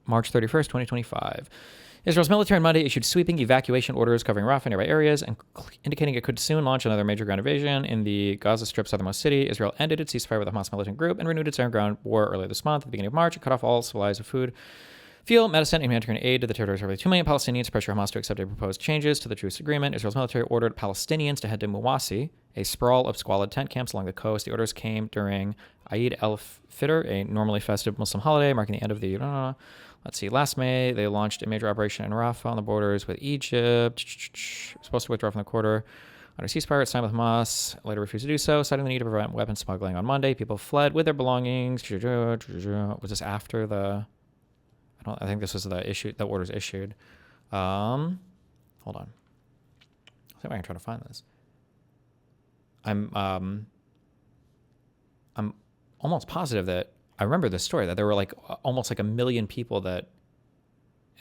March 31st, 2025. Israel's military on Monday issued sweeping evacuation orders covering Rafah and nearby areas and indicating it could soon launch another major ground invasion in the Gaza Strip's southernmost city. Israel ended its ceasefire with the Hamas militant group and renewed its air and ground war earlier this month. At the beginning of March, it cut off all supplies of food, fuel, medicine, and humanitarian aid to the territories of roughly 2 million Palestinians to pressure Hamas to accept a proposed changes to the truce agreement. Israel's military ordered Palestinians to head to Muwasi, a sprawl of squalid tent camps along the coast. The orders came during Eid al-Fitr, a normally festive Muslim holiday marking the end of the... Let's see. Last May, they launched a major operation in Rafah on the borders with Egypt. Supposed to withdraw from the quarter under ceasefire. It's signed with Hamas. Later refused to do so, citing the need to prevent weapons smuggling. On Monday, people fled with their belongings. Was this after the... I think this was the issue. The orders issued. Hold on. I think I can try to find this. I'm almost positive that I remember this story that there were like almost like 1 million people that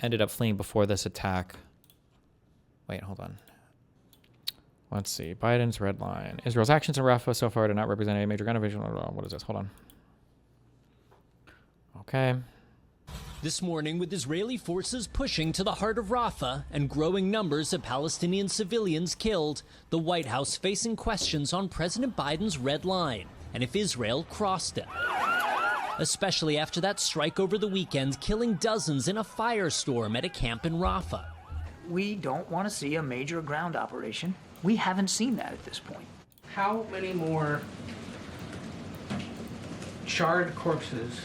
ended up fleeing before this attack. Wait, hold on. Let's see. Biden's red line. Israel's actions in Rafah so far do not represent a major gun invasion. What is this? Hold on. Okay. This morning, with Israeli forces pushing to the heart of Rafah and growing numbers of Palestinian civilians killed, the White House facing questions on President Biden's red line and if Israel crossed it. Especially after that strike over the weekend, killing dozens in a firestorm at a camp in Rafah. We don't want to see a major ground operation. We haven't seen that at this point. How many more charred corpses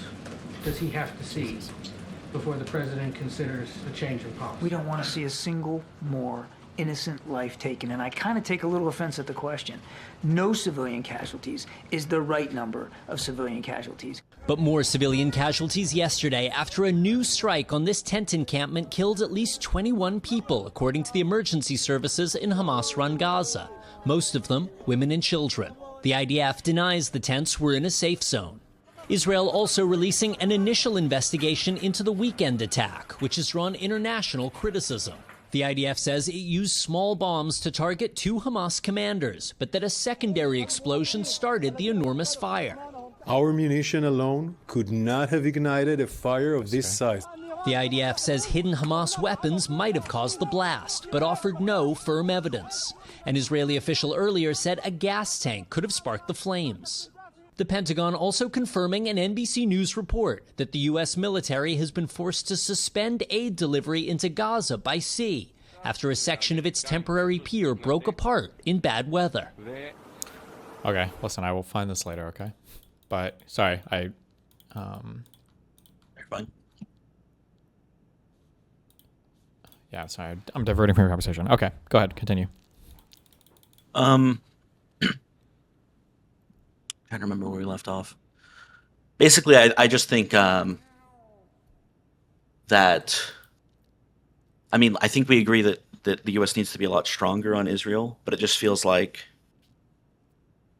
does he have to see before the president considers a change in policy? We don't want to see a single more innocent life taken, and I kind of take a little offense at the question. No civilian casualties is the right number of civilian casualties. But more civilian casualties yesterday after a new strike on this tent encampment killed at least 21 people, according to the emergency services in Hamas-run Gaza, most of them women and children. The IDF denies the tents were in a safe zone. Israel also releasing an initial investigation into the weekend attack, which has drawn international criticism. The IDF says it used small bombs to target 2 Hamas commanders, but that a secondary explosion started the enormous fire. Our munition alone could not have ignited a fire of this size. The IDF says hidden Hamas weapons might have caused the blast, but offered no firm evidence. An Israeli official earlier said a gas tank could have sparked the flames. The Pentagon also confirming an NBC News report that the U.S. military has been forced to suspend aid delivery into Gaza by sea after a section of its temporary pier broke apart in bad weather. Okay, listen, I will find this later, okay? But, sorry, You're fine. Yeah, sorry, I'm diverting from your conversation. Okay, go ahead, continue. Trying to remember where we left off. Basically, I just think that, I think we agree that the U.S. needs to be a lot stronger on Israel, but it just feels like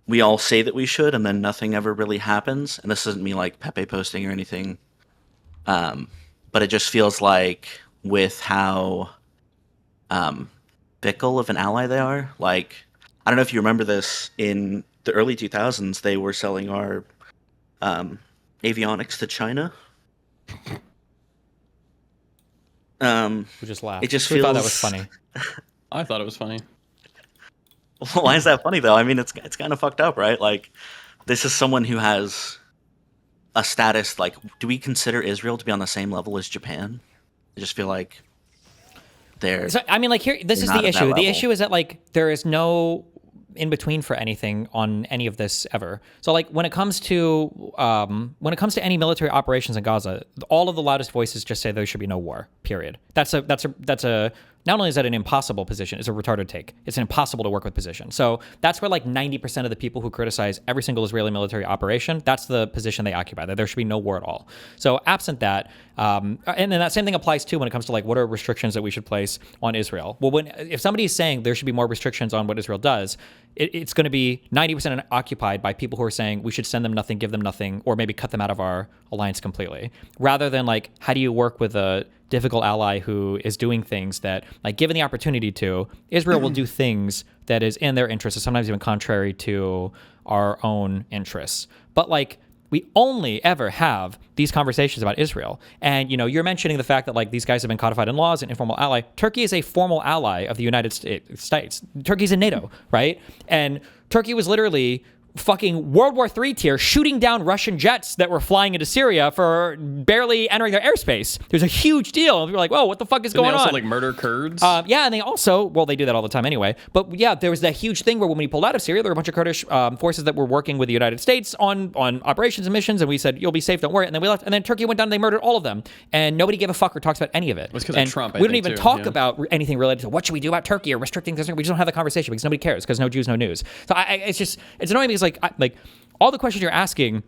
we all say that we should, and then nothing ever really happens. And this isn't me like Pepe posting or anything, but it just feels like with how fickle of an ally they are. Like, I don't know if you remember this in the early 2000s, they were selling our avionics to China. We just laughed. It just We feels... thought that was funny. I thought it was funny. Why is that funny, though? I mean, it's kind of fucked up, right? Like, this is someone who has a status, like, do we consider Israel to be on the same level as Japan? I just feel like they're... So, I mean, like, here, this is the issue. The issue is that, like, there is no in between for anything on any of this ever. So like when it comes to any military operations in Gaza, all of the loudest voices just say there should be no war, period. That's a not only is that an impossible position, it's a retarded take. It's an impossible to work with position. So that's where like 90% of the people who criticize every single Israeli military operation, that's the position they occupy, that there should be no war at all. So absent that, and then that same thing applies too when it comes to like what are restrictions that we should place on Israel. Well, if somebody is saying there should be more restrictions on what Israel does, it's going to be 90% occupied by people who are saying we should send them nothing, give them nothing, or maybe cut them out of our alliance completely, rather than like how do you work with a difficult ally who is doing things that, like, given the opportunity to, Israel will do things that is in their interests, sometimes even contrary to our own interests. But like we only ever have these conversations about Israel. And, you're mentioning the fact that like these guys have been codified in laws, an informal ally. Turkey is a formal ally of the United States. Turkey's in NATO, right? And Turkey was literally fucking World War III tier shooting down Russian jets that were flying into Syria for barely entering their airspace. It was a huge deal. We were like, whoa, what the fuck is going on? They also like murder Kurds? Yeah, and they also, well, they do that all the time anyway. But yeah, there was that huge thing where when we pulled out of Syria, there were a bunch of Kurdish forces that were working with the United States on operations and missions, and we said, you'll be safe, don't worry. And then we left, and then Turkey went down and they murdered all of them. And nobody gave a fuck or talks about any of it. It was because of Trump, we don't even talk about anything related to what should we do about Turkey or restricting this. We just don't have the conversation because nobody cares, because no Jews, no news. So it's annoying because like all the questions you're asking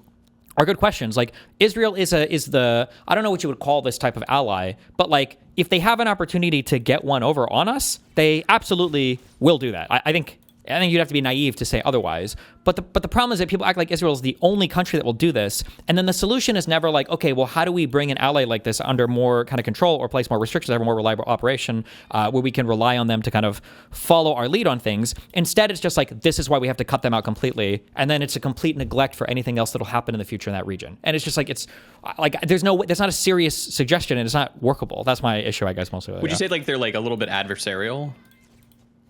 are good questions. Like Israel is the I don't know what you would call this type of ally, but like if they have an opportunity to get one over on us, they absolutely will do that. I think you'd have to be naive to say otherwise. But the problem is that people act like Israel is the only country that will do this. And then the solution is never like, okay, well, how do we bring an ally like this under more kind of control or place more restrictions, have a more reliable operation where we can rely on them to kind of follow our lead on things? Instead, it's just like, this is why we have to cut them out completely. And then it's a complete neglect for anything else that'll happen in the future in that region. And it's just like, it's like, there's not a serious suggestion and it's not workable. That's my issue, I guess, mostly. Would you say like they're like a little bit adversarial?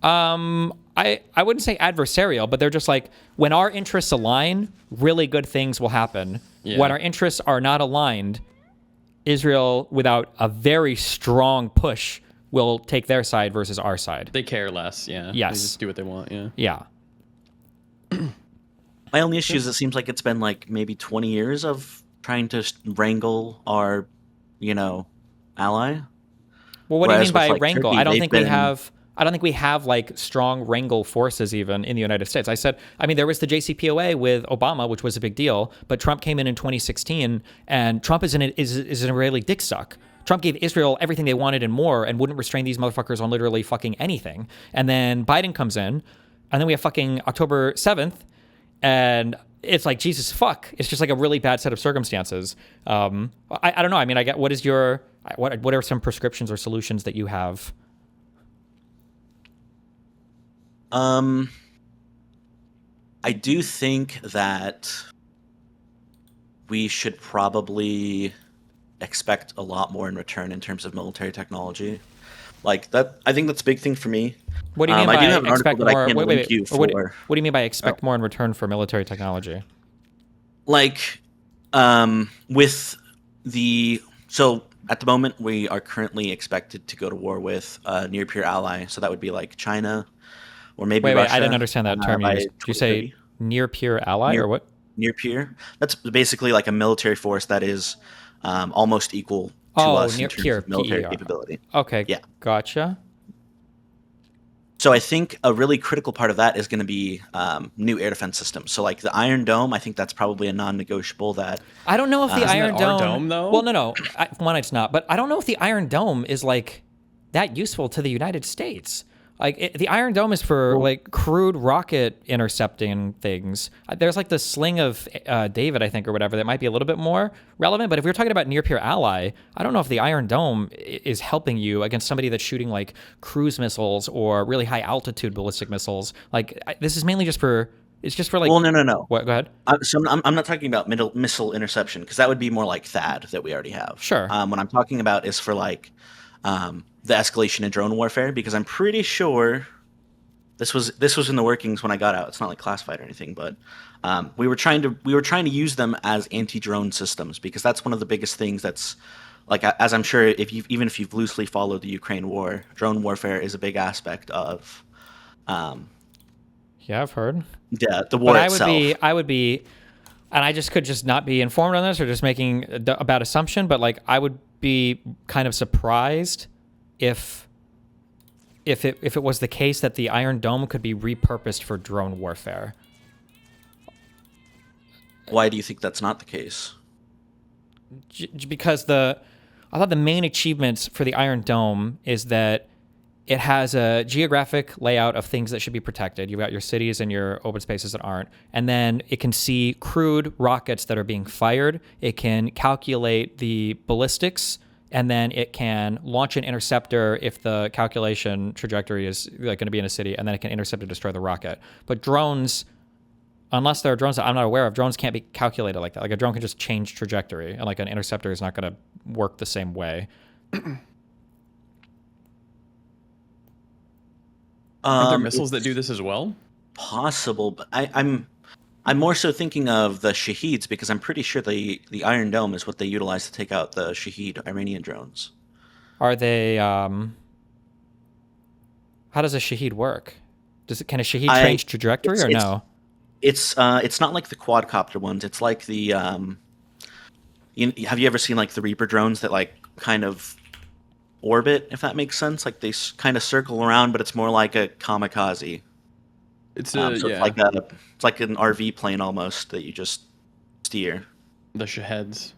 I wouldn't say adversarial, but they're just like, when our interests align, really good things will happen. Yeah. When our interests are not aligned, Israel, without a very strong push, will take their side versus our side. They care less, yeah. Yes. They just do what they want, yeah. Yeah. My only issue is it seems like it's been like maybe 20 years of trying to wrangle our, ally. Well, what do you Whereas mean by with, like, wrangle? Turkey, I don't they've think we been- have. I don't think we have like strong wrangle forces even in the United States. There was the JCPOA with Obama, which was a big deal, but Trump came in 2016, and Trump is an Israeli dick suck. Trump gave Israel everything they wanted and more, and wouldn't restrain these motherfuckers on literally fucking anything. And then Biden comes in, and then we have fucking October 7th, and it's like, Jesus fuck. It's just like a really bad set of circumstances. I don't know. I mean, what are some prescriptions or solutions that you have? I do think that we should probably expect a lot more in return in terms of military technology. Like that, I think that's a big thing for me. What do you mean I by do have an expect article that more? I can link you What for. do you mean by expect more in return for military technology? Like, with so at the moment we are currently expected to go to war with a near peer ally. So that would be like China, or maybe Russia. I didn't understand that term you used. Did you say near peer ally or what? Near peer. That's basically like a military force that is almost equal to us in terms of military PER. capability. Okay, Yeah. Gotcha. So I think a really critical part of that is going to be new air defense systems. So like the Iron Dome, I think that's probably a non-negotiable that. I don't know if the Iron that our Dome. dome, though? Well, no. One, it's not. But I don't know if the Iron Dome is like that useful to the United States. Like the Iron Dome is for like crude rocket intercepting things. There's like the Sling of David, I think, or whatever, that might be a little bit more relevant. But if we're talking about near peer ally, I don't know if the Iron Dome is helping you against somebody that's shooting like cruise missiles or really high altitude ballistic missiles. Like this is mainly just for. It's just for like. Well, no. What? Go ahead. So I'm not talking about missile interception because that would be more like THAAD that we already have. Sure. What I'm talking about is for like the escalation in drone warfare, because I'm pretty sure this was in the workings when I got out. It's not like classified or anything, but we were trying to use them as anti-drone systems, because that's one of the biggest things that's like, as I'm sure even if you've loosely followed the Ukraine war, drone warfare is a big aspect of Yeah, I've heard. the war But itself. I would be, and I just could just not be informed on this or just making a bad assumption, but like I would be kind of surprised if it was the case that the Iron Dome could be repurposed for drone warfare. Why do you think that's not the case? Because I thought the main achievements for the Iron Dome is that it has a geographic layout of things that should be protected. You've got your cities and your open spaces that aren't. And then it can see crude rockets that are being fired. It can calculate the ballistics, and then it can launch an interceptor if the calculation trajectory is like going to be in a city, and then it can intercept and destroy the rocket. But drones, unless there are drones that I'm not aware of, drones can't be calculated like that. Like a drone can just change trajectory, and like an interceptor is not going to work the same way. Aren't there missiles that do this as well? Possible, but I'm more so thinking of the Shaheeds because I'm pretty sure the Iron Dome is what they utilize to take out the Shaheed Iranian drones. Are they? How does a Shaheed work? Can a Shaheed change trajectory or no? It's not like the quadcopter ones. It's like the have you ever seen like the Reaper drones that like kind of orbit, if that makes sense? Like they kind of circle around, but it's more like a kamikaze. It's So it's like an RV plane almost that you just steer. The Shaheeds.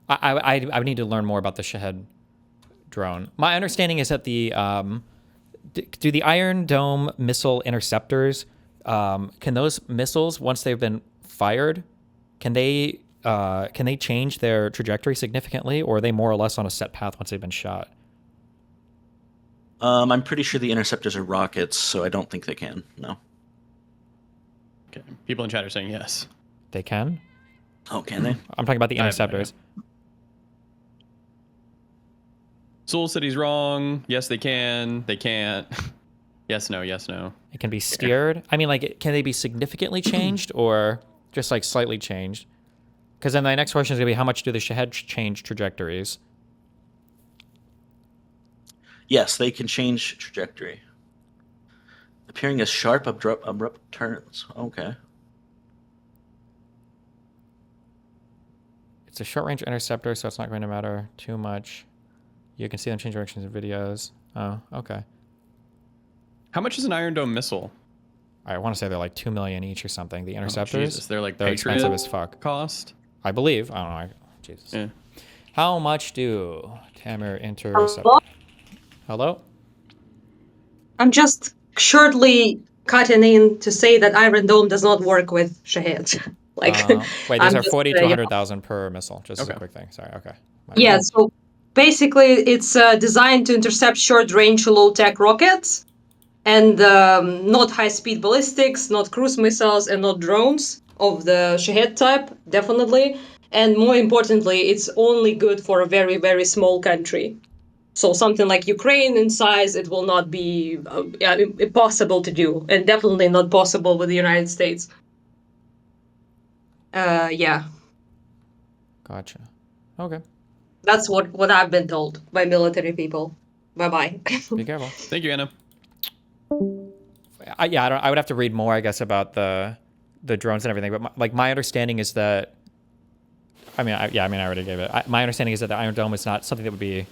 I would need to learn more about the Shahed drone. My understanding is that the do the Iron Dome missile interceptors, can those missiles, once they've been fired, can they change their trajectory significantly, or are they more or less on a set path once they've been shot? I'm pretty sure the interceptors are rockets, so I don't think they can. No. Okay. People in chat are saying yes. They can? Oh, can they? I'm talking about the interceptors. Soul City's wrong. Yes, they can. They can't. Yes, no, yes, no. It can be steered. I mean, like, can they be significantly changed or just like slightly changed? Because then the next question is going to be, how much do the Shahed change trajectories? Yes, they can change trajectory. Appearing as sharp, abrupt turns. Okay. It's a short-range interceptor, so it's not going to matter too much. You can see them change directions in videos. Oh, okay. How much is an Iron Dome missile? I want to say they're like 2 million each or something. The interceptors, Jesus, they're like they're Patriot expensive as fuck. Cost. I believe. I don't know. Jesus. Yeah. How much do Tamir intercept? Hello? I'm just shortly cutting in to say that Iron Dome does not work with Shahed. Wait, these I'm are just, 40 to 100,000 per missile. Just as a Okay. quick thing. Sorry. Okay. Yeah, so basically it's designed to intercept short-range, low-tech rockets, and not high-speed ballistics, not cruise missiles, and not drones of the Shahed type, definitely. And more importantly, it's only good for a very, very small country. So something like Ukraine in size, it will not be impossible to do, and definitely not possible with the United States. Yeah. Gotcha. Okay. That's what I've been told by military people. Bye-bye. Be careful. Thank you, Anna. I would have to read more, I guess, about the drones and everything. But my understanding is that, I already gave it. My understanding is that the Iron Dome is not something that would be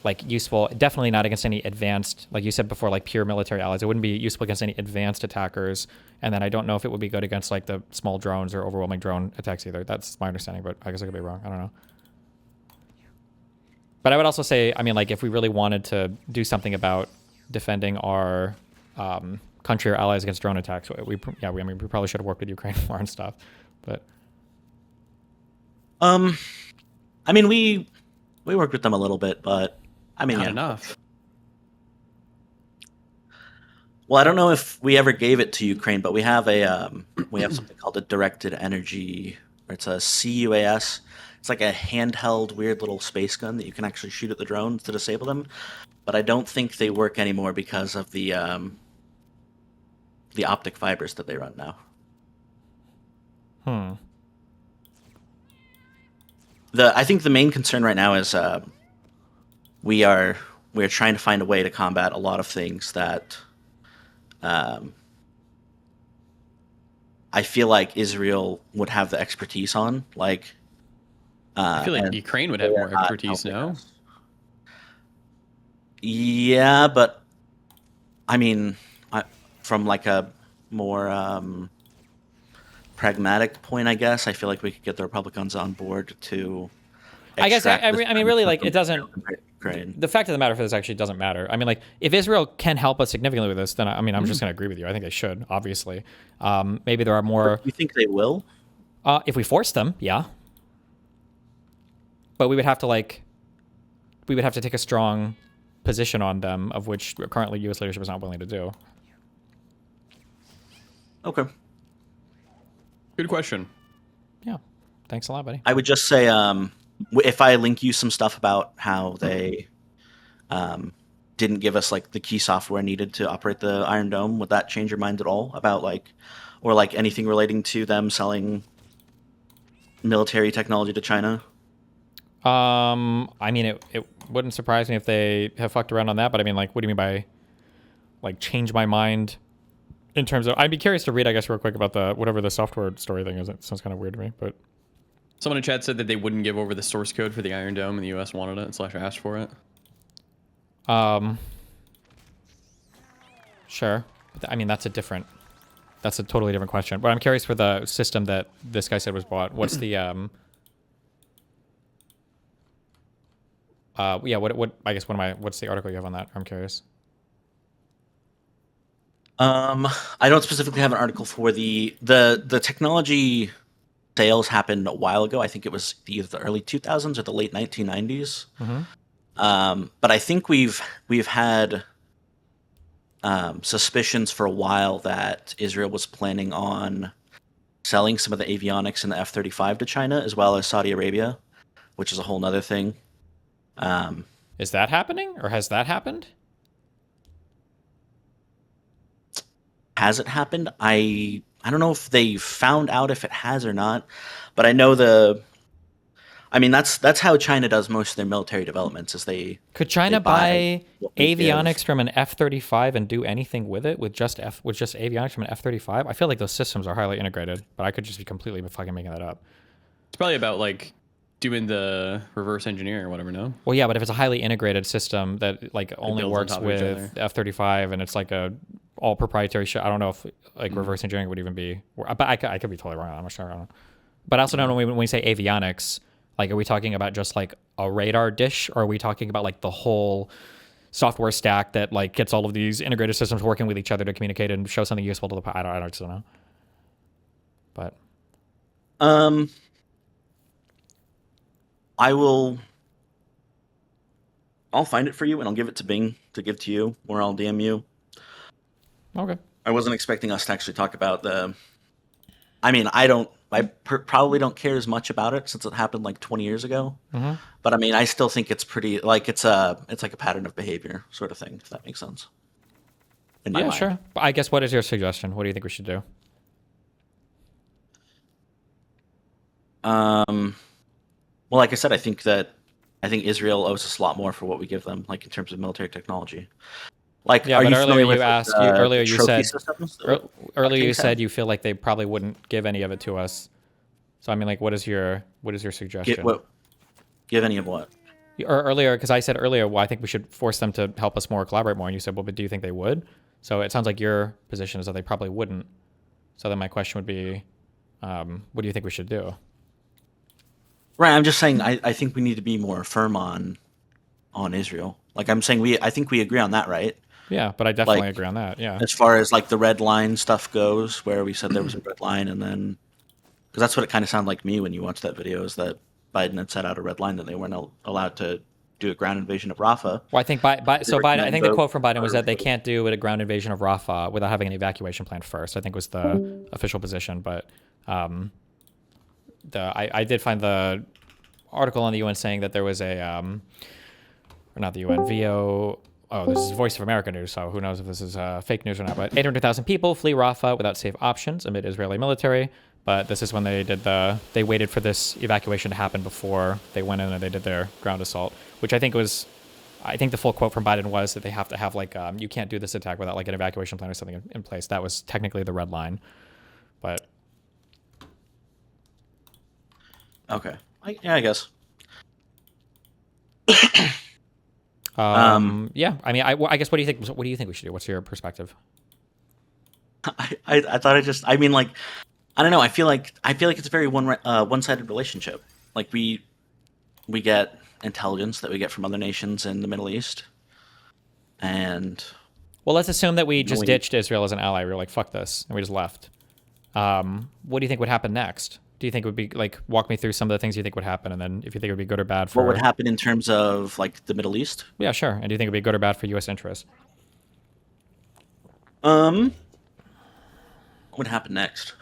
like useful. Definitely not against any advanced, like you said before, like pure military allies. It wouldn't be useful against any advanced attackers. And then I don't know if it would be good against like the small drones or overwhelming drone attacks either. That's my understanding, but I guess I could be wrong. I don't know. But I would also say, I mean, like if we really wanted to do something about defending our country or allies against drone attacks, we probably should have worked with Ukraine more and stuff. But I mean, we worked with them a little bit, but I mean, Not enough. Well, I don't know if we ever gave it to Ukraine, but we have something called a directed energy, or it's a CUAS. It's like a handheld, weird little space gun that you can actually shoot at the drones to disable them. But I don't think they work anymore because of the optic fibers that they run now. I think the main concern right now is we're trying to find a way to combat a lot of things that I feel like Israel would have the expertise on. Like, I feel like Ukraine would have more expertise now. Yeah, but I mean, from like a more pragmatic point, I guess I feel like we could get the Republicans on board to. I guess I mean, really, like it doesn't. Ukraine. The fact of the matter for this actually doesn't matter. I mean, like if Israel can help us significantly with this, then I mean, I'm just going to agree with you. I think they should, obviously. Maybe there are more. You think they will? If we force them, yeah. But we would have to take a strong position on them, of which currently U.S. leadership is not willing to do. Okay. Good question. Yeah. Thanks a lot, buddy. I would just say, if I link you some stuff about how they didn't give us like the key software needed to operate the Iron Dome, would that change your mind at all about like, or like anything relating to them selling military technology to China? I mean, it wouldn't surprise me if they have fucked around on that, but I mean, like, what do you mean by like change my mind in terms of? I'd be curious to read, I guess, real quick about the whatever the software story thing is. It sounds kind of weird to me, but Someone in chat said that they wouldn't give over the source code for the Iron Dome, and the U.S. wanted it / asked for it. Sure. But I mean, that's a totally different question. But I'm curious for the system that this guy said was bought. What's the what I guess what's the article you have on that? I'm curious. I don't specifically have an article for the technology sales happened a while ago. I think it was either the early 2000s or the late 1990s. But I think we've had suspicions for a while that Israel was planning on selling some of the avionics in the F-35 to China, as well as Saudi Arabia, which is a whole nother thing. Is that happening, or has that happened? Has it happened? I don't know if they found out if it has or not, but I know that's how China does most of their military developments. Is could China buy what they avionics give. from an F-35 and do anything with it with just avionics from an F-35? I feel like those systems are highly integrated, but I could just be completely fucking making that up. It's probably about like doing the reverse engineering or whatever. No. Well, yeah, but if it's a highly integrated system that like only builds on works top of each with other. F-35 and it's like a all proprietary shit, I don't know if like reverse engineering would even be. But I could be totally wrong. I'm not sure. I don't know. But I also don't know when we say avionics, like are we talking about just like a radar dish, or are we talking about like the whole software stack that like gets all of these integrated systems working with each other to communicate and show something useful to the? I just don't know. But I'll find it for you and I'll give it to Bing to give to you, or I'll DM you. okay. I wasn't expecting us to actually talk about the. I mean, probably don't care as much about it since it happened like 20 years ago. But I mean, I still think it's pretty like it's like a pattern of behavior sort of thing, if that makes sense. In my Yeah, mind. sure. But I guess what is your suggestion? What do you think we should do? Well, like I said, I think Israel owes us a lot more for what we give them, like in terms of military technology. Like, Yeah, are but you earlier familiar you with asked. the You trophy said. systems? Earlier you Kings said have? you feel like they probably wouldn't give any of it to us. So I mean, like, what is your suggestion? Give any of what? Or earlier, because I said earlier, well, I think we should force them to help us more, collaborate more, and you said, well, but do you think they would? So it sounds like your position is that they probably wouldn't. So then my question would be, what do you think we should do? Right, I'm just saying I think we need to be more firm on Israel. Like I'm saying, I think we agree on that, right? Yeah, but I definitely Like, agree on that. Yeah. As far as like the red line stuff goes, where we said there was a red line, and then because that's what it kind of sounded like to me when you watched that video, is that Biden had set out a red line that they weren't allowed to do a ground invasion of Rafah. Well, I think Biden. I think the quote from Biden was that they for- can't do a ground invasion of Rafah without having an evacuation plan first. I think was the official position. But I did find the article on the UN saying that there was a or not the UN VO. Oh, this is Voice of America news, so who knows if this is fake news or not. But 800,000 people flee Rafah without safe options amid Israeli military. But this is when they waited for this evacuation to happen before they went in and they did their ground assault, which I think the full quote from Biden was that they have to have like, you can't do this attack without like an evacuation plan or something in place. That was technically the red line. But Okay, I guess. yeah, I mean, I guess, what do you think we should do? What's your perspective? I thought I mean, like, I don't know. I feel like it's a very one-sided relationship. Like we get intelligence that we get from other nations in the Middle East, and Well, let's assume that we just we- ditched Israel as an ally. We were like, fuck this, and we just left. What do you think would happen next? do you think would be like? Walk me through some of the things you think would happen, and then if you think it would be good or bad for. What would happen in terms of like the Middle East? Yeah, sure. And do you think it would be good or bad for U.S. interests? What would happen next?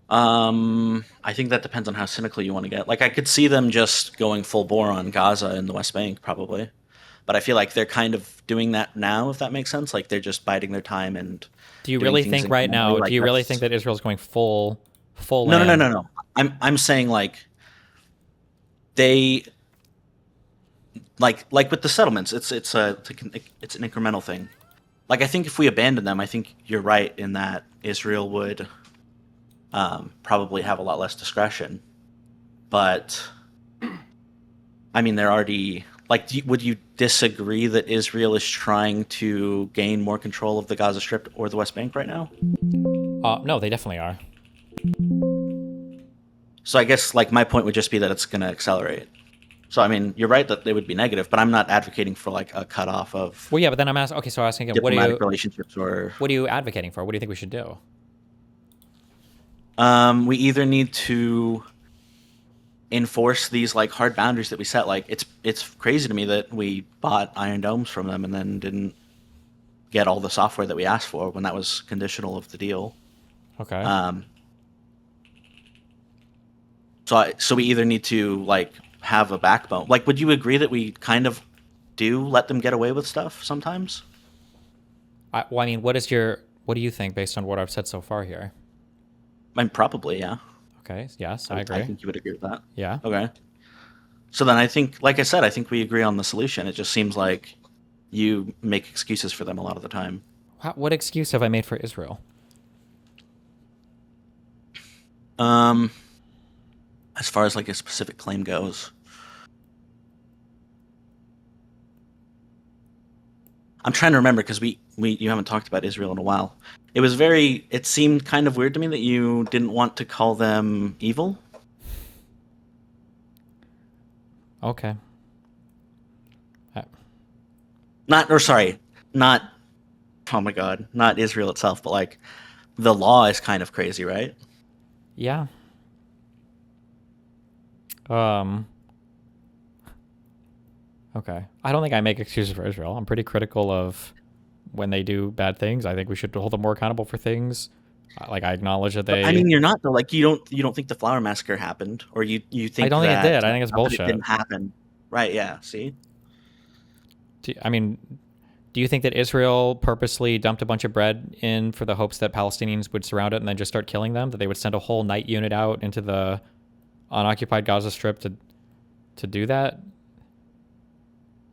I think that depends on how cynical you want to get. Like, I could see them just going full bore on Gaza and the West Bank, probably. But I feel like they're kind of doing that now, if that makes sense. Like, they're just biding their time and. Do you doing really things think right now? like Do you really that's- think that Israel's going full? No, land? no. I'm saying like they like with the settlements. It's an incremental thing. Like, I think if we abandon them, I think you're right in that Israel would probably have a lot less discretion. But I mean, they're already like. Would you disagree that Israel is trying to gain more control of the Gaza Strip or the West Bank right now? No, they definitely are. So I guess like my point would just be that it's going to accelerate. So I mean, you're right that they would be negative, but I'm not advocating for like a cutoff of Well, yeah, but then I'm asking. Okay, so I'm asking again, diplomatic relationships or. what are you advocating for? What do you think we should do? We either need to enforce these like hard boundaries that we set. Like it's crazy to me that we bought Iron Domes from them and then didn't get all the software that we asked for when that was conditional of the deal. Okay. So we either need to like have a backbone. Like, would you agree that we kind of do let them get away with stuff sometimes? Well, I mean, what do you think based on what I've said so far here? I mean, probably, yeah. Okay. Yes, I agree. I think you would agree with that. Yeah. Okay. So then I think, like I said, I think we agree on the solution. It just seems like you make excuses for them a lot of the time. What excuse have I made for Israel? As far as like a specific claim goes, I'm trying to remember because you haven't talked about Israel in a while. It seemed kind of weird to me that you didn't want to call them evil. Okay. Not, oh my God, not Israel itself, but like the law is kind of crazy, right? Yeah. Okay. I don't think I make excuses for Israel. I'm pretty critical of when they do bad things. I think we should hold them more accountable for things. Like, I acknowledge that they. But, I mean, you're not though. Like, you don't think the flower massacre happened, or you think I don't think it that did. I think it's that bullshit. It didn't happen, right? Yeah. See. Do you think that Israel purposely dumped a bunch of bread in for the hopes that Palestinians would surround it and then just start killing them? That they would send a whole night unit out into the unoccupied Gaza Strip to do that?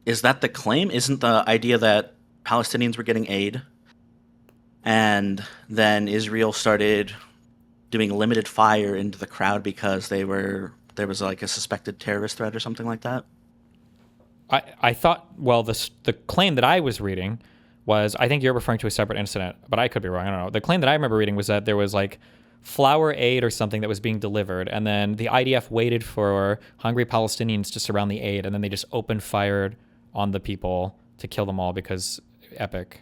Is that the claim? Isn't the idea that Palestinians were getting aid, and then Israel started doing limited fire into the crowd because there was like a suspected terrorist threat or something like that? I thought, well, the claim that I was reading was, I think you're referring to a separate incident, but I could be wrong. I don't know. The claim that I remember reading was that there was like flour aid or something that was being delivered, and then the IDF waited for hungry Palestinians to surround the aid, and then they just opened fired on the people to kill them all because epic.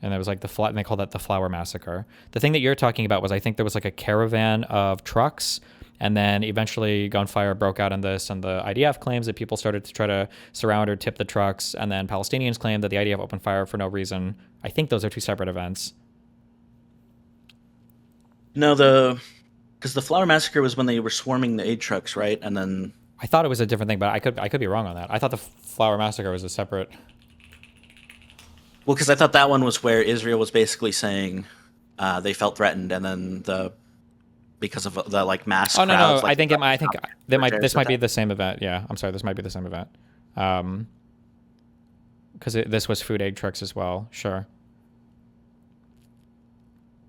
And there was like and they called that the flour massacre. The thing that you're talking about was, I think there was like a caravan of trucks, and then eventually gunfire broke out in this, and the IDF claims that people started to try to surround or tip the trucks, and then Palestinians claim that the IDF opened fire for no reason. I think those are two separate events. No, because the flower massacre was when they were swarming the aid trucks, right? And then I thought it was a different thing, but I could be wrong on that. I thought the flour massacre was a separate. Well, because I thought that one was where Israel was basically saying they felt threatened, and then because of the like mass. Oh no, crowds, no! like, I think this might be attack. the same event. Yeah, I'm sorry, this might be the same event. Because this was food aid trucks as well. Sure.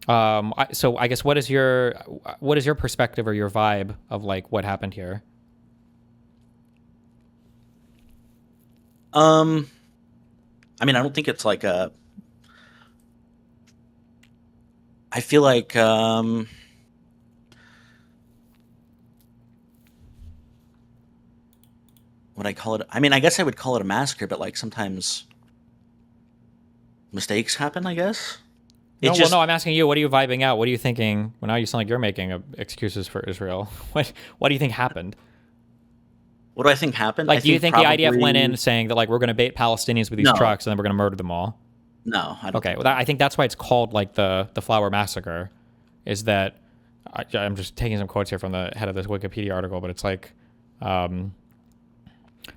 So I guess what is your perspective or your vibe of like what happened here? I mean, I don't think it's like a. I feel like would I call it? I mean, I guess I would call it a massacre, but like sometimes mistakes happen, I guess. No, I'm asking you. What are you vibing out? What are you thinking? Well, now you sound like you're making excuses for Israel. What do you think happened? What do I think happened? Like, do you think the IDF went in saying that, like, we're going to bait Palestinians with these No. trucks and then we're going to murder them all? No, I don't. Okay, well, I think that's why it's called, like, the Flower Massacre, is that, I'm just taking some quotes here from the head of this Wikipedia article, but it's like,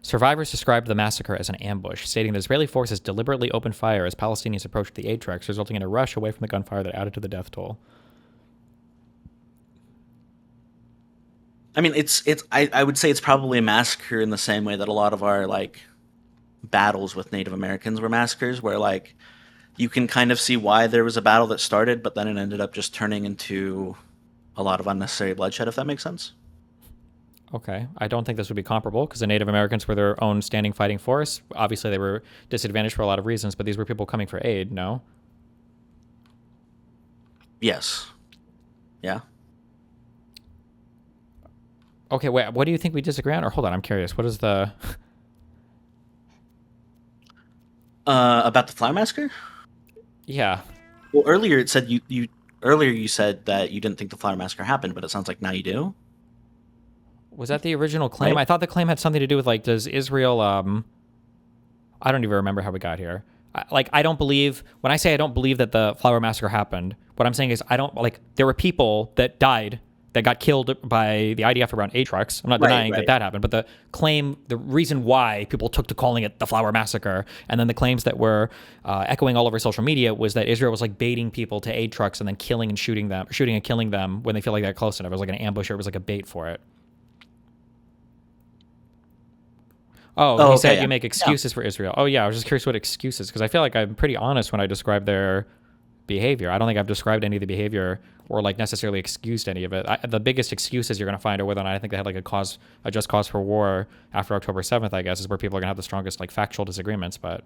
survivors described the massacre as an ambush, stating the Israeli forces deliberately opened fire as Palestinians approached the aid trucks, resulting in a rush away from the gunfire that added to the death toll. I mean, I would say it's probably a massacre in the same way that a lot of our, like, battles with Native Americans were massacres, where, like, you can kind of see why there was a battle that started, but then it ended up just turning into a lot of unnecessary bloodshed, if that makes sense. Okay, I don't think this would be comparable because the Native Americans were their own standing fighting force. Obviously, they were disadvantaged for a lot of reasons, but these were people coming for aid, no? Yes. Yeah. Okay, wait, what do you think we disagree on? Or hold on, I'm curious. What is the... About the Flower Massacre? Yeah. Well, earlier it said you said that you didn't think the Flower Massacre happened, but it sounds like now you do. Was that the original claim? Right. I thought the claim had something to do with, like, does Israel, I don't even remember how we got here. I don't believe, when I say I don't believe that the Flower Massacre happened, what I'm saying is I don't, like, there were people that died, that got killed by the IDF around aid trucks. I'm not denying that happened, but the claim, the reason why people took to calling it the Flower Massacre, and then the claims that were echoing all over social media was that Israel was, like, baiting people to aid trucks and then killing and shooting and killing them when they feel like they're close enough. It was like an ambush, or it was like a bait for it. Oh, he said you make excuses for Israel. Oh, yeah, I was just curious what excuses, because I feel like I'm pretty honest when I describe their behavior. I don't think I've described any of the behavior or, like, necessarily excused any of it. The biggest excuses you're going to find are whether or not I think they had, like, a just cause for war after October 7th, I guess, is where people are going to have the strongest, like, factual disagreements, but...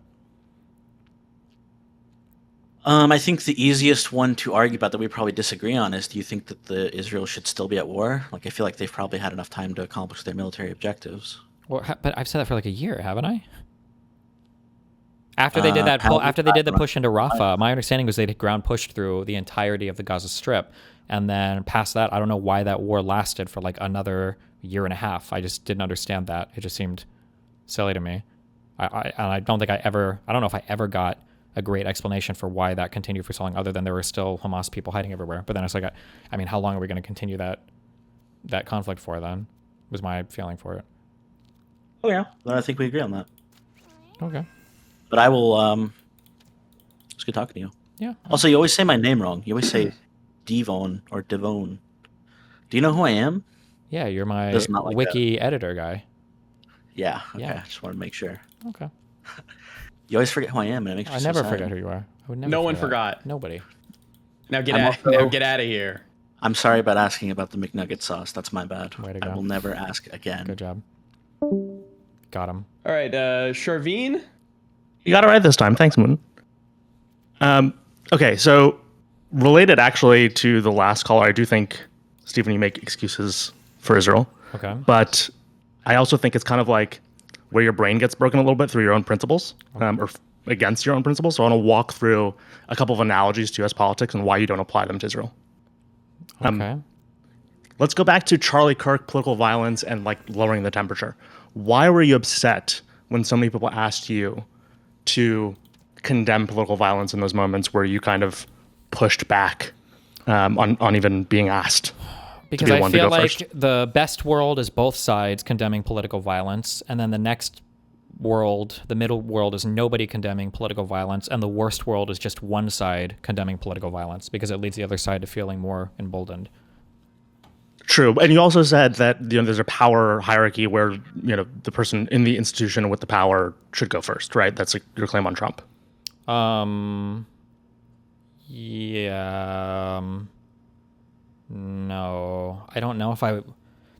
I think the easiest one to argue about that we probably disagree on is, do you think that the Israel should still be at war? Like, I feel like they've probably had enough time to accomplish their military objectives. Well, but I've said that for like a year, haven't I? After they did that, after they did the push into Rafah, my understanding was they'd ground pushed through the entirety of the Gaza Strip, and then past that, I don't know why that war lasted for like another year and a half. I just didn't understand that. It just seemed silly to me. I don't think I don't know if I ever got a great explanation for why that continued for so long, other than there were still Hamas people hiding everywhere. But then it's like, I mean, how long are we going to continue that conflict for? Then was my feeling for it. Oh yeah, then I think we agree on that. Okay. But I will. It's good talking to you. Yeah. Also, you always say my name wrong. You always say Devon or Devon. Do you know who I am? Yeah, you're my like wiki editor guy. Yeah. Okay. Yeah. I just want to make sure. Okay. You always forget who I am, and it makes me I so never sad. forget who you are. I would never. No one forget. forgot. Nobody. Now get out of here. I'm sorry about asking about the McNugget sauce. That's my bad. Way to go. I will never ask again. Good job. Got him. All right, Charvine. You got it right this time. Thanks, Moon. Okay, so related actually to the last caller, I do think, Stephen, you make excuses for Israel. Okay. But I also think it's kind of like where your brain gets broken a little bit through your own principles, or against your own principles. So I want to walk through a couple of analogies to U.S. politics and why you don't apply them to Israel. Okay. Let's go back to Charlie Kirk, political violence, and like lowering the temperature. Why were you upset when so many people asked you to condemn political violence in those moments where you kind of pushed back on even being asked? Because I feel like the best world is both sides condemning political violence, and then the next world, the middle world, is nobody condemning political violence, and the worst world is just one side condemning political violence because it leads the other side to feeling more emboldened. True, and you also said that there's a power hierarchy where the person in the institution with the power should go first, right? That's like your claim on Trump. Yeah. No, I don't know if I.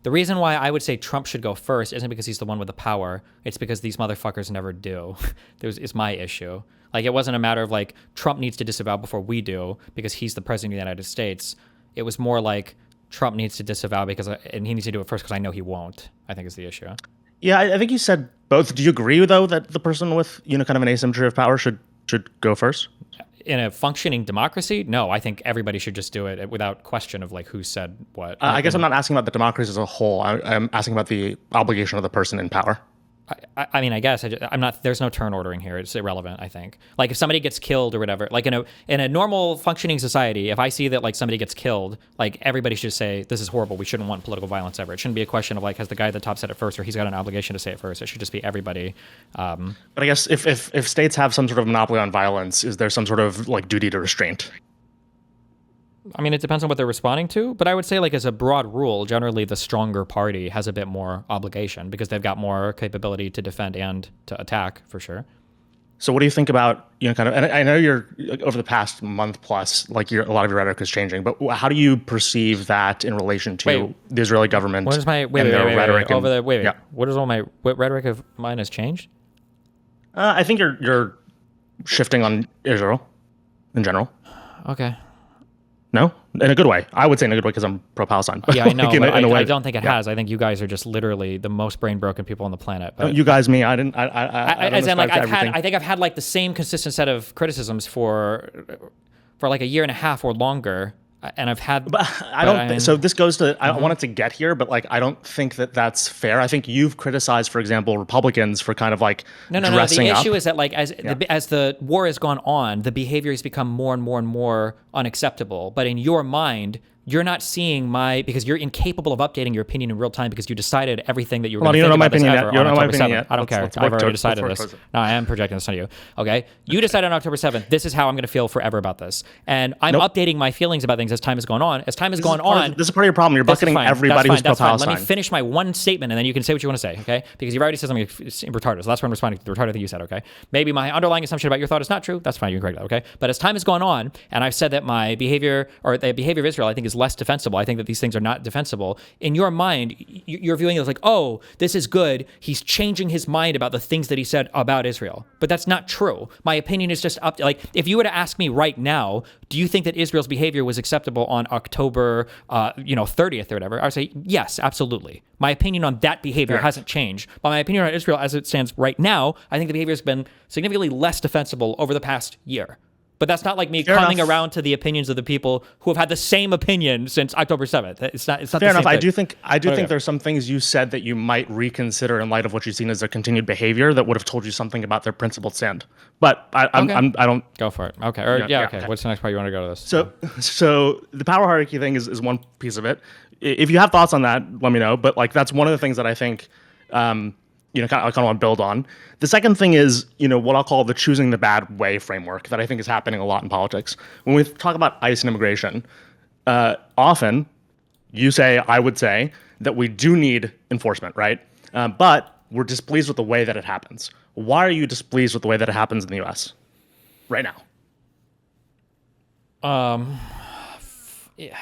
The reason why I would say Trump should go first isn't because he's the one with the power. It's because these motherfuckers never do. It's my issue. Like, it wasn't a matter of like Trump needs to disavow before we do because he's the president of the United States. It was more like Trump needs to disavow and he needs to do it first because I know he won't, I think is the issue. Yeah, I think you said both. Do you agree, though, that the person with kind of an asymmetry of power should go first? in a functioning democracy, no, I think everybody should just do it without question of like who said what. I guess I'm not asking about the democracy as a whole. I'm asking about the obligation of the person in power. I mean, I guess I'm not. There's no turn ordering here. It's irrelevant. I think. Like if somebody gets killed or whatever, like in a normal functioning society, if I see that like somebody gets killed, like everybody should say this is horrible. We shouldn't want political violence ever. It shouldn't be a question of like has the guy at the top said it first or he's got an obligation to say it first. It should just be everybody. But I guess if states have some sort of monopoly on violence, is there some sort of like duty to restraint? I mean, it depends on what they're responding to, but I would say, like, as a broad rule, generally the stronger party has a bit more obligation because they've got more capability to defend and to attack, for sure. So what do you think about, kind of, and I know you're, over the past month plus, like a lot of your rhetoric is changing, but how do you perceive that in relation to the Israeli government what is my, and their rhetoric? What is all my, what rhetoric of mine has changed? I think you're shifting on Israel in general. Okay. No? In a good way. I would say in a good way because I'm pro-Palestine. Yeah, I know, like but I don't think it has. I think you guys are just literally the most brain-broken people on the planet. But you guys, me, I didn't. I don't like everything. I think I've had like the same consistent set of criticisms for like a year and a half or longer, and I've had. But I don't. So this goes to. I wanted to get here, but like I don't think that that's fair. I think you've criticized, for example, Republicans for kind of like dressing The up. issue is that like as the war has gone on, the behavior has become more and more and more unacceptable. But in your mind, you're not seeing because you're incapable of updating your opinion in real time because you decided everything that you were going to think about this ever on October 7th. I don't care. I've already decided this. No, I am projecting this on you. Okay? You decided on October 7th, this is how I'm going to feel forever about this. And I'm updating my feelings about things as time has gone on. As time has gone on... This is part of your problem. You're bucketing everybody who's pro-Palestine. Let me finish my one statement and then you can say what you want to say, okay? Because you've already said something retarded. So that's what I'm responding to the retarded thing you said, okay? Maybe my underlying assumption about your thought is not true. That's fine. You can correct that, okay? But as time has gone on, and I've said that my behavior, or the behavior of Israel, I think is less defensible. I think that these things are not defensible. In your mind, you're viewing it as like, oh, this is good. He's changing his mind about the things that he said about Israel. But that's not true. My opinion is just up. Like, if you were to ask me right now, do you think that Israel's behavior was acceptable on October, 30th or whatever? I would say yes, absolutely. My opinion on that behavior hasn't changed. But my opinion on Israel as it stands right now, I think the behavior has been significantly less defensible over the past year. But that's not like me coming around to the opinions of the people who have had the same opinion since October 7th. It's not. Fair enough. I do think there's some things you said that you might reconsider in light of what you've seen as their continued behavior that would have told you something about their principled stand. But I don't go for it. Okay. Okay. What's the next part you want to go to this? So the power hierarchy thing is one piece of it. If you have thoughts on that, let me know. But like that's one of the things that I think. I kind of want to build on. The second thing is, what I'll call the choosing the bad way framework that I think is happening a lot in politics. When we talk about ICE and immigration, often I would say that we do need enforcement, right? But we're displeased with the way that it happens. Why are you displeased with the way that it happens in the U.S. right now? Yeah.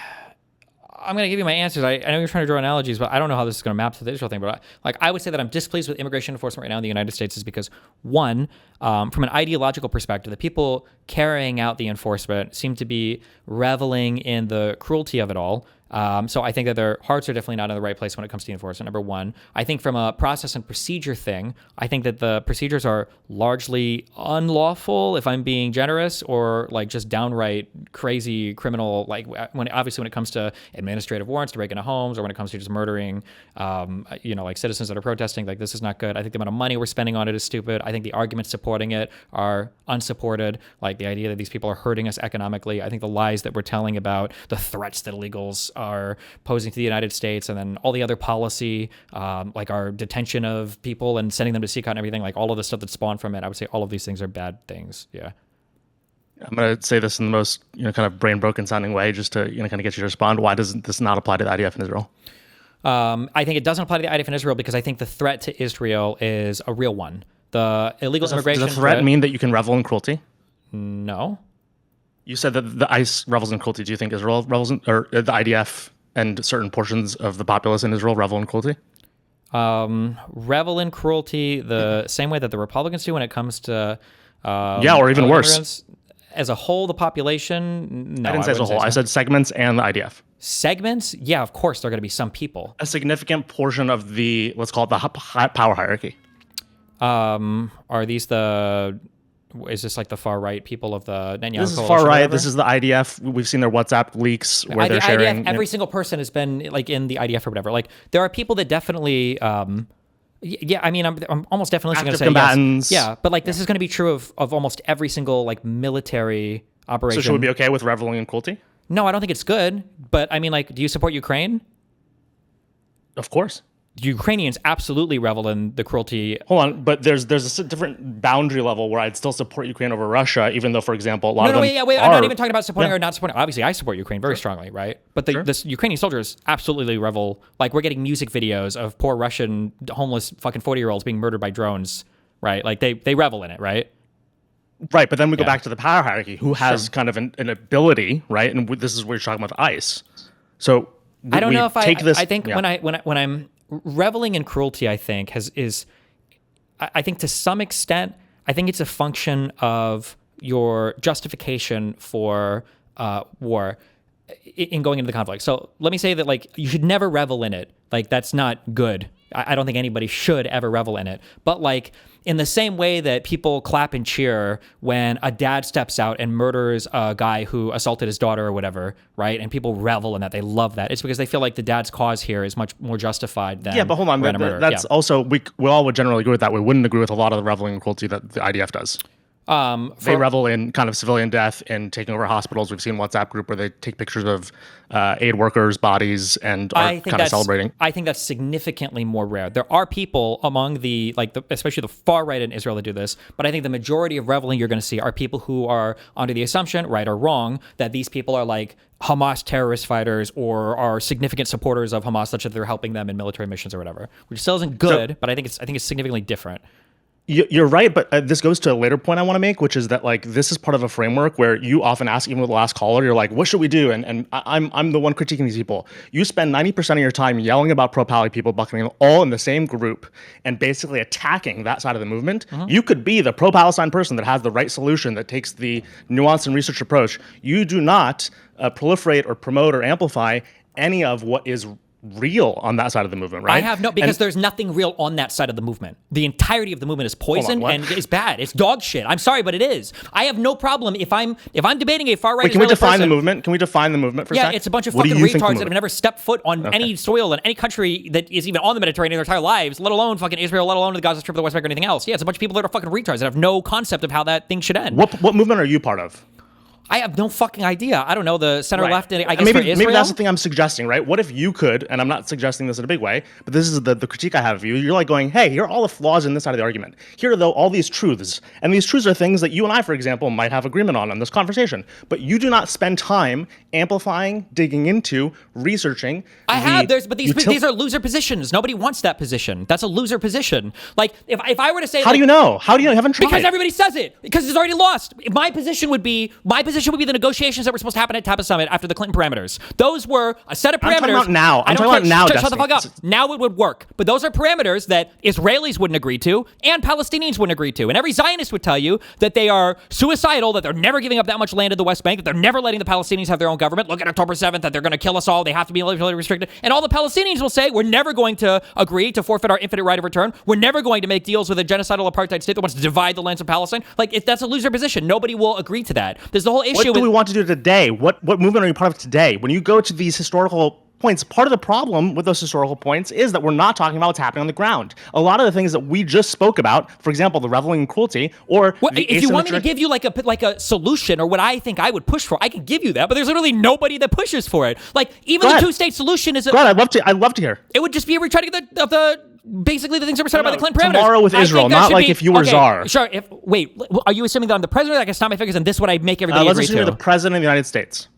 I'm going to give you my answers. I know you're trying to draw analogies, but I don't know how this is going to map to the Israel thing. But I would say that I'm displeased with immigration enforcement right now in the United States is because, one, from an ideological perspective, the people carrying out the enforcement seem to be reveling in the cruelty of it all. So I think that their hearts are definitely not in the right place when it comes to the enforcement, number one. I think from a process and procedure thing, I think that the procedures are largely unlawful, if I'm being generous, or like just downright crazy criminal, like when it comes to administrative warrants to break into homes, or when it comes to just murdering, like citizens that are protesting, like this is not good. I think the amount of money we're spending on it is stupid. I think the arguments supporting it are unsupported, like the idea that these people are hurting us economically. I think the lies that we're telling about the threats that illegals are posing to the United States, and then all the other policy, like our detention of people and sending them to CCOT and everything, like all of the stuff that spawned from it, I would say all of these things are bad things. Yeah. I'm going to say this in the most, kind of brain broken sounding way, just to, kind of get you to respond. Why does this not apply to the IDF in Israel? I think it doesn't apply to the IDF in Israel because I think the threat to Israel is a real one. The illegal immigration. Does the threat mean that you can revel in cruelty? No. You said that the ICE revels in cruelty. Do you think Israel revels in, or the IDF and certain portions of the populace in Israel revel in cruelty? Revel in cruelty the same way that the Republicans do when it comes to or even worse. As a whole, the population, no. I didn't say as a whole. I said segments and the IDF. Segments? Yeah, of course there are going to be some people. A significant portion of the, let's call it the power hierarchy. Are these the Is this like the far right people of the Netanyahu This is coalition far or right. whatever? This is the IDF. We've seen their WhatsApp leaks where they're the sharing. IDF, every single person has been like in the IDF or whatever. Like there are people that definitely, yeah. I mean, I'm almost definitely going to Active say combatants. yes. Yeah, but like this is going to be true of almost every single like military operation. So should we be okay with reveling in cruelty? No, I don't think it's good. But I mean, like, do you support Ukraine? Of course. Ukrainians absolutely revel in the cruelty. Hold on, but there's a different boundary level where I'd still support Ukraine over Russia, even though, for example, a lot of them Wait. are, I'm not even talking about supporting or not supporting. Obviously, I support Ukraine very strongly, right? But the Ukrainian soldiers absolutely revel. Like, we're getting music videos of poor Russian homeless fucking 40-year-olds being murdered by drones, right? Like, they revel in it, right? Right, but then we go back to the power hierarchy. Who has kind of an ability, right? And this is where you're talking about ICE. So I don't know if take this. I think when I'm reveling in cruelty, I think I think to some extent, I think it's a function of your justification for war in going into the conflict. So let me say that like you should never revel in it. Like that's not good. I don't think anybody should ever revel in it. But like in the same way that people clap and cheer when a dad steps out and murders a guy who assaulted his daughter or whatever, right? And people revel in that. They love that. It's because they feel like the dad's cause here is much more justified than but hold on. That's also, we all would generally agree with that. We wouldn't agree with a lot of the reveling in cruelty that the IDF does. They revel in kind of civilian death and taking over hospitals. We've seen WhatsApp group where they take pictures of aid workers' bodies and are kind of celebrating. I think that's significantly more rare. There are people among especially the far right in Israel that do this, but I think the majority of reveling you're going to see are people who are under the assumption, right or wrong, that these people are like Hamas terrorist fighters or are significant supporters of Hamas, such that they're helping them in military missions or whatever, which still isn't good, but I think it's significantly different. You're right, but this goes to a later point I want to make, which is that like this is part of a framework where you often ask, even with the last caller, you're like, what should we do? And I'm the one critiquing these people. You spend 90% of your time yelling about pro-Pally people, bucketing them all in the same group and basically attacking that side of the movement. You could be the pro-Palestine person that has the right solution, that takes the nuanced and researched approach. You do not proliferate or promote or amplify any of what is real on that side of the movement, right? I have because there's nothing real on that side of the movement. The entirety of the movement is poison and it's bad. It's dog shit. I'm sorry, but it is. I have no problem if I'm debating a far right. Wait, can we define the movement? Can we define the movement for a second? Yeah, it's a bunch of fucking retards that have never stepped foot on any soil in any country that is even on the Mediterranean their entire lives, let alone fucking Israel, let alone the Gaza Strip, the West Bank, or anything else. Yeah, it's a bunch of people that are fucking retards that have no concept of how that thing should end. What movement are you part of? I have no fucking idea. I don't know, the center left, I guess, maybe, for Israel? Maybe that's the thing I'm suggesting, right? What if you could, and I'm not suggesting this in a big way, but this is the critique I have of you. You're like going, hey, here are all the flaws in this side of the argument. Here are, though, all these truths. And these truths are things that you and I, for example, might have agreement on in this conversation. But you do not spend time amplifying, digging into, researching. But these are loser positions. Nobody wants that position. That's a loser position. Like, if I were to say... How do you know? How do you know? You haven't tried. Because everybody says it. Because it's already lost. My position would be the negotiations that were supposed to happen at Tampa Summit after the Clinton parameters. Those were a set of parameters. I'm talking about now. I'm talking about now, Shut the fuck up. Now it would work. But those are parameters that Israelis wouldn't agree to and Palestinians wouldn't agree to. And every Zionist would tell you that they are suicidal, that they're never giving up that much land in the West Bank, that they're never letting the Palestinians have their own government. Look at October 7th, that they're going to kill us all. They have to be militarily restricted. And all the Palestinians will say, we're never going to agree to forfeit our infinite right of return. We're never going to make deals with a genocidal apartheid state that wants to divide the lands of Palestine. Like, that's a loser position. Nobody will agree to that. There's the whole issue. What do we want to do today? What movement are you part of today? When you go to these historical points, part of the problem with those historical points is that we're not talking about what's happening on the ground. A lot of the things that we just spoke about, for example, the reveling in cruelty, or if you want me to give you like a solution or what I think I would push for, I can give you that. But there's literally nobody that pushes for it. Like even the two-state solution is. I'd love to hear. It would just be a retreading of the. Basically, the things that were started by the Clinton parameters. Tomorrow with Israel, not like if you were czar. Sure. Are you assuming that I'm the president? I can stop my figures, and this is what I make everybody agree to. Let's assume you're the president of the United States.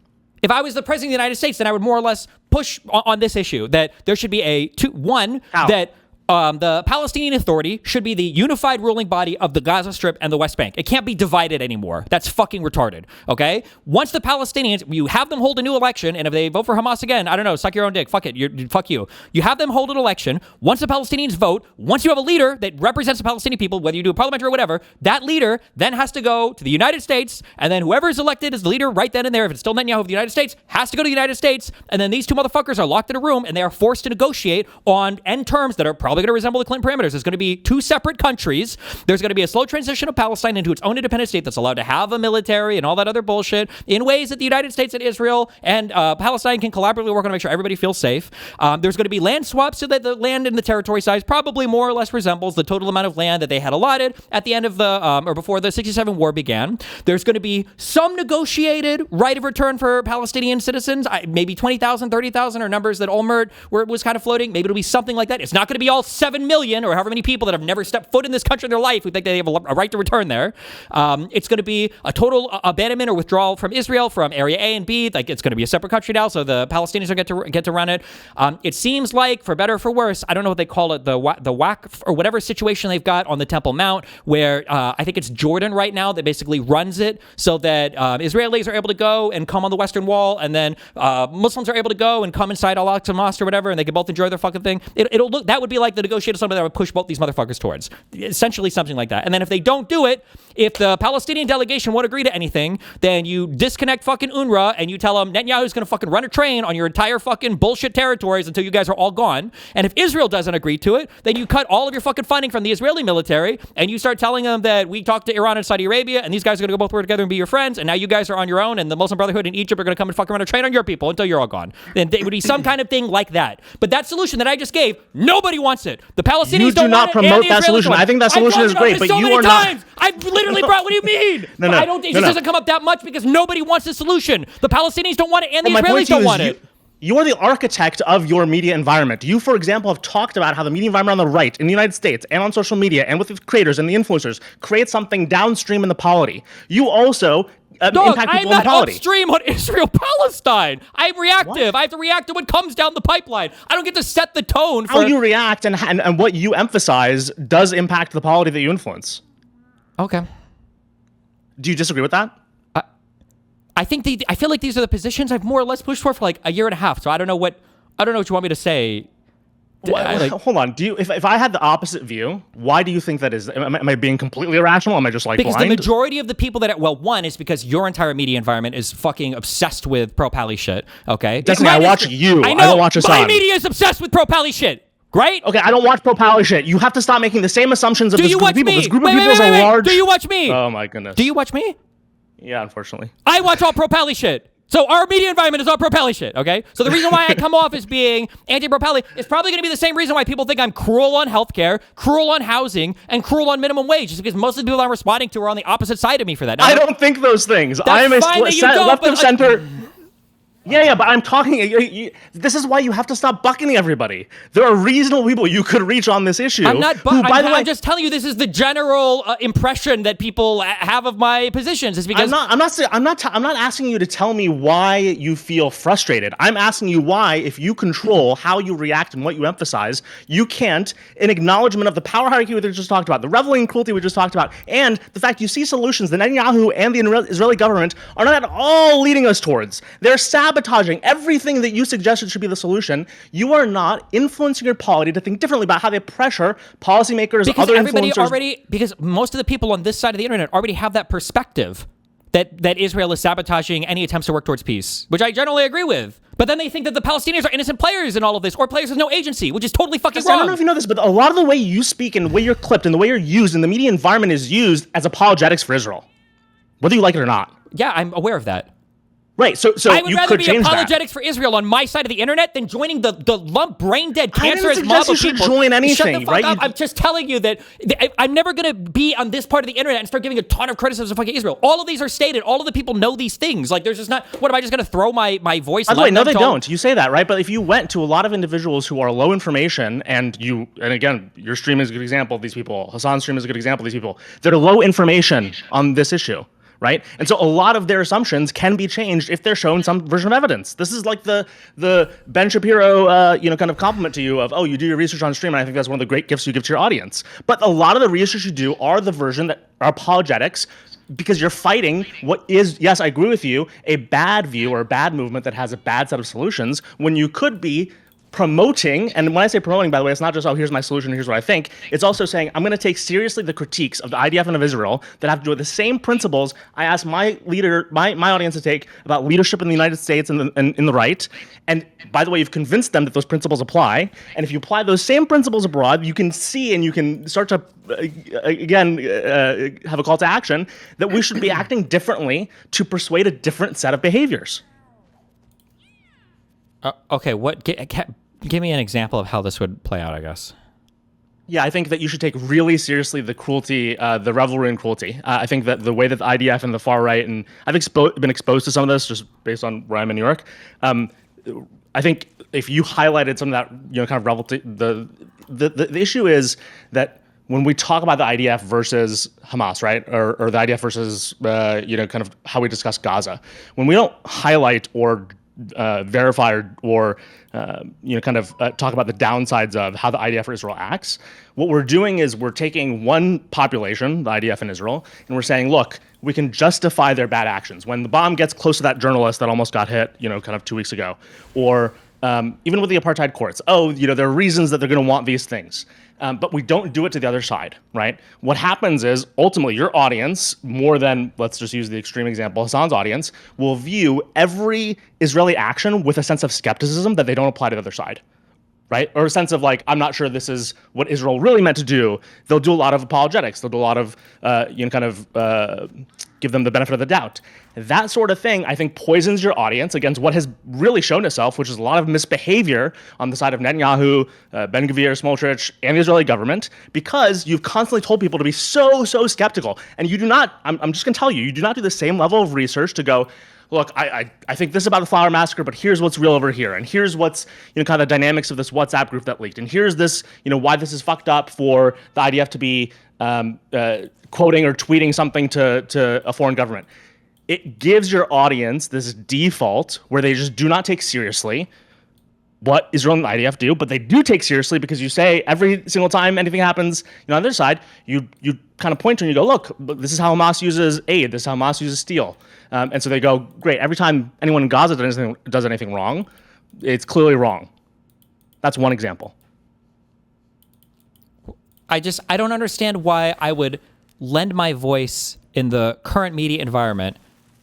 If I was the president of the United States, then I would more or less push on this issue that there should be that the Palestinian Authority should be the unified ruling body of the Gaza Strip and the West Bank. It can't be divided anymore. That's fucking retarded, okay? Once the Palestinians, you have them hold a new election, and if they vote for Hamas again, I don't know, suck your own dick. Fuck it. Fuck you. You have them hold an election. Once the Palestinians vote, once you have a leader that represents the Palestinian people, whether you do a parliamentary or whatever, that leader then has to go to the United States, and then whoever is elected as the leader right then and there, if it's still Netanyahu of the United States, has to go to the United States, and then these two motherfuckers are locked in a room, and they are forced to negotiate on end terms that are probably probably going to resemble the Clinton parameters. It's going to be two separate countries. There's going to be a slow transition of Palestine into its own independent state that's allowed to have a military and all that other bullshit in ways that the United States and Israel and Palestine can collaboratively work on to make sure everybody feels safe. There's going to be land swaps so that the land and the territory size probably more or less resembles the total amount of land that they had allotted at the end of the, or before the 67 war began. There's going to be some negotiated right of return for Palestinian citizens, maybe 20,000, 30,000 or numbers that Olmert was kind of floating. Maybe it'll be something like that. It's not going to be all 7 million or however many people that have never stepped foot in this country in their life who think they have a right to return there. It's going to be a total abandonment or withdrawal from Israel from Area A and B. Like, it's going to be a separate country now, so the Palestinians will get to run it. It seems like, for better or for worse, I don't know what they call it, the WAC or whatever situation they've got on the Temple Mount, where I think it's Jordan right now that basically runs it, so that Israelis are able to go and come on the Western Wall, and then Muslims are able to go and come inside Al-Aqsa Mosque or whatever, and they can both enjoy their fucking thing. It'll look, that would be like the negotiated something that would push both these motherfuckers towards. Essentially something like that. And then if they don't do it, if the Palestinian delegation won't agree to anything, then you disconnect fucking UNRWA and you tell them Netanyahu's going to fucking run a train on your entire fucking bullshit territories until you guys are all gone. And if Israel doesn't agree to it, then you cut all of your fucking funding from the Israeli military and you start telling them that we talked to Iran and Saudi Arabia and these guys are going to go both work together and be your friends, and now you guys are on your own and the Muslim Brotherhood in Egypt are going to come and fucking run a train on your people until you're all gone. Then it would be some kind of thing like that. But that solution that I just gave, nobody wants it. The Palestinians don't want it. You do not promote that solution. I think that solution is great, but you are not. I've literally brought. What do you mean? No, I don't. It just doesn't come up that much because nobody wants the solution. The Palestinians don't want it, and the Israelis don't want it. You are the architect of your media environment. You, for example, have talked about how the media environment on the right in the United States and on social media and with the creators and the influencers create something downstream in the polity. You also impact people in the polity. I'm not upstream on Israel-Palestine. I'm reactive. What? I have to react to what comes down the pipeline. I don't get to set the tone for... How you react and what you emphasize does impact the polity that you influence. Okay. Do you disagree with that? I feel like these are the positions I've more or less pushed for like a year and a half. So I don't know what you want me to say. Hold on. If I had the opposite view, why do you think that is? Am I being completely irrational? Am I just because blind? The majority of the people one is because your entire media environment is fucking obsessed with pro-Pally shit. Okay, Destiny, I watch you. I know. I don't watch Hassan. My media is obsessed with pro-Pally shit. Right? Okay, I don't watch pro-Pally shit. You have to stop making the same assumptions of this group of people. This group of people is a large... Do you watch me? Oh my goodness. Do you watch me? Yeah, unfortunately. I watch all pro-Pally shit. So our media environment is all pro-Pally shit, okay? So the reason why I come off as being anti-pro-Pally is probably going to be the same reason why people think I'm cruel on healthcare, cruel on housing, and cruel on minimum wage. Just because most of the people I'm responding to are on the opposite side of me for that. Now, I don't think those things. I am a left of center... Yeah, but I'm talking... this is why you have to stop bucketing everybody. There are reasonable people you could reach on this issue. I'm just telling you, this is the general impression that people have of my positions. Is because I'm not asking you to tell me why you feel frustrated. I'm asking you why, if you control how you react and what you emphasize, you can't, in acknowledgement of the power hierarchy we just talked about, the reveling cruelty we just talked about, and the fact you see solutions that Netanyahu and the Israeli government are not at all leading us towards. They're sabotaging everything that you suggested should be the solution. You are not influencing your polity to think differently about how they pressure policymakers, other influencers. Because most of the people on this side of the internet already have that perspective that Israel is sabotaging any attempts to work towards peace, which I generally agree with. But then they think that the Palestinians are innocent players in all of this, or players with no agency, which is totally fucking wrong. I don't know if you know this, but a lot of the way you speak and the way you're clipped and the way you're used and the media environment is used as apologetics for Israel, whether you like it or not. Yeah, I'm aware of that. Right, so I would you rather could be change apologetics for Israel on my side of the internet than joining the lump brain dead cancerous I mob of didn't suggest you people. should join anything, Shut the fuck right? up. I'm just telling you that I'm never going to be on this part of the internet and start giving a ton of criticism of fucking Israel. All of these are stated. All of the people know these things. Like, there's just not. What am I just going to throw my voice? By the way, no, they don't. You say that, right? But if you went to a lot of individuals who are low information, and again, your stream is a good example of these people. Hassan's stream is a good example of these people. They're low information on this issue. Right? And so a lot of their assumptions can be changed if they're shown some version of evidence. This is like the Ben Shapiro, kind of compliment to you of, oh, you do your research on stream, and I think that's one of the great gifts you give to your audience. But a lot of the research you do are the version that are apologetics, because you're fighting what is, yes, I agree with you, a bad view or a bad movement that has a bad set of solutions, when you could be promoting, and when I say promoting, by the way, it's not just, oh, here's my solution, here's what I think. It's also saying, I'm going to take seriously the critiques of the IDF and of Israel that have to do with the same principles I asked my audience to take about leadership in the United States and in the right. And by the way, you've convinced them that those principles apply. And if you apply those same principles abroad, you can see and you can start to, have a call to action that we should be acting differently to persuade a different set of behaviors. Okay, give me an example of how this would play out, I guess. Yeah, I think that you should take really seriously the cruelty, the revelry and cruelty. I think that the way that the IDF and the far right, and I've been exposed to some of this just based on where I'm in New York. I think if you highlighted some of that, kind of revelry, the issue is that when we talk about the IDF versus Hamas, right, or the IDF versus, kind of how we discuss Gaza, when we don't highlight or verify or talk about the downsides of how the IDF or Israel acts, what we're doing is we're taking one population, the IDF in Israel, and we're saying, look, we can justify their bad actions. When the bomb gets close to that journalist that almost got hit, kind of 2 weeks ago, or even with the apartheid courts, there are reasons that they're going to want these things. But we don't do it to the other side, right? What happens is ultimately your audience, more than, let's just use the extreme example, Hassan's audience, will view every Israeli action with a sense of skepticism that they don't apply to the other side, right? Or a sense of like, I'm not sure this is what Israel really meant to do. They'll do a lot of apologetics. They'll do a lot of, give them the benefit of the doubt. That sort of thing, I think, poisons your audience against what has really shown itself, which is a lot of misbehavior on the side of Netanyahu, Ben Gvir, Smotrich, and the Israeli government, because you've constantly told people to be so skeptical. And you do not, I'm just going to tell you, you do not do the same level of research to go, look, I think this about the Flower Massacre, but here's what's real over here. And here's what's, kind of the dynamics of this WhatsApp group that leaked. And here's this, why this is fucked up for the IDF to be quoting or tweeting something to a foreign government. It gives your audience this default where they just do not take seriously what Israel and the IDF do, but they do take seriously because you say every single time anything happens, on their side, you kind of point to and you go, look, this is how Hamas uses aid, this is how Hamas uses steel. And so they go, great, every time anyone in Gaza does anything wrong, it's clearly wrong. That's one example. I don't understand why I would lend my voice in the current media environment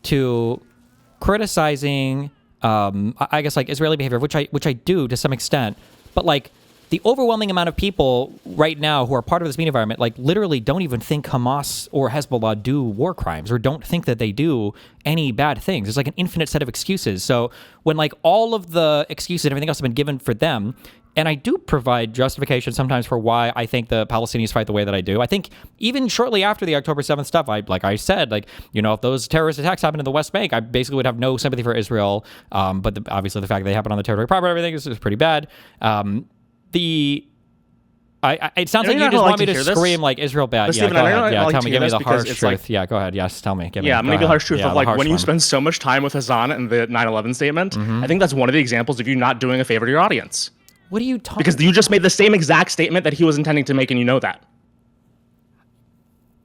to criticizing, I guess, like Israeli behavior, which I do to some extent, but like the overwhelming amount of people right now who are part of this media environment, like literally don't even think Hamas or Hezbollah do war crimes or don't think that they do any bad things. There's like an infinite set of excuses. So when like all of the excuses and everything else have been given for them, and I do provide justification sometimes for why I think the Palestinians fight the way that I do. I think even shortly after the October 7th stuff, I said, if those terrorist attacks happened in the West Bank, I basically would have no sympathy for Israel. But obviously the fact that they happened on the territory proper, everything is pretty bad. It sounds like you just want me to scream like Israel bad. Yeah, go ahead. Yeah, tell me, give me the harsh truth. Yeah, go ahead. Yes, tell me. Yeah, I'm going to give the harsh truth of when you spend so much time with Hassan and the 9/11 statement, I think that's one of the examples of you not doing a favor to your audience. What are you talking? Because you just made the same exact statement that he was intending to make, and you know that.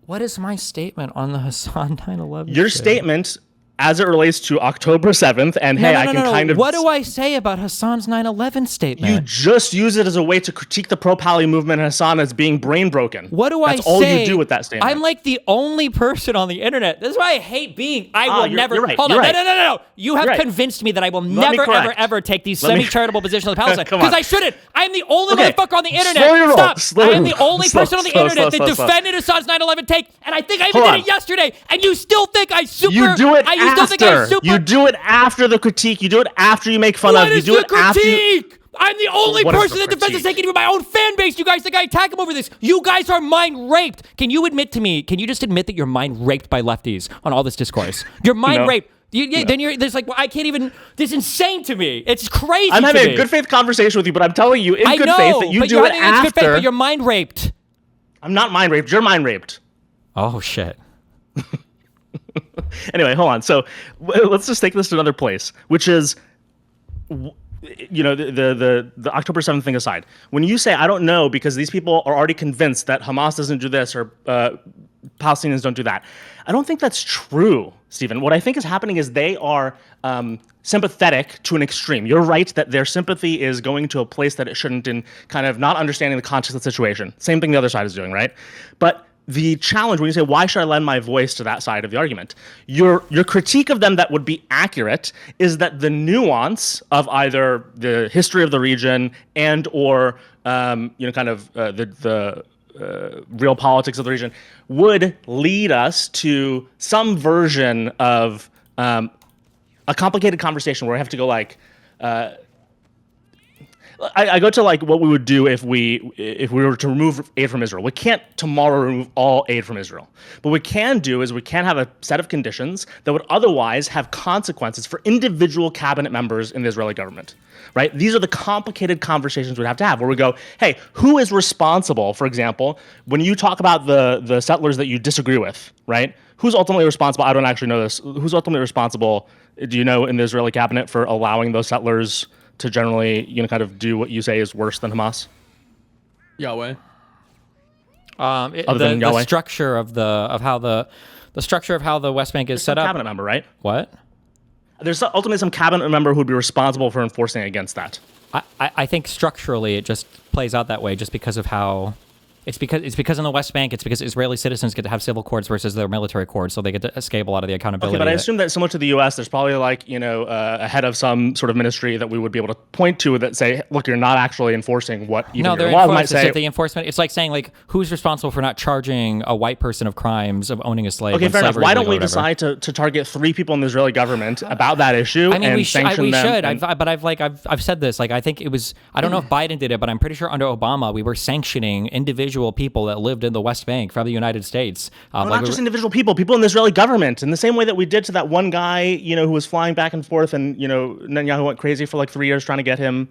What is my statement on the Hassan 9/11? Your statement, as it relates to October 7th, and kind of... What do I say about Hassan's 9/11 statement? You just use it as a way to critique the pro-Pali movement and Hassan as being brain broken. What do I say? That's all you do with that statement. I'm like the only person on the internet. This is why I hate being... You're right. Hold on. No. You have convinced me that I will never, ever take these semi-charitable positions on Palestine. Because I shouldn't. I am the only motherfucker on the internet. Stop. I am the only person on the internet that defended Hassan's 9/11 take, and I think I even did it yesterday, and you still think I super... You do it You do it after the critique. You do it after you make fun of. You do it after. I'm the only person that defends this taking from my own fan base. You guys think I attack them over this? You guys are mind raped. Can you admit to me? Can you just admit that you're mind raped by lefties on all this discourse? You're mind raped. Then there's I can't even. This is insane to me. It's crazy. I'm having a good faith conversation with you, but I'm telling you in good faith that you do it after. Good faith, but you're mind raped. I'm not mind raped. You're mind raped. Oh shit. Anyway, hold on. So let's just take this to another place, which is, the October 7th thing aside. When you say, I don't know, because these people are already convinced that Hamas doesn't do this or Palestinians don't do that. I don't think that's true, Stephen. What I think is happening is they are sympathetic to an extreme. You're right that their sympathy is going to a place that it shouldn't, in kind of not understanding the context of the situation. Same thing the other side is doing, right? But the challenge when you say, why should I lend my voice to that side of the argument? Your critique of them that would be accurate is that the nuance of either the history of the region and or the real politics of the region would lead us to some version of a complicated conversation where I have to go like, I go to like what we would do if we were to remove aid from Israel. We can't tomorrow remove all aid from Israel. But what we can do is we can have a set of conditions that would otherwise have consequences for individual cabinet members in the Israeli government, right? These are the complicated conversations we'd have to have where we go, hey, who is responsible, for example, when you talk about the settlers that you disagree with, right? Who's ultimately responsible? I don't actually know this. Who's ultimately responsible, do you know, in the Israeli cabinet for allowing those settlers to generally, kind of do what you say is worse than Hamas? Yahweh. The structure of how the structure of how the West Bank is set up. Cabinet member, right? What? There's ultimately some cabinet member who would be responsible for enforcing against that. I think structurally it just plays out that way, just because of how. It's because in the West Bank, it's because Israeli citizens get to have civil courts versus their military courts, so they get to escape a lot of the accountability. Okay, but I assume that similar to the U.S., there's probably like, a head of some sort of ministry that we would be able to point to that say, look, you're not actually enforcing what even your laws might say. The enforcement, it's like saying, like, who's responsible for not charging a white person of crimes of owning a slave? Okay, fair enough. Why don't we decide to target 3 people in the Israeli government about that issue? I mean, and we should. And I've said this. Like, I think it was. I don't know if Biden did it, but I'm pretty sure under Obama we were sanctioning individual people that lived in the West Bank from the United States. Not just individual people in the Israeli government, in the same way that we did to that one guy, who was flying back and forth, and Netanyahu went crazy for like 3 years trying to get him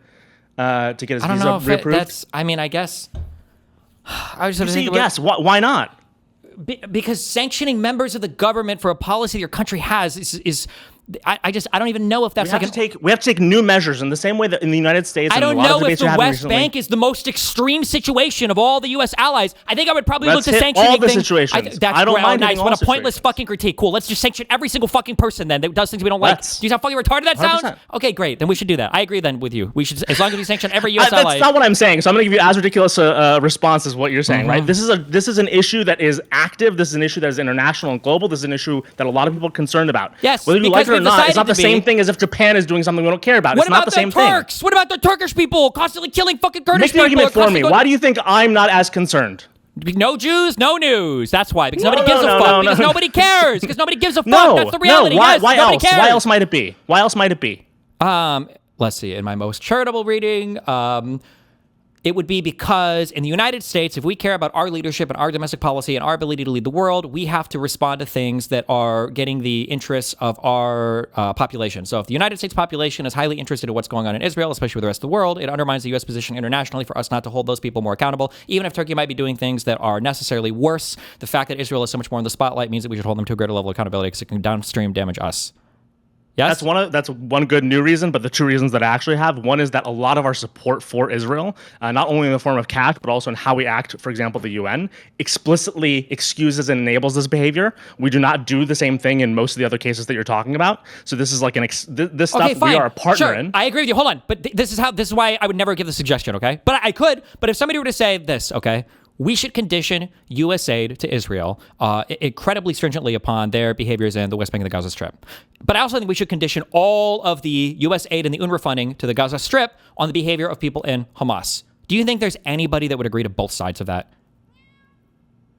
to get his visa reapproved. I guess. I was just thinking. Yes. Why not? Because sanctioning members of the government for a policy your country has is I don't even know if that's we have to take new measures in the same way that in the United States. I don't know if the West Bank is the most extreme situation of all the U.S. allies. I think I would probably look to sanction all the situations. I don't mind nice. What a pointless situations. Fucking critique. Cool. Let's just sanction every single fucking person then that does things we don't like. Do you see how fucking retarded that sounds? 100%. Okay, great. Then we should do that. I agree then with you. We should, as long as we sanction every U.S. ally. That's not what I'm saying. So I'm going to give you as ridiculous a response as what you're saying, right? This is an issue that is active. This is an issue that is international and global. This is an issue that a lot of people are concerned about. Yes, whether you like it or not, it's not the same thing as if Japan is doing something we don't care about. It's not the same thing. What about the Turkish people constantly killing fucking Kurdish people? Make the argument for me. Why do you think I'm not as concerned? No Jews, no news. That's why. Because nobody gives a fuck. Because nobody cares. Because nobody gives a fuck. That's the reality. Why yes, nobody else? cares. Why else might it be? Why else might it be? Let's see. In my most charitable reading, it would be because in the United States, if we care about our leadership and our domestic policy and our ability to lead the world, we have to respond to things that are getting the interests of our population. So if the United States population is highly interested in what's going on in Israel, especially with the rest of the world, it undermines the U.S. position internationally for us not to hold those people more accountable. Even if Turkey might be doing things that are necessarily worse, the fact that Israel is so much more in the spotlight means that we should hold them to a greater level of accountability because it can downstream damage us. Yes? That's one good new reason, but the 2 reasons that I actually have, one is that a lot of our support for Israel, not only in the form of cash, but also in how we act, for example, the UN, explicitly excuses and enables this behavior. We do not do the same thing in most of the other cases that you're talking about. So this is like this stuff we are a partner in. I agree with you. Hold on. But this is why I would never give the suggestion, okay? But I could. But if somebody were to say this, okay, we should condition U.S. aid to Israel incredibly stringently upon their behaviors in the West Bank and the Gaza Strip. But I also think we should condition all of the U.S. aid and the UNRWA funding to the Gaza Strip on the behavior of people in Hamas. Do you think there's anybody that would agree to both sides of that?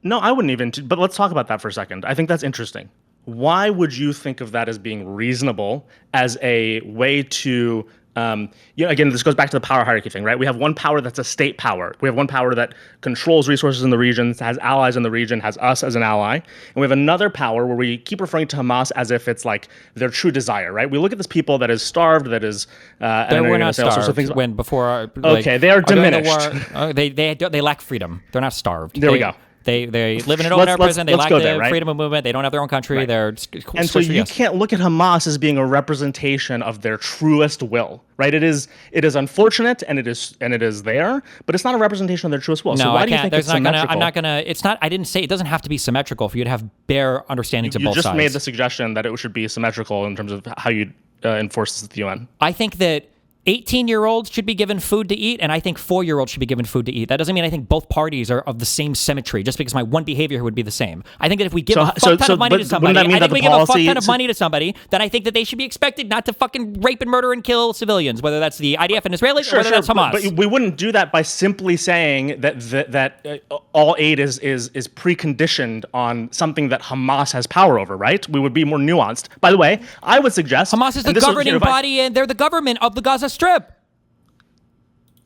No, I wouldn't even. But let's talk about that for a second. I think that's interesting. Why would you think of that as being reasonable as a way to again, this goes back to the power hierarchy thing, right? We have one power that's a state power. We have one power that controls resources in the region, has allies in the region, has us as an ally. And we have another power where we keep referring to Hamas as if it's like their true desire, right? We look at this people that is starved, that is... they were not starved they are diminished. They lack freedom. They're not starved. There we go. They live in an open Let's- air let's- prison. They let's lack go the there, right? freedom of movement. They don't have their own country. Right. They're And so you can't look at Hamas as being a representation of their truest will, right? It is unfortunate and it is there, but it's not a representation of their truest will. No, so why I do you can't. think There's it's not gonna. symmetrical? I'm not gonna. It's not. I didn't say it doesn't have to be symmetrical for you to have bare understandings of You both just sides. made the suggestion that it should be symmetrical in terms of how you enforce this at the UN. I think that 18-year-olds should be given food to eat, and I think 4-year-olds should be given food to eat. That doesn't mean I think both parties are of the same symmetry, just because my one behavior would be the same. I think that if we give a fuck ton of money to somebody, I think we give a fuck ton of money to somebody, then I think that they should be expected not to fucking rape and murder and kill civilians, whether that's the IDF and Israelis or whether that's Hamas. But we wouldn't do that by simply saying that all aid is preconditioned on something that Hamas has power over, right? We would be more nuanced. By the way, I would suggest Hamas is the governing body, and they're the government of the Gaza Strip.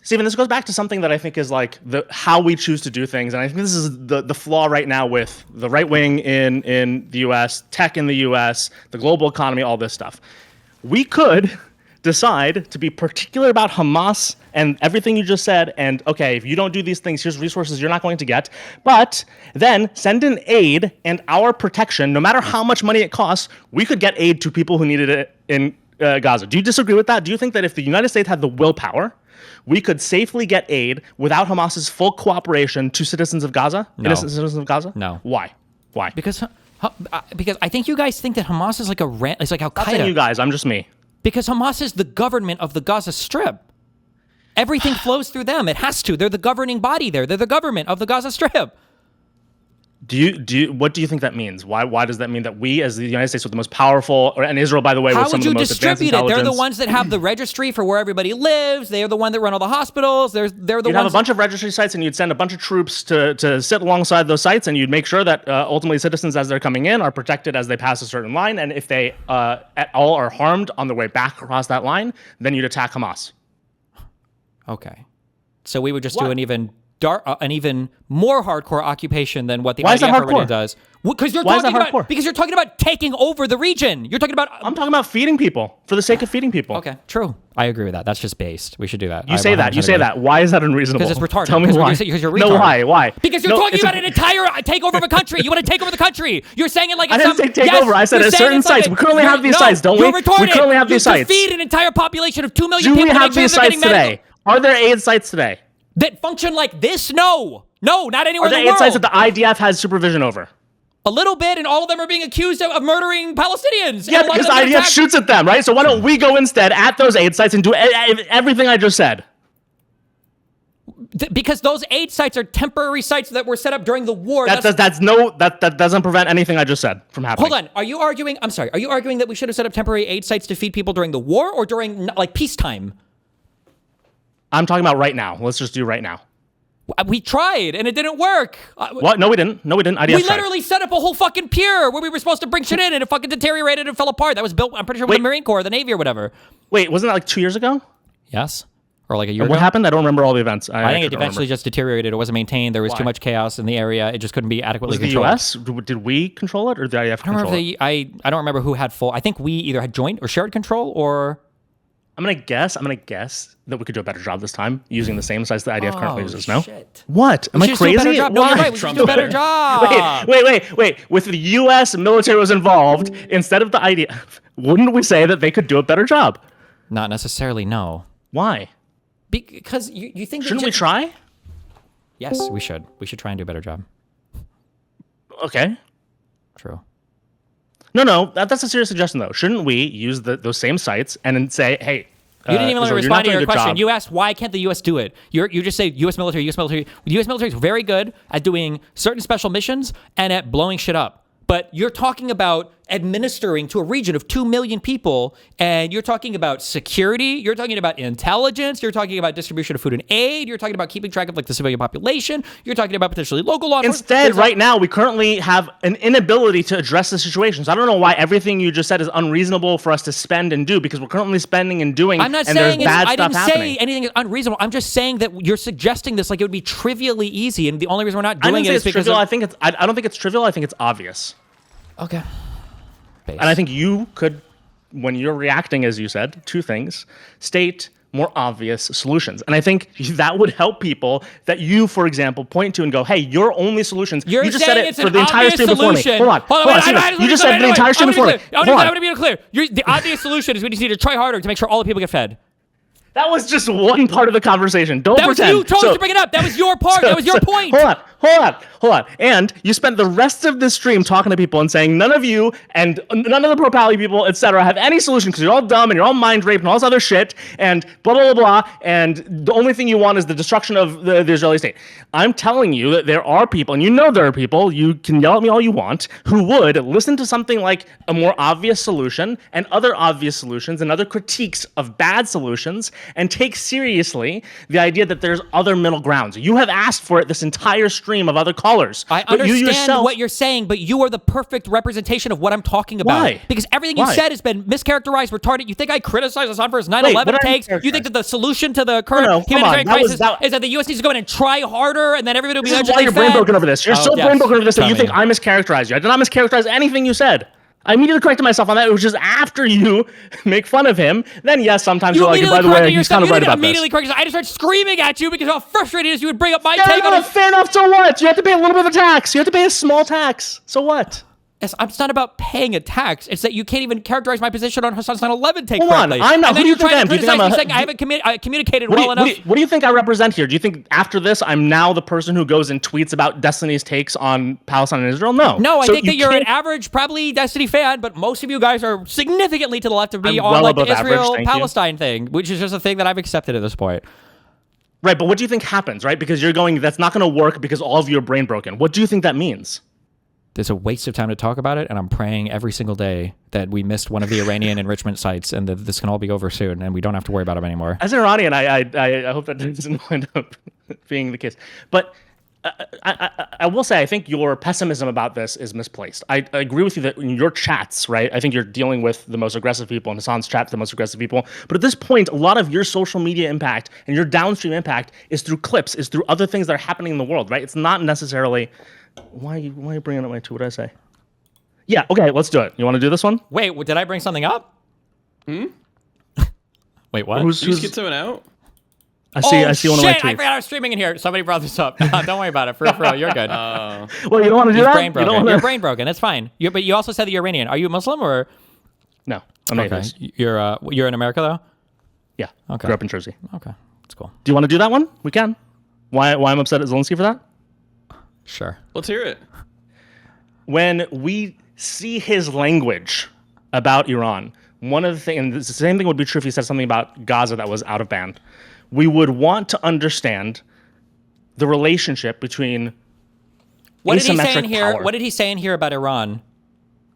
Stephen, this goes back to something that I think is like how we choose to do things, and I think this is the flaw right now with the right wing in the U.S., tech in the U.S., the global economy, all this stuff. We could decide to be particular about Hamas and everything you just said, and okay, if you don't do these things, here's resources you're not going to get, but then send in aid and our protection, no matter how much money it costs, we could get aid to people who needed it in Gaza. Do you disagree with that? Do you think that if the United States had the willpower, we could safely get aid without Hamas's full cooperation to citizens of Gaza? No. Innocent citizens of Gaza? No. Why? Because I think you guys think that Hamas is like it's like Al Not saying Qaeda. you guys, I'm just me. Because Hamas is the government of the Gaza Strip. Everything flows through them. It has to. They're the governing body there. They're the government of the Gaza Strip. What do you think that means? Why does that mean that we, as the United States, with the most powerful, and Israel, by the way, with some of the most advanced distribute it? They're the intelligence? ones that have the registry for where everybody lives. They are the one that run all the hospitals. They're the You'd ones. have a bunch of registry sites, and you'd send a bunch of troops to sit alongside those sites, and you'd make sure that ultimately citizens, as they're coming in, are protected as they pass a certain line. And if they at all are harmed on their way back across that line, then you'd attack Hamas. Okay, so we would just do What? an even more hardcore occupation than what the Why is that IDF already hardcore? does. Because you're Why is that talking about hardcore? because you're talking about taking over the region. You're talking about. I'm talking about feeding people for the sake of feeding people. Okay, true. I agree with that. That's just based. We should do that. You say that. Why is that unreasonable? Because it's retarded. Tell me why. Because you're No, retarded. why? Because you're talking about an entire takeover of a country. You want to take over the country. You're saying it like I it's didn't some, say take over. I said you're at saying certain it's like sites. We currently have these no, sites, don't we? You're retarded. We currently have these sites. You feed an entire population of 2 million Do people. we to have make sure these they're sites getting medical- today? Are there aid sites today? that function like this? No, not anywhere Are there in the aid world. sites that the IDF has supervision over? A little bit, and all of them are being accused of murdering Palestinians. Yeah, And a lot because of the them get IDF attacked. shoots at them, right? So why don't we go instead at those aid sites and do everything I just said? Because those aid sites are temporary sites that were set up during the war. That doesn't prevent anything I just said from happening. Hold on. Are you arguing that we should have set up temporary aid sites to feed people during the war or during like peacetime? I'm talking about right now. Let's just do right now. We tried and it didn't work. What? No, we didn't. IDF We tried. literally set up a whole fucking pier where we were supposed to bring shit in and it fucking deteriorated and fell apart. That was built, I'm pretty sure, with the Marine Corps, the Navy or whatever. Wait, wasn't that like 2 years ago? Yes. Or like a year What ago. happened? I don't remember all the events. I think it eventually just deteriorated. It wasn't maintained. There was too much chaos in the area. It just couldn't be adequately Was it the controlled. U.S.? Did we control it or did the IDF control it? I don't remember who had full. I think we either had joint or shared control or. I'm gonna guess that we could do a better job this time using the same size the IDF currently uses. No. Shit. What? Am I should just do a better crazy? job. No, Why? you're right. We should do a better job. Wait. With the U.S. military was involved instead of the IDF, wouldn't we say that they could do a better job? Not necessarily. No. Why? Because you think. Shouldn't we try? Yes, we should. We should try and do a better job. Okay. True. No, that's a serious suggestion though. Shouldn't we use those same sites and then say, hey, You didn't even let me Israel, you're not respond to doing a your good question. job. You asked why can't the U.S. do it? You just say U.S. military. The U.S. military is very good at doing certain special missions and at blowing shit up. But you're talking about administering to a region of 2 million people, and you're talking about security, you're talking about intelligence, you're talking about distribution of food and aid, you're talking about keeping track of like the civilian population, you're talking about potentially local law enforcement. Instead, right now, we currently have an inability to address the situation. So I don't know why everything you just said is unreasonable for us to spend and do, because we're currently spending and doing, I'm not and there's saying bad I stuff didn't happening. say anything is unreasonable. I'm just saying that you're suggesting this like it would be trivially easy, and the only reason we're not I doing didn't it say is it's because trivial. I don't think it's trivial. I think it's obvious. Okay. And I think you could, when you're reacting, as you said, to things, state more obvious solutions. And I think that would help people that you, for example, point to and go, hey, your only solutions. You're you just saying said it it's for an the entire obvious stream before me. solution. Hold on. Wait, You just said the entire stream before me. I'm going to be clear. The obvious solution is we just need to try harder to make sure all the people get fed. That was just one part of the conversation. Don't that pretend. Was you chose to bring it up. That was your part. That was your point. Hold on. And you spent the rest of this stream talking to people and saying none of you and none of the pro-Pally people, etc., have any solution because you're all dumb and you're all mind raped and all this other shit and blah, blah, blah, blah. And the only thing you want is the destruction of the Israeli state. I'm telling you that there are people, and you know there are people, you can yell at me all you want, who would listen to something like a more obvious solution and other obvious solutions and other critiques of bad solutions and take seriously the idea that there's other middle grounds. You have asked for it this entire stream of other callers. I understand what you're saying, but you are the perfect representation of what I'm talking about. Why? Because everything you said has been mischaracterized, retarded. You think I criticize Hassan for his 9/11 takes? You think that the solution to the current humanitarian crisis is that the U.S. needs to go in and try harder, and then everybody will be This is why you're brain broken over this. You're so brain broken over this that you think I mischaracterized you. I did not mischaracterize anything you said. I immediately corrected myself on that. It was just after you make fun of him. Then yes, sometimes you're like, by the way, he's kind of right about this. I just started screaming at you because how frustrated it is you would bring up my take on it. Fair enough. So what? You have to pay a little bit of a tax. You have to pay a small tax. So what? It's not about paying a tax. It's that you can't even characterize my position on Hassan's 9/11 take correctly. Hold on, I'm not. Who do you think I am? Do you think I'm saying I haven't communicated well enough? What do you think I represent here? Do you think after this I'm now the person who goes and tweets about Destiny's takes on Palestine and Israel? No. No, I think that you're an average, probably Destiny fan, but most of you guys are significantly to the left of me on like the Israel-Palestine thing, which is just a thing that I've accepted at this point. Right, but what do you think happens, right? Because you're going, that's not going to work because all of you are brain broken. What do you think that means? There's a waste of time to talk about it, and I'm praying every single day that we missed one of the Iranian enrichment sites and that this can all be over soon and we don't have to worry about them anymore. As an Iranian, I hope that doesn't wind up being the case. But I will say, I think your pessimism about this is misplaced. I agree with you that in your chats, right, I think you're dealing with the most aggressive people, and Hassan's chat the most aggressive people. But at this point, a lot of your social media impact and your downstream impact is through clips, is through other things that are happening in the world, right? It's not necessarily... Why are you bringing up my tweet? What did I say? Yeah, okay, let's do it. You want to do this one? Wait, did I bring something up? Wait, what? Did you skip someone out? I see one of my tweets. I forgot I was streaming in here. Somebody brought this up. Don't worry about it. For real, you're good. Well, you don't want to do that? Brain broken. You're brain broken. It's fine. But you also said that you're Iranian. Are you Muslim or? No, I'm not. Okay. You're in America though? Yeah. Okay. Grew up in Jersey. Okay, that's cool. Do you want to do that one? We can. Why I'm upset at Zelensky for that? Sure. Let's hear it. When we see his language about Iran, one of the things, and the same thing would be true if he said something about Gaza that was out of band, we would want to understand the relationship between asymmetric power. What did he say in here about Iran?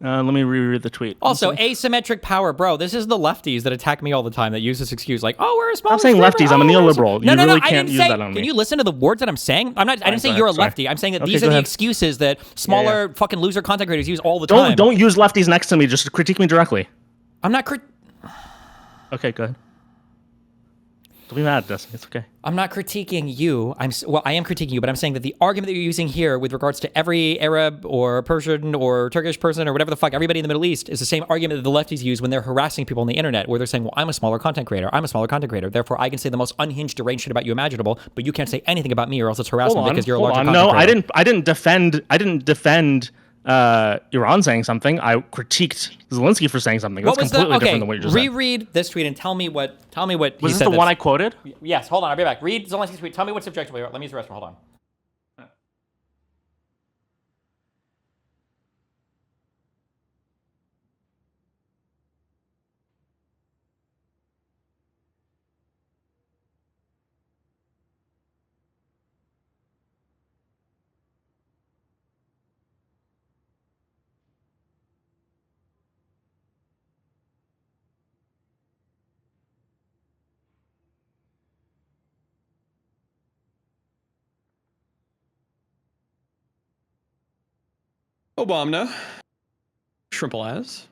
Let me reread the tweet. Also, asymmetric power, bro. This is the lefties that attack me all the time that use this excuse, like, "Oh, we're a small." I'm saying lefties. I'm a neoliberal. You really can't use that on me. Can you listen to the words that I'm saying? I didn't say you're a lefty. I'm saying that these are the excuses that smaller fucking loser content creators use all the time. Don't use lefties next to me. Just critique me directly. I'm not Okay, go ahead. Don't be mad, Destiny. It's okay. I'm not critiquing you. I am critiquing you, but I'm saying that the argument that you're using here with regards to every Arab or Persian or Turkish person or whatever the fuck, everybody in the Middle East, is the same argument that the lefties use when they're harassing people on the internet, where they're saying, well, I'm a smaller content creator. I'm a smaller content creator. Therefore, I can say the most unhinged, deranged shit about you imaginable, but you can't say anything about me or else it's harassment because you're a larger content creator. No, I didn't defend Iran saying something. I critiqued Zelensky for saying something. That's completely different than what you just said. Reread this tweet and tell me what he said. Was this the one I quoted? Yes, hold on, I'll be back. Read Zelensky's tweet. Tell me what's objectively. Let me use the restroom. Hold on. Obama. Shrimple as.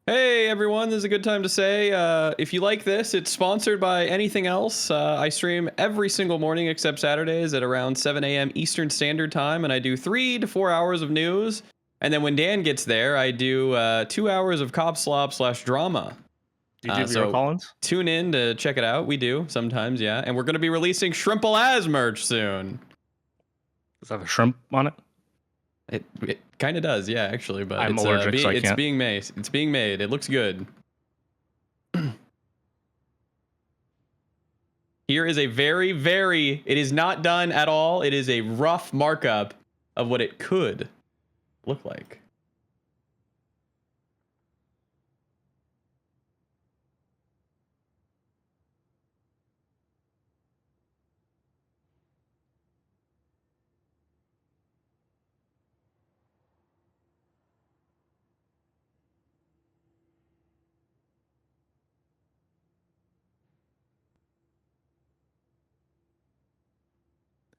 Hey everyone, this is a good time to say, if you like this, it's sponsored by anything else. I stream every single morning except Saturdays at around 7 a.m. Eastern Standard Time, and I do 3 to 4 hours of news And then when Dan gets there, I do 2 hours of cop slop / drama. Do you do Vera Collins? Tune in to check it out. We do sometimes, yeah. And we're going to be releasing Shrimple As merch soon. Does that have a shrimp on it? It kind of does, yeah, actually. But I'm allergic, so I it's can't. being made. It's being made. It looks good. Here is a it is not done at all. It is a rough markup of what it could look like.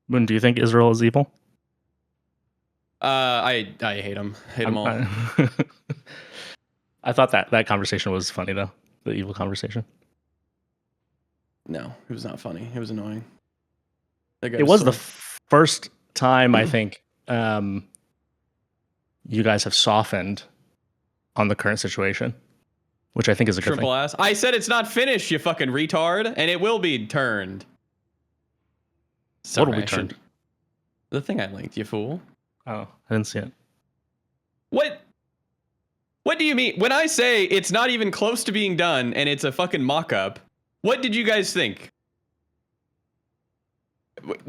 Moon, do you think Israel is evil? I hate him. Hate them all. I thought that conversation was funny though. The evil conversation. No, it was not funny. It was annoying. That guy It was so- the first time I think you guys have softened on the current situation, which I think is a good Triple thing. ass. I said it's not finished, you fucking retard, and it will be turned. What will Sorry, be turned? The thing I linked, you fool. Oh, I didn't see it. What do you mean? When I say it's not even close to being done and it's a fucking mock-up, what did you guys think?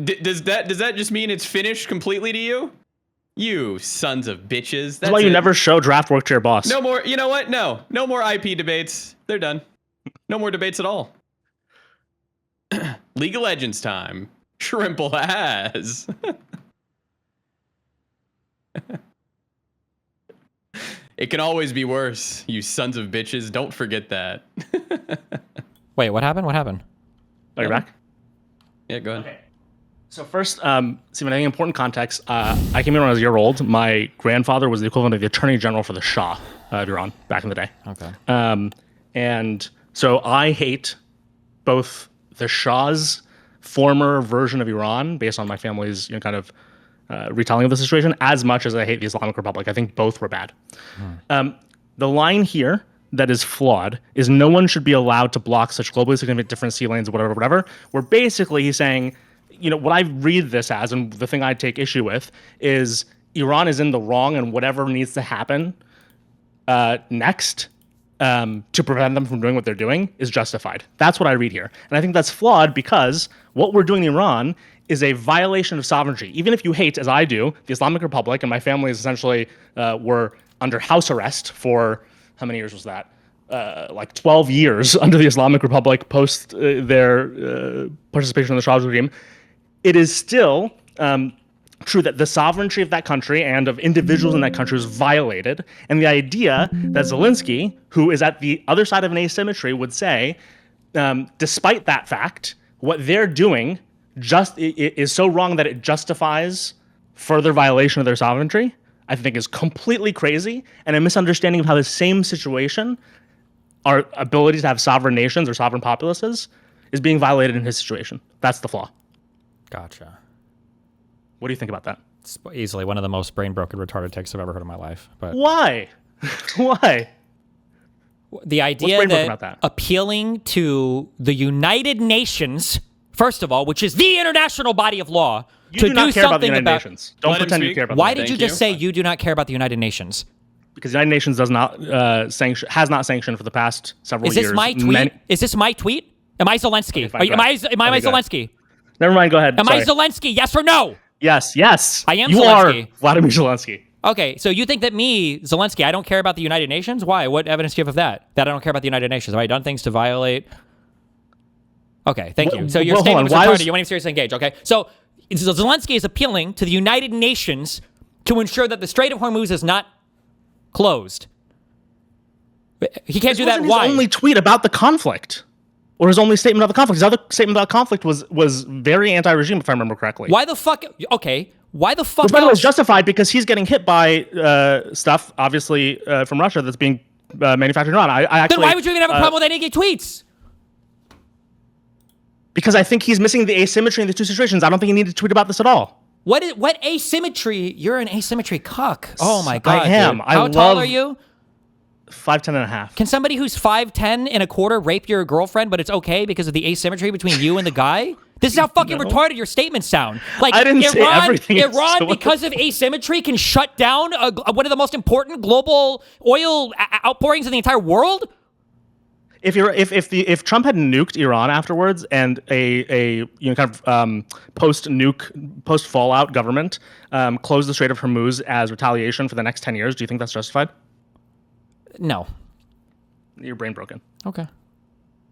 Does that just mean it's finished completely to you? You sons of bitches. That's why you never show draft work to your boss. No more, you know what? No more IP debates. They're done. No more debates at all. League of Legends time. Shrimple has. It can always be worse, you sons of bitches. Don't forget that. Wait, what happened? What happened? Are you back? Yeah, go ahead. Okay. So first, Simon, I think important context. I came in when I was a year old. My grandfather was the equivalent of the Attorney General for the Shah of Iran back in the day. Okay. And so I hate both the Shah's former version of Iran, based on my family's kind of retelling of the situation, as much as I hate the Islamic Republic. I think both were bad. The line here that is flawed is no one should be allowed to block such globally significant different sea lanes, whatever. Where basically he's saying, what I read this as, and the thing I take issue with, is Iran is in the wrong, and whatever needs to happen next to prevent them from doing what they're doing is justified. That's what I read here. And I think that's flawed because what we're doing in Iran is a violation of sovereignty. Even if you hate, as I do, the Islamic Republic, and my family is essentially were under house arrest for, how many years was that? Like 12 years under the Islamic Republic post their participation in the Shah's regime. It is still true that the sovereignty of that country and of individuals in that country is violated. And the idea that Zelensky, who is at the other side of an asymmetry, would say, despite that fact, what they're doing is so wrong that it justifies further violation of their sovereignty, I think is completely crazy and a misunderstanding of how the same situation, our ability to have sovereign nations or sovereign populaces, is being violated in his situation. That's the flaw. Gotcha. What do you think about that? It's easily one of the most brain-broken, retarded takes I've ever heard in my life. But Why? Why? the idea brain-broken about that that? appealing to the United Nations, first of all, which is the international body of law, You to do not do care about the something United Nations. Don't Let him pretend you speak. care about Why the did United you Thank just you. say you do not care about the United Nations? Because the United Nations does not has not sanctioned for the past several Is years. this my tweet? Is this my tweet? Am I Zelensky? fine, Am go I ahead. am I Okay, go ahead. Zelensky? Never mind. Go ahead. Am Sorry. I Zelensky? Yes or no? Yes. I am You Zelensky. are Vladimir Zelensky. Okay, so you think that me, Zelensky, I don't care about the United Nations? Why? What evidence do you have of that? That I don't care about the United Nations? Have I done things to violate? Okay, thank you. So your Well, hold statement on. was Why retarded. was- You want to seriously engage, okay? So Zelensky is appealing to the United Nations to ensure that the Strait of Hormuz is not closed. He can't do that. Wasn't Why? his only tweet about the conflict, or his only statement about the conflict? His other statement about conflict was very anti-regime, if I remember correctly. Why the fuck? Okay, why the fuck Which, by the way, is else? justified because he's getting hit by stuff, obviously from Russia, that's being manufactured in Iran. I actually, Then why would you even have a problem with any gay tweets? Because I think he's missing the asymmetry in the two situations. I don't think he needed to tweet about this at all. What asymmetry? You're an asymmetry cuck. Oh my god. I am. Dude. How tall are you? 5'10" and a half. Can somebody who's 5'10" and a quarter rape your girlfriend, but it's okay because of the asymmetry between you and the guy? This is how fucking retarded your statements sound. Like, I didn't say everything. Iran, because of asymmetry, can shut down one of the most important global oil outpourings in the entire world? If Trump had nuked Iran afterwards and a post fallout government closed the Strait of Hormuz as retaliation for the next 10 years, do you think that's justified? No. Your brain broken. Okay.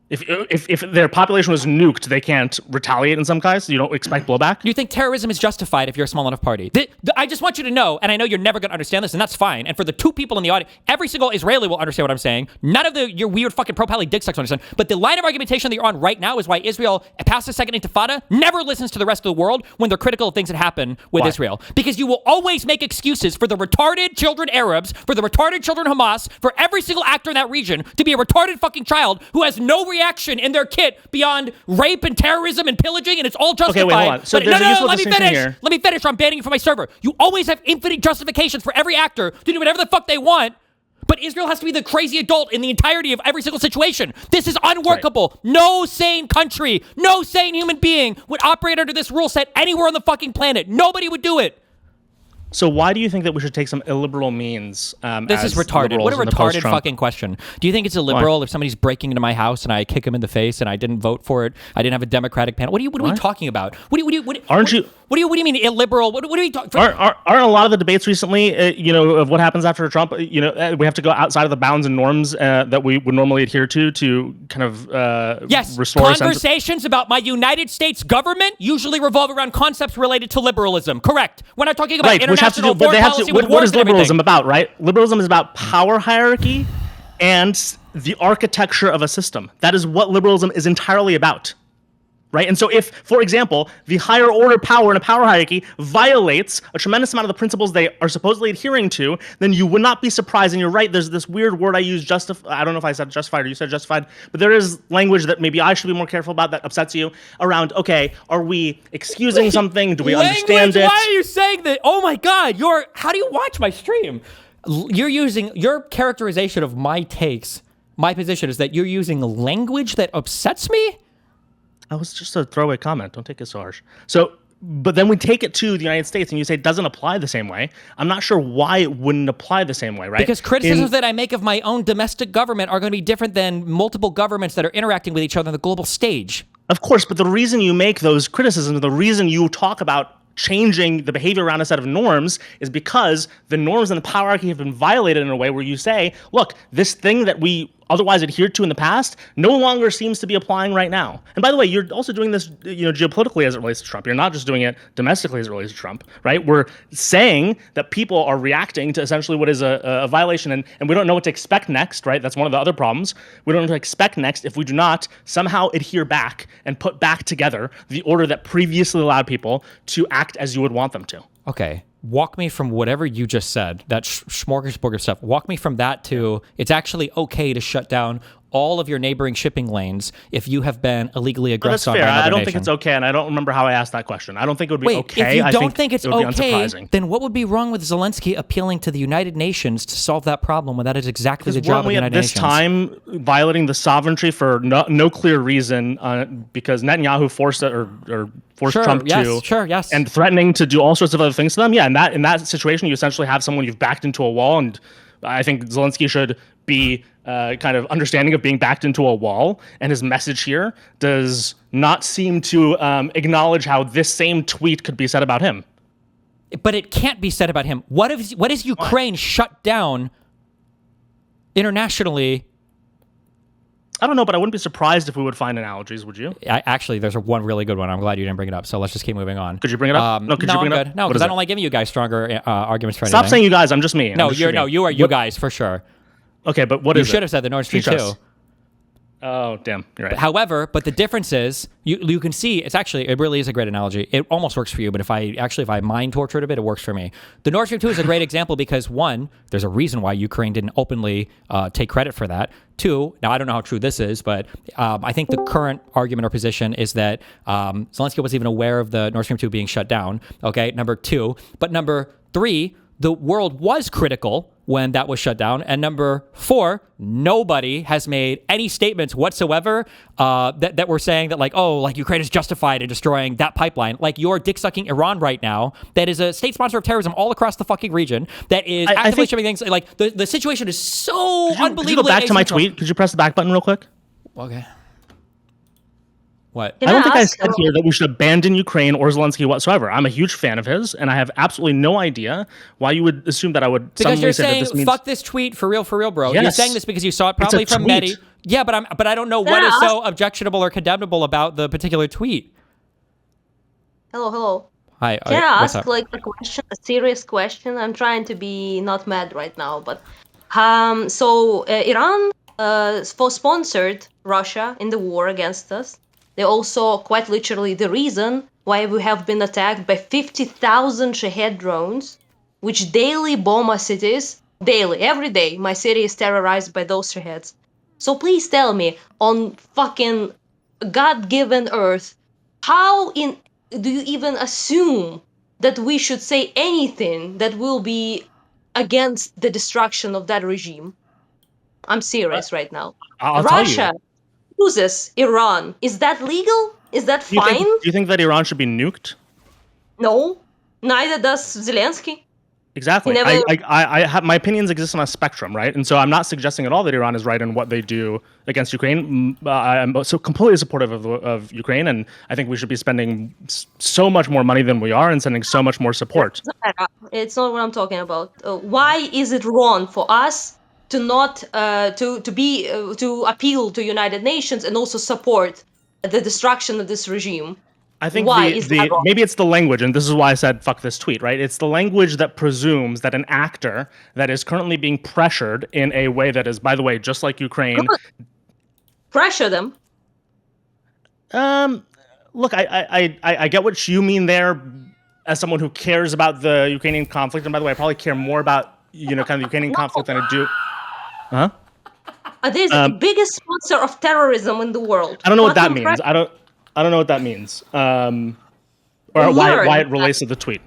If their population was nuked, they can't retaliate in some cases. You don't expect blowback. You think terrorism is justified if you're a small enough party? I just want you to know, and I know you're never going to understand this, and that's fine. And for the 2 people in the audience, every single Israeli will understand what I'm saying. None of your weird fucking pro-Pally dick sucks will understand. But the line of argumentation that you're on right now is why Israel, past the second intifada, never listens to the rest of the world when they're critical of things that happen with Israel. Because you will always make excuses for the retarded children Arabs, for the retarded children Hamas, for every single actor in that region to be a retarded fucking child who has no reaction in their kit beyond rape and terrorism and pillaging, and it's all justified. Okay, wait, hold on. So there's a useful distinction here. Let me finish, or I'm banning you from my server. You always have infinite justifications for every actor to do whatever the fuck they want, but Israel has to be the crazy adult in the entirety of every single situation. This is unworkable. Right. No sane country, no sane human being would operate under this rule set anywhere on the fucking planet. Nobody would do it. So why do you think that we should take some illiberal means? This is retarded. What a retarded fucking question. Do you think it's illiberal if somebody's breaking into my house and I kick him in the face and I didn't vote for it? I didn't have a Democratic panel. What are we talking about? What do you mean illiberal? What are you talking? Aren't a lot of the debates recently, of what happens after Trump? We have to go outside of the bounds and norms that we would normally adhere to kind of restore. Conversations about my United States government usually revolve around concepts related to liberalism. Correct. We're not talking about international foreign policy with what is liberalism everything. about, right? Liberalism is about power hierarchy and the architecture of a system. That is what liberalism is entirely about. Right? And so if, for example, the higher order power in a power hierarchy violates a tremendous amount of the principles they are supposedly adhering to, then you would not be surprised. And you're right, there's this weird word I use, I don't know if I said justified or you said justified, but there is language that maybe I should be more careful about that upsets you around, okay, are we excusing something? Do we understand it? Why are you saying that? Oh my God, how do you watch my stream? You're using, your characterization of my takes, my position is that you're using language that upsets me? That was just a throwaway comment. Don't take it so harsh. But then we take it to the United States and you say it doesn't apply the same way. I'm not sure why it wouldn't apply the same way, right? Because criticisms that I make of my own domestic government are going to be different than multiple governments that are interacting with each other on the global stage. Of course, but the reason you make those criticisms, the reason you talk about changing the behavior around a set of norms is because the norms and the power hierarchy have been violated in a way where you say, look, this thing that we otherwise adhered to in the past no longer seems to be applying right now. And by the way, you're also doing this, geopolitically as it relates to Trump. You're not just doing it domestically as it relates to Trump, right? We're saying that people are reacting to essentially what is a violation, and we don't know what to expect next, right? That's one of the other problems. We don't know what to expect next if we do not somehow adhere back and put back together the order that previously allowed people to act as you would want them to. Okay. Walk me from whatever you just said, that smorgasbord of stuff. Walk me from that to it's actually okay to shut down all of your neighboring shipping lanes if you have been illegally aggressed on by another nation. I don't nation. think it's okay, and I don't remember how I asked that question. I don't think it would be okay. If you don't think it's okay, unsurprising. then what would be wrong with Zelensky appealing to the United Nations to solve that problem when that is exactly the job of the United Nations? Weren't we at this time violating the sovereignty for no clear reason because Netanyahu forced Trump to, and threatening to do all sorts of other things to them? Yeah, in that situation, you essentially have someone you've backed into a wall, and I think Zelensky should be kind of understanding of being backed into a wall, and his message here does not seem to acknowledge how this same tweet could be said about him. But it can't be said about him. What is Ukraine shut down internationally? I don't know, but I wouldn't be surprised if we would find analogies, would you? Actually, there's one really good one. I'm glad you didn't bring it up, so let's just keep moving on. Could you bring it up? No, because I don't like giving you guys stronger arguments for anything. Stop saying you guys, I'm just me. You are you guys, for sure. Okay, but what is it? You should have said the Nord Stream 2. Oh, damn. You're right. However, but the difference is you can see it really is a great analogy. It almost works for you, but if I mind torture it a bit, it works for me. The Nord Stream 2 is a great example because one, there's a reason why Ukraine didn't openly take credit for that. Two, now I don't know how true this is, but I think the current argument or position is that Zelensky wasn't even aware of the Nord Stream 2 being shut down. Okay, number two. But number three, the world was critical when that was shut down. And number four, nobody has made any statements whatsoever that were saying that like Ukraine is justified in destroying that pipeline. Like you're dick-sucking Iran right now, that is a state sponsor of terrorism all across the fucking region, that is actively shipping things. Like the situation is so unbelievably. Could you go back to my tweet? Could you press the back button real quick? Okay. What? I don't think I said here that we should abandon Ukraine or Zelensky whatsoever. I'm a huge fan of his, and I have absolutely no idea why you would assume that I would. Because you're saying, that this means... fuck this tweet for real, bro. Yes. You're saying this because you saw it probably from Mehdi. Yeah, but I don't know what is so objectionable or condemnable about the particular tweet. Hello. Hi. Can I ask like a serious question? I'm trying to be not mad right now, but so Iran sponsored Russia in the war against us. They're also quite literally the reason why we have been attacked by 50,000 Shahed drones, which daily bomb our cities. Daily, every day, my city is terrorized by those Shaheds. So please tell me, on fucking God-given earth, how do you even assume that we should say anything that will be against the destruction of that regime? I'm serious right now. I'll Russia tell you. uses Iran. Is that legal? Is that fine? Do you think that Iran should be nuked? No, neither does Zelensky. Exactly. I have my opinions exist on a spectrum, right? And so I'm not suggesting at all that Iran is right in what they do against Ukraine. I'm so completely supportive of Ukraine, and I think we should be spending so much more money than we are and sending so much more support. It's not what I'm talking about. Why is it wrong for us to not to appeal to United Nations and also support the destruction of this regime? I think maybe it's the language, and this is why I said fuck this tweet, right? It's the language that presumes that an actor that is currently being pressured in a way that is, by the way, just like Ukraine. Pressure them. Look, I get what you mean there as someone who cares about the Ukrainian conflict, and by the way, I probably care more about kind of the Ukrainian conflict than I do. Huh? This is the biggest sponsor of terrorism in the world. I don't know what that means. I don't know what that means. Or why it relates to the tweet.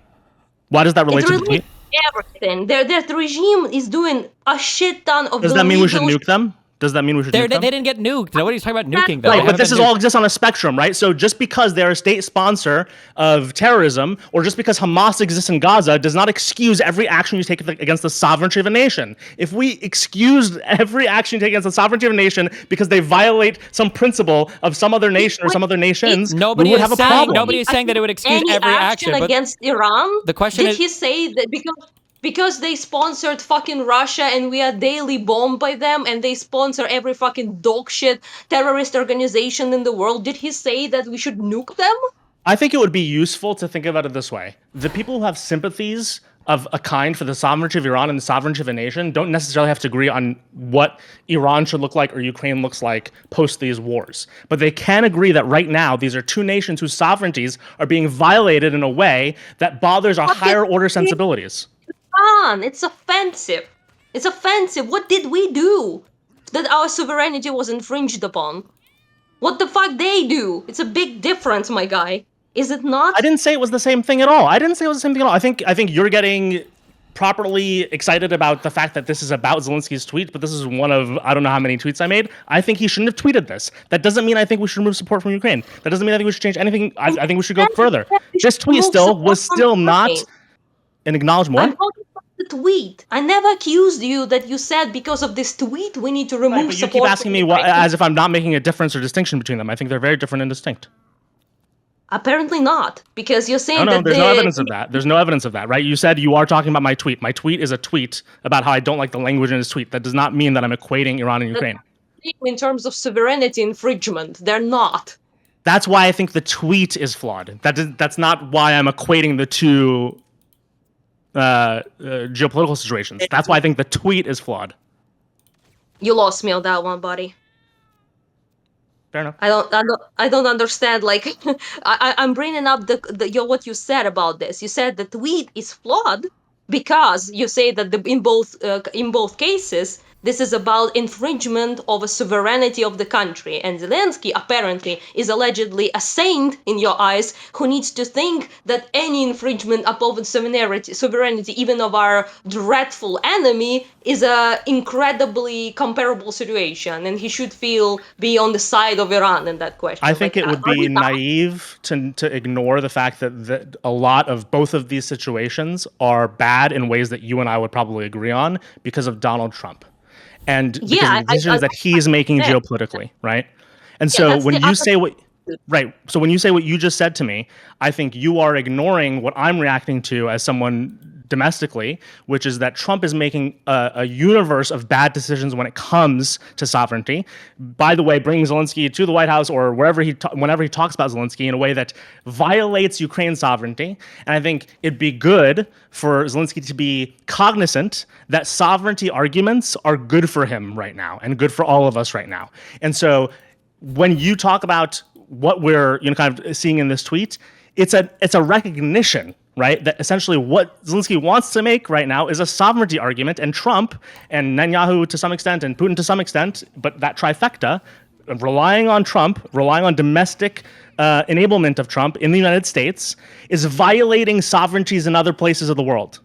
Why does that relate to the tweet? Everything. The regime is doing a shit ton of. Does that mean we should nuke them? Does that mean we should nuke them? They didn't get nuked. Nobody's talking about nuking them. Right, but this is all exists on a spectrum, right? So just because they're a state sponsor of terrorism, or just because Hamas exists in Gaza, does not excuse every action you take against the sovereignty of a nation. If we excused every action you take against the sovereignty of a nation because they violate some principle of some other nation or some other nations, we would have a problem. Nobody is saying that it would excuse every action against Iran. The question is, did he say that because they sponsored fucking Russia and we are daily bombed by them and they sponsor every fucking dog shit terrorist organization in the world, did he say that we should nuke them? I think it would be useful to think about it this way. The people who have sympathies of a kind for the sovereignty of Iran and the sovereignty of a nation don't necessarily have to agree on what Iran should look like or Ukraine looks like post these wars. But they can agree that right now, these are two nations whose sovereignties are being violated in a way that bothers our higher order sensibilities. It's offensive. It's offensive. What did we do that our sovereignty was infringed upon? What the fuck they do? It's a big difference, my guy. Is it not? I didn't say it was the same thing at all. I think you're getting properly excited about the fact that this is about Zelensky's tweet, but this is one of I don't know how many tweets I made. I think he shouldn't have tweeted this. That doesn't mean I think we should remove support from Ukraine. That doesn't mean I think we should change anything. I think we should go further. This tweet was still not an acknowledgement. I'm talking about the tweet. I never accused you that you said because of this tweet we need to remove but support. You keep asking me as if I'm not making a difference or distinction between them. I think they're very different and distinct. Apparently not, because you're saying that there's no evidence of that. There's no evidence of that, right? You said you are talking about my tweet. My tweet is a tweet about how I don't like the language in his tweet. That does not mean that I'm equating Iran and Ukraine. In terms of sovereignty infringement, they're not. That's why I think the tweet is flawed. That's not why I'm equating the two geopolitical situations. That's why I think the tweet is flawed. You lost me on that one, buddy. Fair enough. I don't understand. Like, I'm bringing up what you said about this. You said the tweet is flawed because you say that in both cases this is about infringement of a sovereignty of the country, and Zelensky apparently is allegedly a saint in your eyes who needs to think that any infringement upon sovereignty, even of our dreadful enemy, is a incredibly comparable situation, and he should be on the side of Iran in that question. I think it would be naive to ignore the fact that a lot of both of these situations are bad in ways that you and I would probably agree on because of Donald Trump. And because of the decisions that he's making geopolitically, right? And so when you say when you say what you just said to me, I think you are ignoring what I'm reacting to as someone domestically, which is that Trump is making a universe of bad decisions when it comes to sovereignty. By the way, bringing Zelensky to the White House or wherever whenever he talks about Zelensky in a way that violates Ukraine's sovereignty. And I think it'd be good for Zelensky to be cognizant that sovereignty arguments are good for him right now and good for all of us right now. And so when you talk about what we're kind of seeing in this tweet, it's a recognition, right, that essentially what Zelensky wants to make right now is a sovereignty argument, and Trump and Netanyahu to some extent and Putin to some extent, but that trifecta, relying on Trump, relying on domestic enablement of Trump in the United States, is violating sovereignties in other places of the world.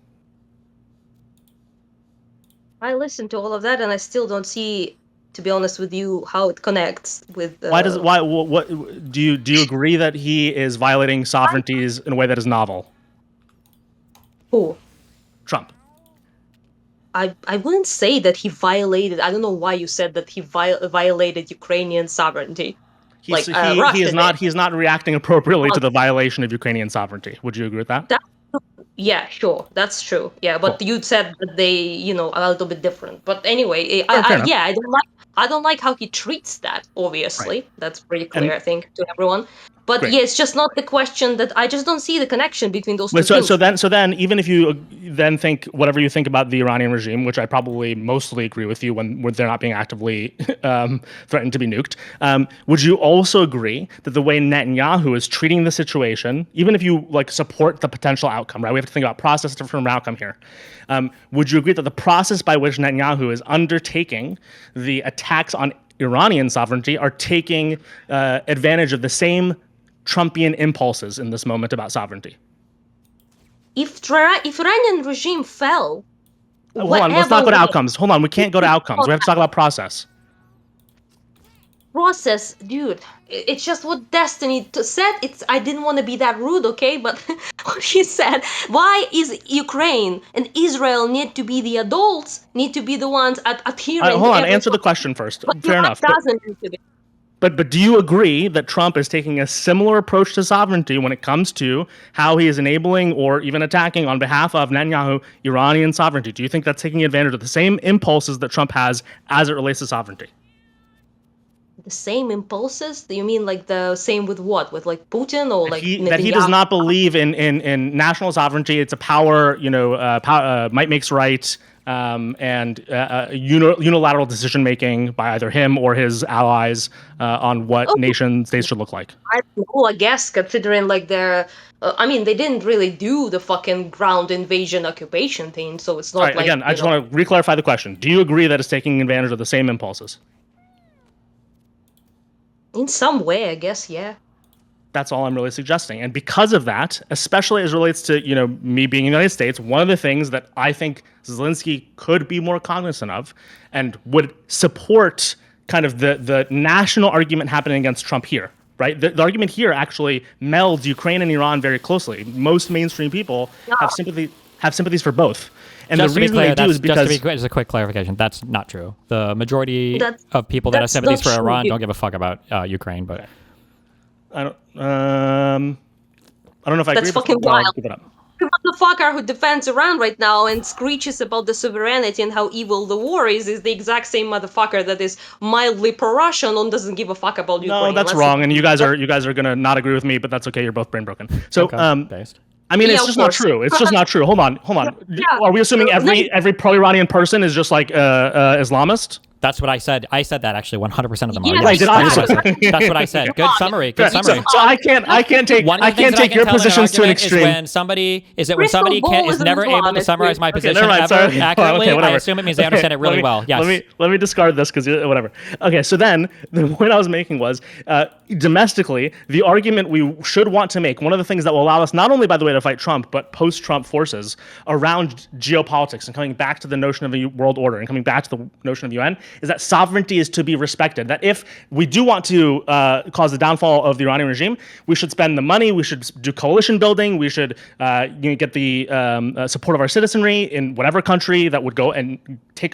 I listened to all of that, and I still don't see, to be honest with you, how it connects with. What do you agree that he is violating sovereignties in a way that is novel? Who? Trump. I wouldn't say that he violated. I don't know why you said that he violated Ukrainian sovereignty. He's not reacting appropriately to the violation of Ukrainian sovereignty. Would you agree with that? Yeah, sure, that's true. Yeah, but cool. You said that they, are a little bit different. But anyway, I don't like how he treats that. Obviously, right. That's pretty clear, I think, to everyone. But yeah, it's just not the question that I just don't see the connection between those two things. So then, even if you then think whatever you think about the Iranian regime, which I probably mostly agree with you when they're not being actively threatened to be nuked, would you also agree that the way Netanyahu is treating the situation, even if you support the potential outcome, right? We have to think about process from outcome here. Would you agree that the process by which Netanyahu is undertaking the attacks on Iranian sovereignty are taking advantage of the same Trumpian impulses in this moment about sovereignty? If Iranian regime fell, hold on, let's not go to outcomes. Hold on, we can't go to outcomes. We have to talk about process. Process, dude. It's just what Destiny said. I didn't want to be that rude, okay? But she said, why is Ukraine and Israel need to be the adults, need to be the ones adhering? Hold on, answer the question first. Fair enough. But do you agree that Trump is taking a similar approach to sovereignty when it comes to how he is enabling or even attacking on behalf of Netanyahu Iranian sovereignty? Do you think that's taking advantage of the same impulses that Trump has as it relates to sovereignty? The same impulses? Do you mean the same with what? With Putin or that he does not believe in national sovereignty. It's a power, might makes right. And unilateral decision making by either him or his allies on what nation states should look like. I guess considering their, they didn't really do the fucking ground invasion occupation thing, so it's not again, I just want to reclarify the question. Do you agree that it's taking advantage of the same impulses? In some way, I guess, yeah. That's all I'm really suggesting. And because of that, especially as relates to, me being in the United States, one of the things that I think Zelensky could be more cognizant of and would support kind of the national argument happening against Trump here, right? The argument here actually melds Ukraine and Iran very closely. Most mainstream people have sympathies for both. And just the reason they do is because... Just a quick clarification, that's not true. The majority of people that have sympathies for Iran don't give a fuck about Ukraine, but... I don't know if I agree. That's fucking wild. The motherfucker who defends Iran right now and screeches about the sovereignty and how evil the war is the exact same motherfucker that is mildly pro-Russian and doesn't give a fuck about Ukraine. No, that's wrong, and you guys are gonna not agree with me, but that's okay. You're both brain broken. So, it's just not true. It's just not true. Hold on. Yeah. Are we assuming every pro-Iranian person is just Islamist? That's what I said. I said that actually 100% of them are. Yes, Yes. did I? That's what I said. Good summary. Good So, summary. so I can't take One of the things that I can your tell in an positions to an argument is extreme. when somebody is Crystal ball is isn't never able to Islam, summarize my Okay, position never mind. ever Sorry. Okay, accurately. I whatever. assume it means they understand it really well. Yes. Let me discard this because whatever. Okay, so then the point I was making was domestically, the argument we should want to make, one of the things that will allow us not only, by the way, to fight Trump, but post-Trump forces around geopolitics and coming back to the notion of a world order and coming back to the notion of UN, is that sovereignty is to be respected. That if we do want to cause the downfall of the Iranian regime, we should spend the money, we should do coalition building, we should get the support of our citizenry in whatever country that would go and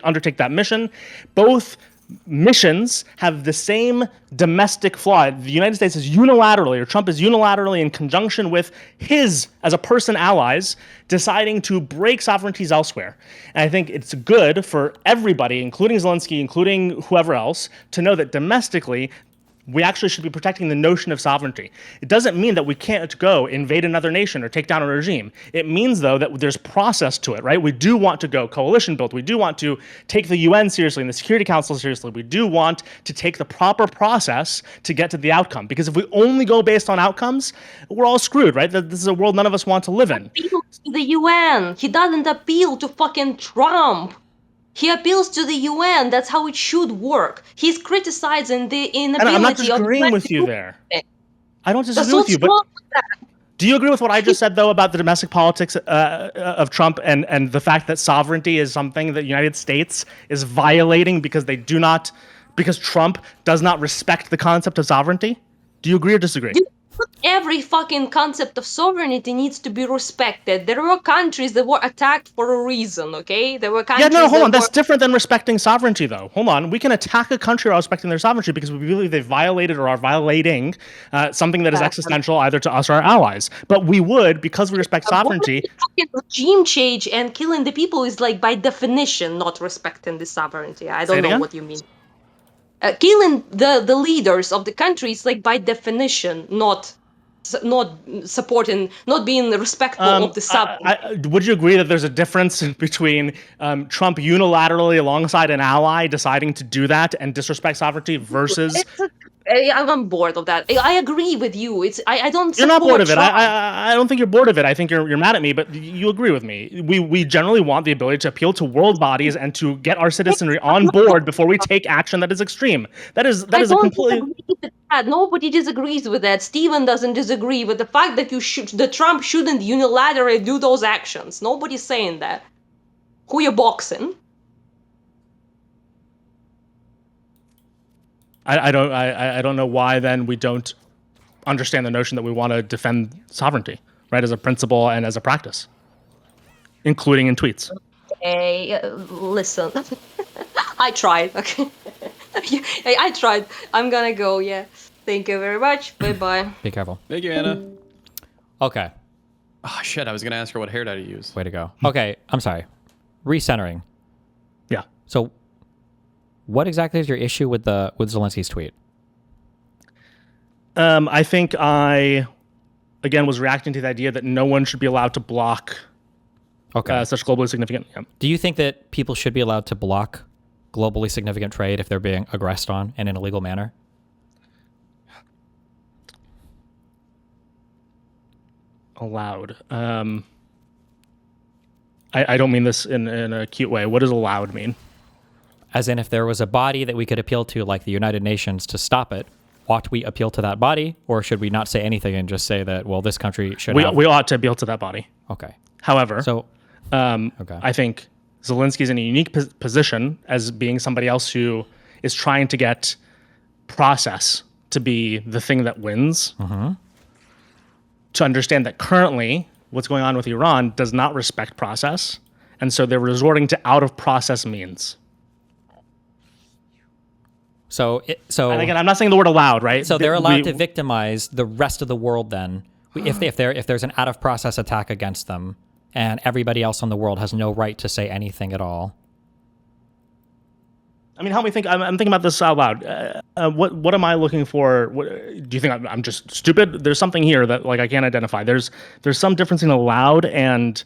undertake that mission. Both missions have the same domestic flaw. The United States is unilaterally, or Trump is unilaterally in conjunction with his, as a person, allies, deciding to break sovereignties elsewhere. And I think it's good for everybody, including Zelensky, including whoever else, to know that domestically, we actually should be protecting the notion of sovereignty. It doesn't mean that we can't go invade another nation or take down a regime. It means, though, that there's process to it, right? We do want to go coalition build. We do want to take the UN seriously and the Security Council seriously. We do want to take the proper process to get to the outcome. Because if we only go based on outcomes, we're all screwed, right? This is a world none of us want to live in. He appeals to the UN. He doesn't appeal to fucking Trump. He appeals to the UN. That's how it should work. He's criticizing the inability And I'm not of disagreeing with you there. I don't That's disagree with what's you, but wrong with that. do you agree with what I just said, though, about the domestic politics of Trump and the fact that sovereignty is something that the United States is violating because Trump does not respect the concept of sovereignty? Do you agree or disagree? Every fucking concept of sovereignty needs to be respected. There were countries that were attacked for a reason, okay? There were countries Hold on. that That's different than respecting sovereignty, though. Hold on. We can attack a country while respecting their sovereignty because we believe they violated or are violating something that is existential either to us or our allies. But we would, because we respect sovereignty. Fucking regime change and killing the people is, like, by definition not respecting the sovereignty. I don't know what you mean. Killing the leaders of the country is, like, by definition not supporting, not being respectful of the sovereignty. Would you agree that there's a difference between Trump unilaterally alongside an ally deciding to do that and disrespect sovereignty versus... I'm bored of that. I agree with you. I don't. You're not bored of it. Trump. I don't think you're bored of it. I think you're mad at me, but you agree with me. We generally want the ability to appeal to world bodies and to get our citizenry on board before we take action that is extreme. That is a completely. Agree with that. Nobody disagrees with that. Steven doesn't disagree with the fact that the Trump shouldn't unilaterally do those actions. Nobody's saying that. Who you boxing? I don't know why then we don't understand the notion that we want to defend sovereignty, right, as a principle and as a practice, including in tweets. Hey, listen, I tried. Okay, I tried. I'm gonna go. Yeah. Thank you very much. Bye bye. Be careful. Thank you, Anna. Okay. Oh, shit. I was going to ask her what hair dye to use. Way to go. Okay. I'm sorry. Recentering. Yeah. So what exactly is your issue with Zelensky's tweet? I think I, again, was reacting to the idea that no one should be allowed to block such globally significant. Yeah. Do you think that people should be allowed to block globally significant trade if they're being aggressed on in an illegal manner? Allowed. I don't mean this in a cute way. What does allowed mean? As in, if there was a body that we could appeal to, like the United Nations, to stop it, ought we appeal to that body, or should we not say anything and just say that, well, this country should we ought to appeal to that body. Okay. However, okay. I think Zelensky's in a unique position as being somebody else who is trying to get process to be the thing that wins. Mm-hmm. To understand that currently what's going on with Iran does not respect process, and so they're resorting to out-of-process means. So and again, I'm not saying the word allowed, right? So they're allowed to victimize the rest of the world then, if there's an out-of-process attack against them, and everybody else in the world has no right to say anything at all. I mean, help me think. I'm thinking about this out loud. What am I looking for? Do you think I'm just stupid? There's something here that like I can't identify. There's some difference in allowed and.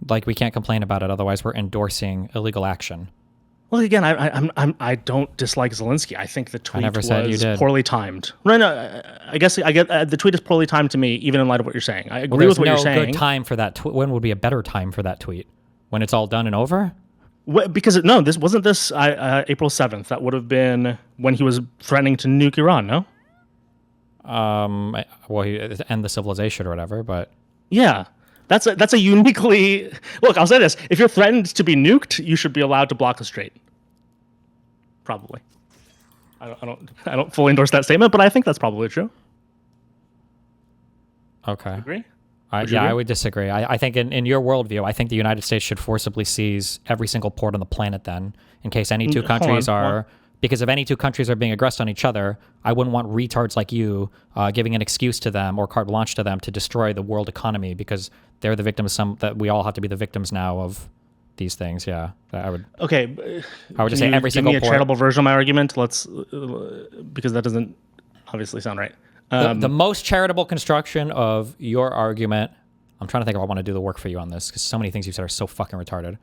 Like, we can't complain about it, otherwise we're endorsing illegal action. Well, again, I don't dislike Zelensky. I think the tweet never said you was did. poorly timed. Right? No, I guess I get the tweet is poorly timed to me, even in light of what you're saying. I agree with what you're saying. There's no good time for that. When would be a better time for that tweet? When it's all done and over? Because this wasn't April 7th. That would have been when he was threatening to nuke Iran. No. Well, end the civilization or whatever, but yeah. That's a uniquely look. I'll say this: if you're threatened to be nuked, you should be allowed to block the strait. Probably. I don't fully endorse that statement, but I think that's probably true. Okay. Agree? I would disagree. I think in your worldview, I think the United States should forcibly seize every single port on the planet then, in case any two countries are... Because if any two countries are being aggressed on each other, I wouldn't want retards like you giving an excuse to them or carte blanche to them to destroy the world economy, because they're the victims. That we all have to be the victims now of these things. Yeah, I would. Okay, I would just say every single. Give me a charitable version of my argument. Because that doesn't obviously sound right. The most charitable construction of your argument. I'm trying to think if I want to do the work for you on this, because so many things you said are so fucking retarded.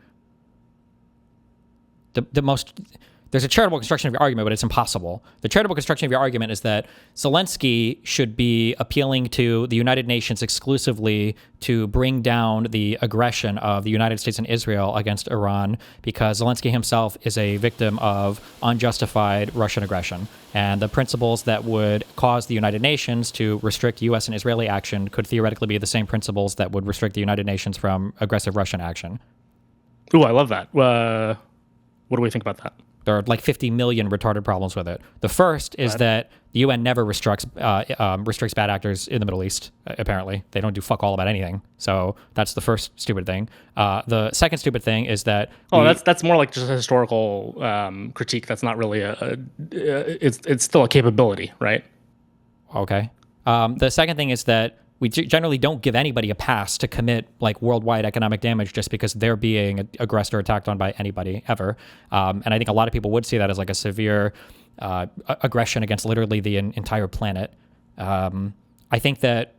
There's a charitable construction of your argument, but it's impossible. The charitable construction of your argument is that Zelensky should be appealing to the United Nations exclusively to bring down the aggression of the United States and Israel against Iran, because Zelensky himself is a victim of unjustified Russian aggression. And the principles that would cause the United Nations to restrict U.S. and Israeli action could theoretically be the same principles that would restrict the United Nations from aggressive Russian action. Ooh, I love that. What do we think about that? There are like 50 million retarded problems with it. The first is that the UN never restricts bad actors in the Middle East, apparently. They don't do fuck all about anything. So that's the first stupid thing. The second stupid thing is that... that's more like just a historical critique. That's not really it's still a capability, right? Okay. The second thing is that we generally don't give anybody a pass to commit like worldwide economic damage just because they're being aggressed or attacked on by anybody ever. And I think a lot of people would see that as like a severe aggression against literally the entire planet. I think that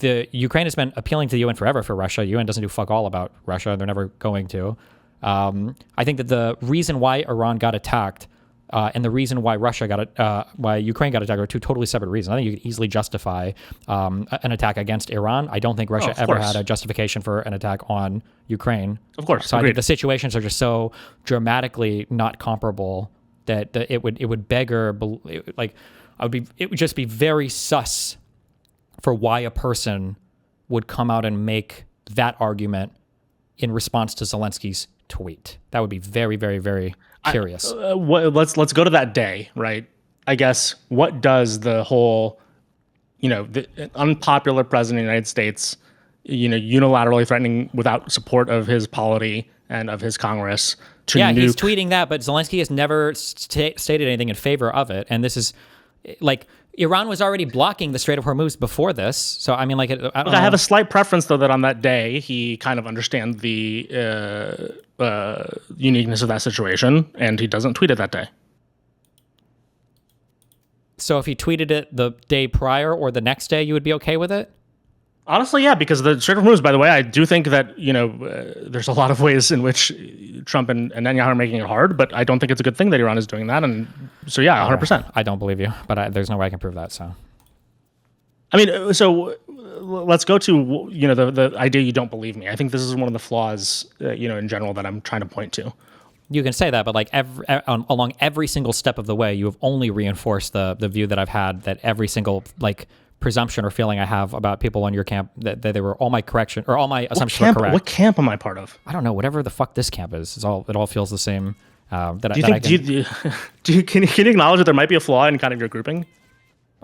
the Ukraine has been appealing to the UN forever for Russia. UN doesn't do fuck all about Russia. They're never going to. I think that the reason why Iran got attacked and the reason why why Ukraine got attacked are two totally separate reasons. I think you could easily justify an attack against Iran. I don't think Russia ever had a justification for an attack on Ukraine. Of course. So I think the situations are just so dramatically not comparable that it would beggar, like, it would just be very sus for why a person would come out and make that argument in response to Zelensky's tweet. That would be very, very, very curious. Let's go to that day, right? I guess what does the whole, the unpopular president of the United States, unilaterally threatening without support of his polity and of his Congress to nuke. He's tweeting that, but Zelensky has never stated anything in favor of it. And this is like, Iran was already blocking the Strait of Hormuz before this. So, I mean, like, I have a slight preference, though, that on that day, he kind of understands the uniqueness of that situation, and he doesn't tweet it that day. So if he tweeted it the day prior or the next day, you would be okay with it? Honestly, yeah, because the Strait of Hormuz, by the way, I do think that, there's a lot of ways in which Trump and Netanyahu are making it hard, but I don't think it's a good thing that Iran is doing that. And so, yeah, 100%. I don't believe you, but there's no way I can prove that, so. I mean, so let's go to, the idea you don't believe me. I think this is one of the flaws, in general that I'm trying to point to. You can say that, but like along every single step of the way, you have only reinforced the view that I've had that every single, like, presumption or feeling I have about people on your camp that they were all my correction or all my assumptions were correct. What camp am I part of? I don't know. Whatever the fuck this camp is, it all feels the same. Can you acknowledge that there might be a flaw in kind of your grouping?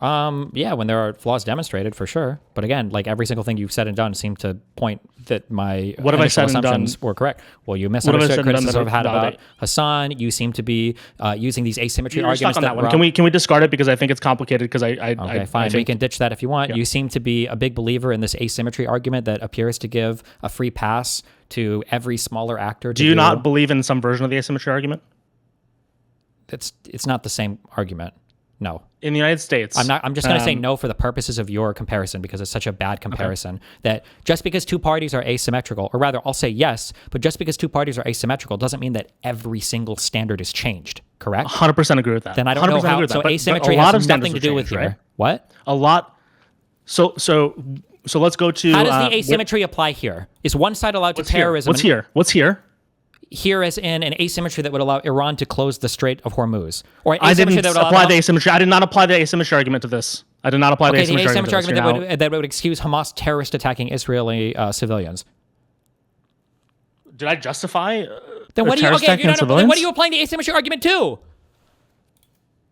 Yeah, when there are flaws demonstrated, for sure. But again, like every single thing you've said and done seemed to point that my initial assumptions were correct. Well, you misunderstood criticism I've had about Hassan. You seem to be using these asymmetry arguments. On that one. Can we discard it because I think it's complicated? Because okay, fine. We can ditch that if you want. Yeah. You seem to be a big believer in this asymmetry argument that appears to give a free pass to every smaller actor. Do you not believe in some version of the asymmetry argument? It's not the same argument. No. In the United States. I'm just going to say no for the purposes of your comparison because it's such a bad comparison that just because two parties are asymmetrical, or rather I'll say yes, but just because two parties are asymmetrical doesn't mean that every single standard is changed, correct? 100% agree with that. Then I don't know how, so asymmetry has nothing to do with here. Right? What? A lot. So let's go to... How does the asymmetry apply here? Is one side allowed to terrorism? What's here? Here as in an asymmetry that would allow Iran to close the Strait of Hormuz. Or I didn't apply the asymmetry. I did not apply the asymmetry argument to this. I did not apply the asymmetry argument that would excuse Hamas terrorist attacking Israeli civilians. Did I justify then what do you, then what are you applying the asymmetry argument to?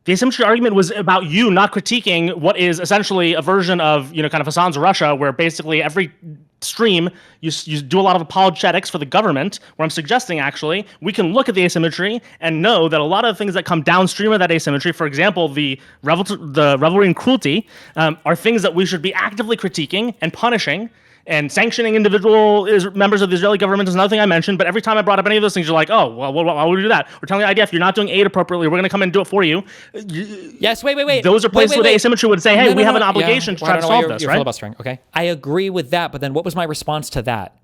The asymmetry argument was about you not critiquing what is essentially a version of, kind of Hassan's Russia, where basically every stream you do a lot of apologetics for the government, where I'm suggesting actually we can look at the asymmetry and know that a lot of the things that come downstream of that asymmetry, for example, the revelry and cruelty, are things that we should be actively critiquing and punishing. And sanctioning individual members of the Israeli government is another thing I mentioned. But every time I brought up any of those things, you're like, oh, well, why would we do that? We're telling the IDF, you're not doing aid appropriately. We're going to come and do it for you. Yes, wait. Those are places where the asymmetry would say, hey, we have an obligation to try to solve this, right? Filibustering. Okay, I agree with that. But then what was my response to that?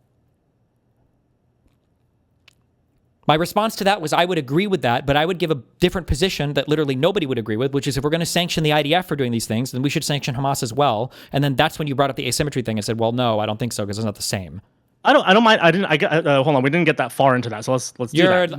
My response to that was I would agree with that, but I would give a different position that literally nobody would agree with, which is if we're going to sanction the IDF for doing these things, then we should sanction Hamas as well. And then that's when you brought up the asymmetry thing and said, well, no, I don't think so because it's not the same. I don't mind. Hold on. We didn't get that far into that, so let's do that.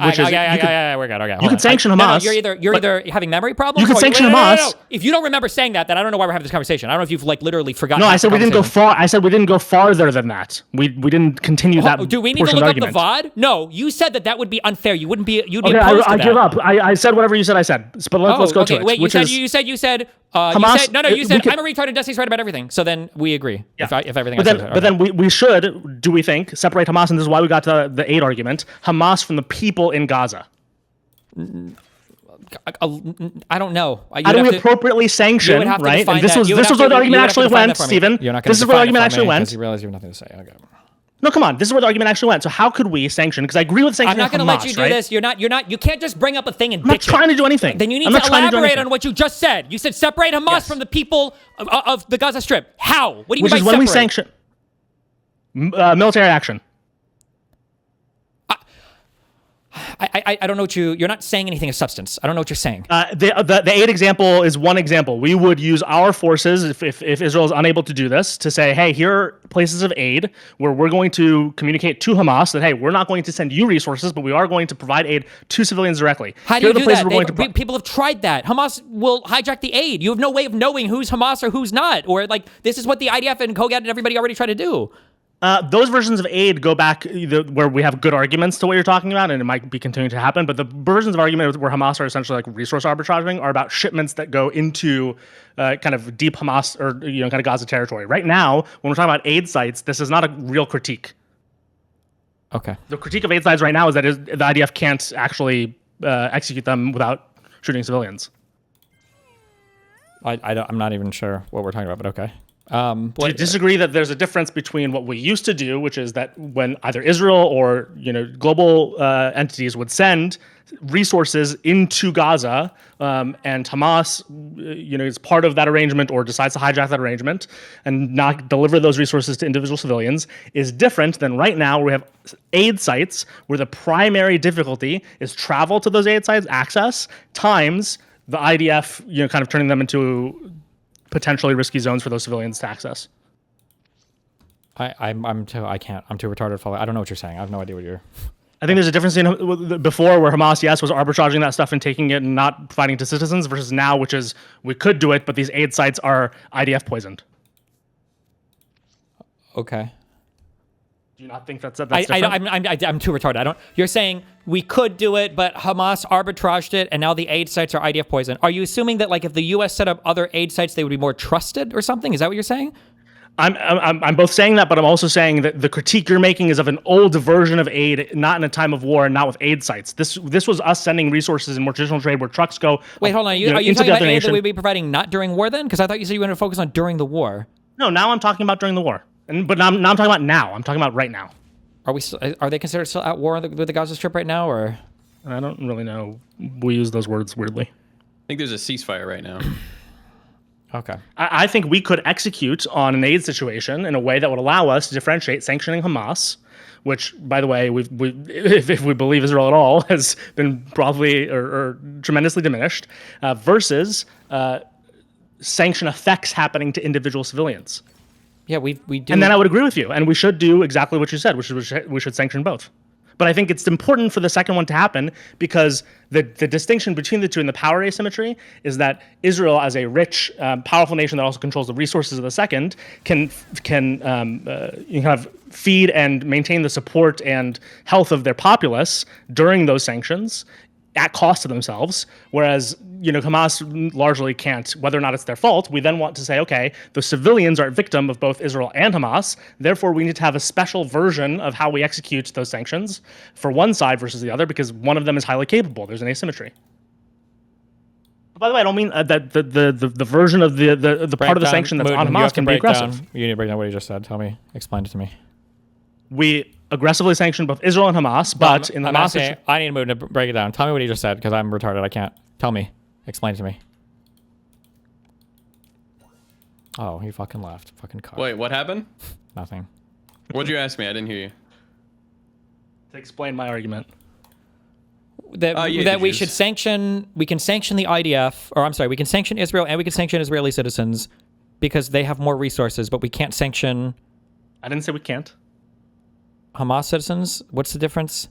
We're good. Okay, you can sanction Hamas. No, you're either having memory problems. You can sanction Hamas. No. If you don't remember saying that, then I don't know why we're having this conversation. I don't know if you've literally forgotten. No, I said we didn't go far. I said we didn't go farther than that. We didn't continue that. Do we need to look up the VOD? No, you said that would be unfair. You'd be opposed to that. I give up. I said whatever you said. I said. But let's go to it. Wait, you said. Hamas, you said I'm a retard and Destiny's right about everything. So then we agree. Yeah. If everything. But then we should. Do we think separate Hamas? And this is why we got to the aid argument. Hamas from the people in Gaza. I don't know. How do we appropriately sanction, right? And this was where the argument actually went, Stephen. This is where the argument actually went. You realize you have nothing to say. Okay. No, come on. This is where the argument actually went. So how could we sanction? Because I agree with sanctioning Hamas, I'm not going to let you do this. You're not. You can't just bring up a thing and I'm not trying to do anything. Then you need to elaborate on what you just said. You said separate Hamas from the people of the Gaza Strip. How? What do you mean by separate? Which is when we sanction military action. I don't know what you're not saying anything of substance. I don't know what you're saying. The aid example is one example. We would use our forces, if Israel is unable to do this, to say, hey, here are places of aid where we're going to communicate to Hamas that, hey, we're not going to send you resources, but we are going to provide aid to civilians directly. How do you do that? People have tried that. Hamas will hijack the aid. You have no way of knowing who's Hamas or who's not. Or this is what the IDF and Kogat and everybody already tried to do. Those versions of aid go back where we have good arguments to what you're talking about, and it might be continuing to happen. But the versions of argument where Hamas are essentially like resource arbitraging are about shipments that go into kind of deep Hamas or kind of Gaza territory. Right now, when we're talking about aid sites, this is not a real critique. Okay. The critique of aid sites right now is that the IDF can't actually execute them without shooting civilians. I'm not even sure what we're talking about, but okay. Do you disagree that there's a difference between what we used to do, which is that when either Israel or global entities would send resources into Gaza, and Hamas is part of that arrangement or decides to hijack that arrangement and not deliver those resources to individual civilians, is different than right now where we have aid sites where the primary difficulty is travel to those aid sites, access, times the IDF kind of turning them into potentially risky zones for those civilians to access. I'm too retarded to follow. I don't know what you're saying. I have no idea what you're. I think there's a difference in before where Hamas, yes, was arbitraging that stuff and taking it and not providing it to citizens versus now, which is we could do it, but these aid sites are IDF poisoned. Okay. Do you not think that's different? I'm too retarded. You're saying we could do it, but Hamas arbitraged it, and now the aid sites are IDF poison. Are you assuming that if the U.S. set up other aid sites, they would be more trusted or something? Is that what you're saying? I'm both saying that, but I'm also saying that the critique you're making is of an old version of aid, not in a time of war and not with aid sites. This was us sending resources in more traditional trade where trucks go. Wait, hold on. Are you talking about aid that we'd be providing not during war then? Because I thought you said you wanted to focus on during the war. No, now I'm talking about during the war. But now I'm talking about now. I'm talking about right now. Are they considered still at war with the Gaza Strip right now, or? I don't really know. We use those words weirdly. think there's a ceasefire right now. Okay. I think we could execute on an aid situation in a way that would allow us to differentiate sanctioning Hamas, which, by the way, if we believe Israel at all, has been probably or tremendously diminished, versus sanction effects happening to individual civilians. Yeah, we do. And then I would agree with you, and we should do exactly what you said. We should sanction both. But I think it's important for the second one to happen because the distinction between the two and the power asymmetry is that Israel, as a rich, powerful nation that also controls the resources of the second, can kind of feed and maintain the support and health of their populace during those sanctions at cost to themselves, whereas Hamas largely can't, whether or not it's their fault. We then want to say, okay, the civilians are a victim of both Israel and Hamas, therefore we need to have a special version of how we execute those sanctions for one side versus the other, because one of them is highly capable. There's an asymmetry. By the way, I don't mean that the version of the part of the sanction that's on Hamas can be aggressive. You need to break down what you just said. Explain it to me. We aggressively sanctioned both Israel and Hamas, but in the Hamas... I need Moon to break it down. Tell me what he just said, because I'm retarded. I can't. Tell me. Explain it to me. Oh, he fucking left. Fucking cock. Wait, what happened? Nothing. What'd you ask me? I didn't hear you. To explain my argument. That we should sanction... We can sanction the IDF... Or, I'm sorry, we can sanction Israel and we can sanction Israeli citizens because they have more resources, but we can't sanction... I didn't say we can't. Hamas citizens? What's the difference?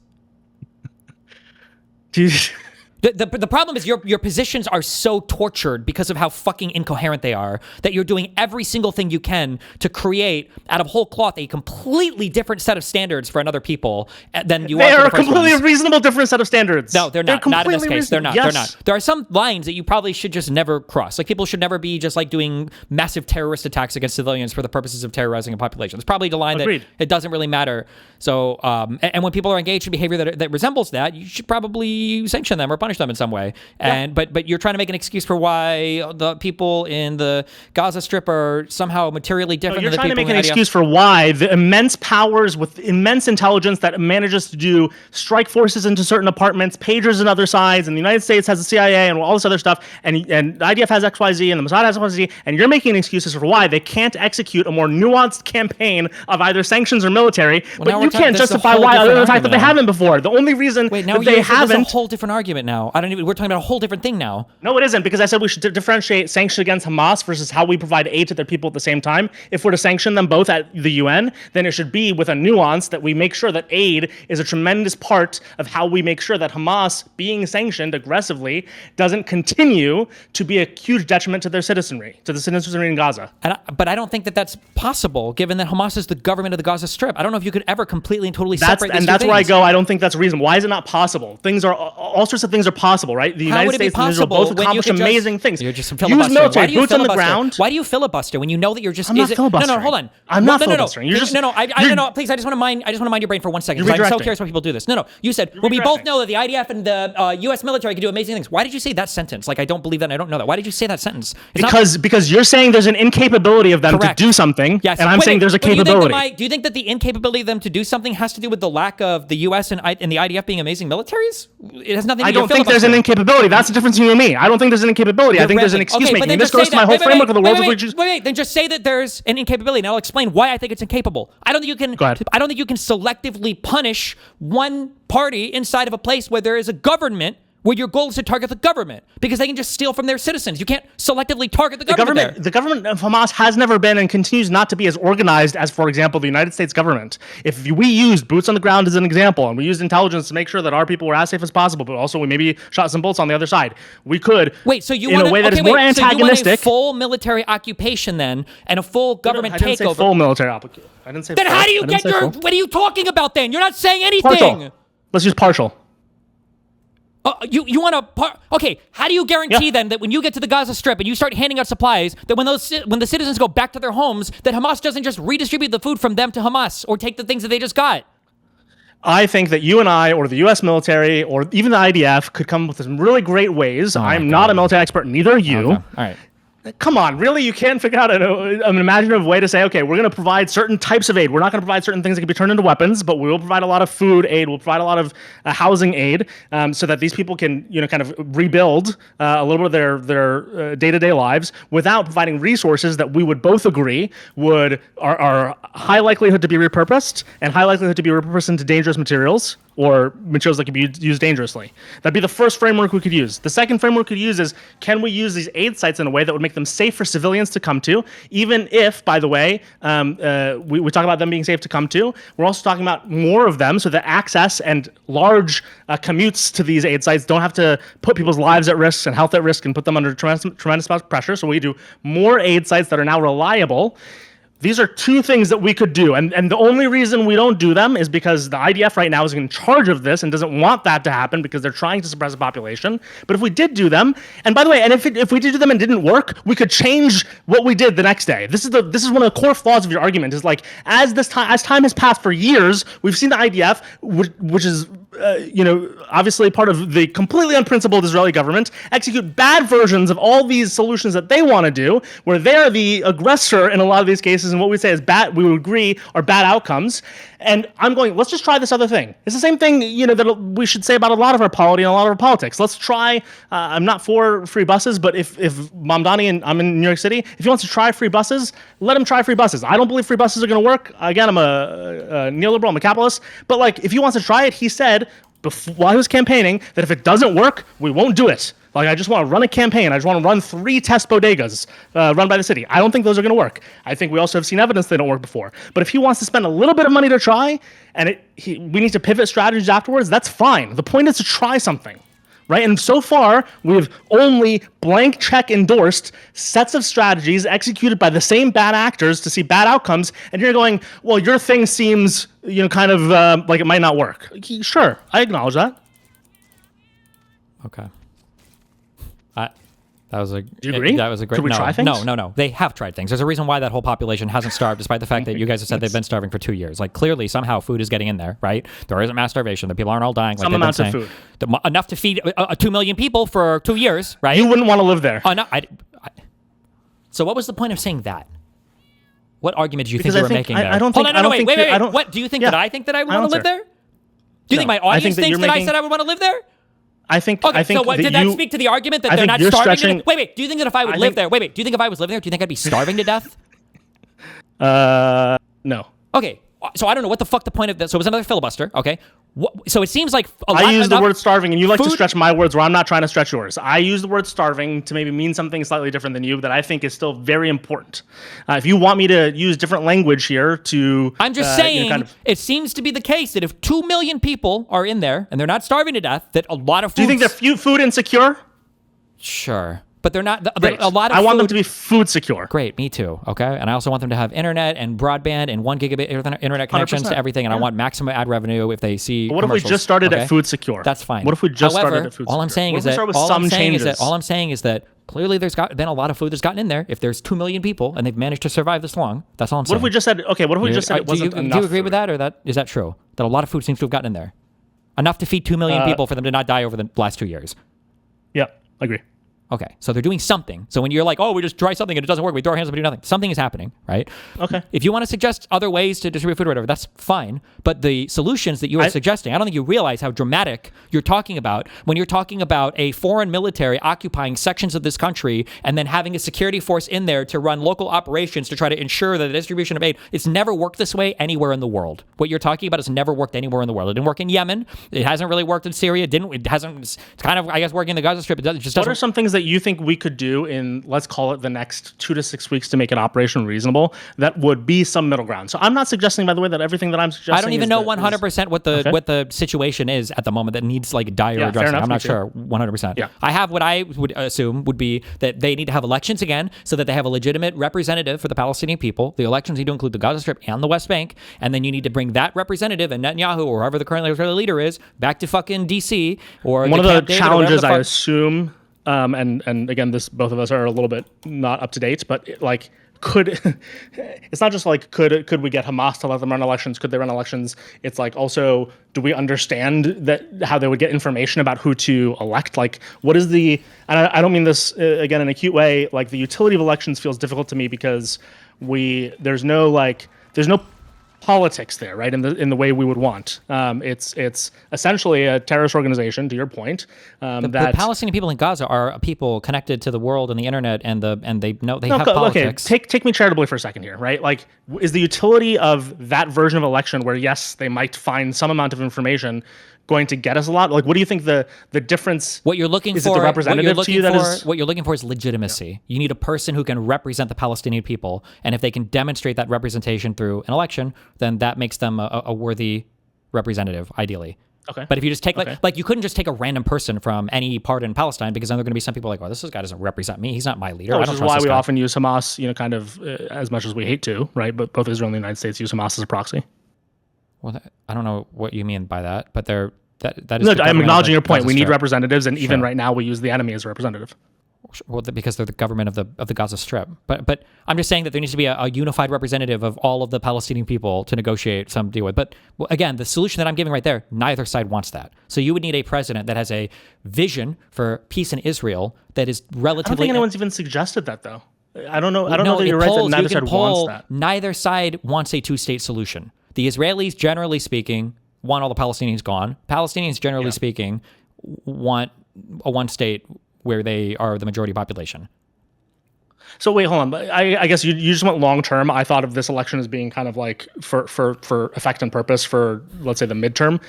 The problem is your positions are so tortured because of how fucking incoherent they are that you're doing every single thing you can to create out of whole cloth a completely different set of standards for another people than you are for the first ones. They are a completely reasonable different set of standards. No, they're not. Not in this case. They're not. Yes. They're not. There are some lines that you probably should just never cross. Like people should never be just like doing massive terrorist attacks against civilians for the purposes of terrorizing a population. It's probably the line Agreed. that it doesn't really matter. So, and when people are engaged in behavior that resembles that, you should probably sanction them or punish them in some way. And but you're trying to make an excuse for why the people in the Gaza Strip are somehow materially different than the people in the IDF. You're trying to make an excuse for why the immense powers with immense intelligence that manages to do strike forces into certain apartments, pagers in other sides, and the United States has the CIA and all this other stuff, and the IDF has XYZ and the Mossad has XYZ, and you're making excuses for why they can't execute a more nuanced campaign of either sanctions or military, but you can't justify why other than the fact that they haven't before. The only reason that they haven't... This is a whole different argument now. We're talking about a whole different thing now. No, it isn't, because I said we should differentiate sanction against Hamas versus how we provide aid to their people at the same time. If we're to sanction them both at the UN, then it should be with a nuance that we make sure that aid is a tremendous part of how we make sure that Hamas, being sanctioned aggressively, doesn't continue to be a huge detriment to their citizenry, to the citizenry in Gaza. But I don't think that that's possible, given that Hamas is the government of the Gaza Strip. I don't know if you could ever completely and totally separate these two things. And that's where I go. I don't think that's reasonable. Why is it not possible? All sorts of things are possible, right? The United States and Israel both accomplish amazing things. You're just use military boots on the ground. Why do you filibuster when you know that you're just? I'm not filibustering. No, hold on. I'm not filibustering. You're just no. Please, I just want to mind your brain for 1 second. Because I'm so curious why people do this. No. You said we both know that the IDF and the U.S. military can do amazing things. Why did you say that sentence? Like I don't believe that. And I don't know that. Why did you say that sentence? Because you're saying there's an incapability of them to do something, yes. And I'm saying there's a capability. Do you think that the incapability of them to do something has to do with the lack of the U.S. and the IDF being amazing militaries? It has nothing to do with I don't think there's an incapability. That's the difference between you and me. I don't think there's an incapability. I think there's an excuse making. This goes to my whole framework of the world. Wait. Then just say that there's an incapability, and I'll explain why I think it's incapable. I don't think you can. Go ahead. I don't think you can selectively punish one party inside of a place where there is a government where your goal is to target the government because they can just steal from their citizens. You can't selectively target the government there. The government of Hamas has never been and continues not to be as organized as, for example, the United States government. If we used boots on the ground as an example, and we used intelligence to make sure that our people were as safe as possible, but also we maybe shot some bolts on the other side, we could, so you in want a way that is more antagonistic. So you want a full military occupation then, and a full government takeover. I didn't say full military occupation. I didn't say then full. How do you get your... What are you talking about then? You're not saying anything. Partial. Let's use partial. You want to... Okay, how do you guarantee then that when you get to the Gaza Strip and you start handing out supplies, that when the citizens go back to their homes, that Hamas doesn't just redistribute the food from them to Hamas or take the things that they just got? I think that you and I, or the U.S. military, or even the IDF, could come up with some really great ways. I'm not a military expert, neither are you. Okay. All right. come on, really? You can't figure out an imaginative way to say, okay, we're going to provide certain types of aid. We're not going to provide certain things that can be turned into weapons, but we will provide a lot of food aid. We'll provide a lot of housing aid, so that these people can, kind of rebuild a little bit of their day-to-day lives without providing resources that we would both agree are high likelihood to be repurposed and high likelihood to be repurposed into dangerous materials or materials that can be used dangerously. That'd be the first framework we could use. The second framework we could use is, can we use these aid sites in a way that would make them safe for civilians to come to, even if, by the way, we talk about them being safe to come to. We're also talking about more of them so that access and large commutes to these aid sites don't have to put people's lives at risk and health at risk and put them under tremendous amount of pressure. So we do more aid sites that are now reliable. These are two things that we could do. And the only reason we don't do them is because the IDF right now is in charge of this and doesn't want that to happen because they're trying to suppress the population. But if we did do them, and by the way, and if we did do them and didn't work, we could change what we did the next day. This is one of the core flaws of your argument, is like, as time has passed for years, we've seen the IDF, which is obviously part of the completely unprincipled Israeli government, execute bad versions of all these solutions that they want to do, where they're the aggressor in a lot of these cases, and what we say is bad, we would agree, are bad outcomes. And I'm going, let's just try this other thing. It's the same thing, that we should say about a lot of our polity and a lot of our politics. Let's try, I'm not for free buses, but if Mamdani, and I'm in New York City, if he wants to try free buses, let him try free buses. I don't believe free buses are going to work. Again, I'm a neoliberal, I'm a capitalist. But like, if he wants to try it, he said, while he was campaigning, that if it doesn't work, we won't do it. Like, I just want to run a campaign. I just want to run 3 test bodegas run by the city. I don't think those are going to work. I think we also have seen evidence they don't work before. But if he wants to spend a little bit of money to try, and we need to pivot strategies afterwards, that's fine. The point is to try something, right? And so far, we've only blank check endorsed sets of strategies executed by the same bad actors to see bad outcomes. And you're going, well, your thing seems, kind of like it might not work. Sure, I acknowledge that. Okay. That was a. Do you agree? That was a great. Should we try things? No. They have tried things. There's a reason why that whole population hasn't starved, despite the fact that you guys have said they've been starving for 2 years. Like, clearly, somehow, food is getting in there, right? There isn't mass starvation. The people aren't all dying. Like some amounts of food. Enough to feed 2 million people for 2 years, right? You wouldn't want to live there. Oh no. So what was the point of saying that? What argument do you think you were making there? I don't think. Wait. What do you think that I think that I would want to live there? Do you think my audience thinks that I said I would want to live there? I think. Okay, so what, did that speak to the argument that they're not starving? Wait. Do you think that if I would live there? Wait. Do you think if I was living there, do you think I'd be starving to death? No. Okay. So I don't know what the fuck the point of this. So it was another filibuster. Okay. So it seems like I use the word starving, and you like to stretch my words where I'm not trying to stretch yours. I use the word starving to maybe mean something slightly different than you that I think is still very important. If you want me to use different language here to... I'm just saying, it seems to be the case that if 2 million people are in there and they're not starving to death, that a lot of food... Do you think they're food insecure? Sure. But they're not. A lot of. I want them to be food secure. Great, me too. Okay, and I also want them to have internet and broadband and 1 gigabit internet connections 100%. To everything. And I want maximum ad revenue if they see. But what if we just started at food secure? That's fine. What if we just started at food secure? All I'm saying is that all I'm saying is that clearly there's been a lot of food that's gotten in there. If there's 2 million people and they've managed to survive this long, that's all I'm saying. What if we just said? Okay, what if we just said it wasn't enough? Do you agree with that, or is that true? That a lot of food seems to have gotten in there, enough to feed 2 million people for them to not die over the last 2 years. Yeah, I agree. Okay, so they're doing something. So when you're like, oh, we just try something and it doesn't work, we throw our hands up and do nothing. Something is happening, right? Okay. If you want to suggest other ways to distribute food or whatever, that's fine. But the solutions that you are suggesting, I don't think you realize how dramatic you're talking about when you're talking about a foreign military occupying sections of this country and then having a security force in there to run local operations to try to ensure that the distribution of aid. It's never worked this way anywhere in the world. What you're talking about has never worked anywhere in the world. It didn't work in Yemen. It hasn't really worked in Syria. It's kind of, I guess, working in the Gaza Strip. It just doesn't. What are some things that you think we could do in, let's call it, the next 2 to 6 weeks to make an operation reasonable that would be some middle ground? So I'm not suggesting, by the way, that everything that I'm suggesting I don't even know 100% what the situation is at the moment that needs like dire addressing. I'm not sure 100%. Yeah. I have what I would assume would be that they need to have elections again so that they have a legitimate representative for the Palestinian people. The elections need to include the Gaza Strip and the West Bank, and then you need to bring that representative and Netanyahu or whoever the current Israeli leader is back to fucking DC or one of the challenges I assume. And again, both of us are a little bit not up to date, but like could it's not just like could we get Hamas to let them run elections? Could they run elections? It's like also, do we understand that how they would get information about who to elect? Like, what is the? And I don't mean this again in a cute way. Like, the utility of elections feels difficult to me because there's no politics there, right? In the way we would want. It's essentially a terrorist organization, to your point. The Palestinian people in Gaza are people connected to the world and the internet, and they know they have politics. Okay, take me charitably for a second here, right? Like, is the utility of that version of election, where yes, they might find some amount of information, going to get us a lot? Like, what do you think the difference? What you're looking is for? It the representative to you that is? What you're looking for is legitimacy. Yeah. You need a person who can represent the Palestinian people, and if they can demonstrate that representation through an election, then that makes them a worthy representative, ideally. Okay. But if you just take like you couldn't just take a random person from any part in Palestine, because then there are going to be some people like, well, this guy doesn't represent me. He's not my leader. Which is why we often use Hamas, kind of as much as we hate to, right? But both Israel and the United States use Hamas as a proxy. Well, I don't know what you mean by that, but that is. Look, I'm acknowledging your point. We need representatives, and even right now, we use the enemy as a representative. Well, because they're the government of the Gaza Strip. But I'm just saying that there needs to be a unified representative of all of the Palestinian people to negotiate some deal with. But again, the solution that I'm giving right there, neither side wants that. So you would need a president that has a vision for peace in Israel that is relatively. I don't think anyone's even suggested that, though. I don't know that you're right that neither side wants that. Neither side wants a two-state solution. The Israelis, generally speaking, want all the Palestinians gone. Palestinians, generally speaking, want a one-state where they are the majority population. So wait, hold on. I guess you just went long term. I thought of this election as being kind of like for effect and purpose for, let's say, the midterm.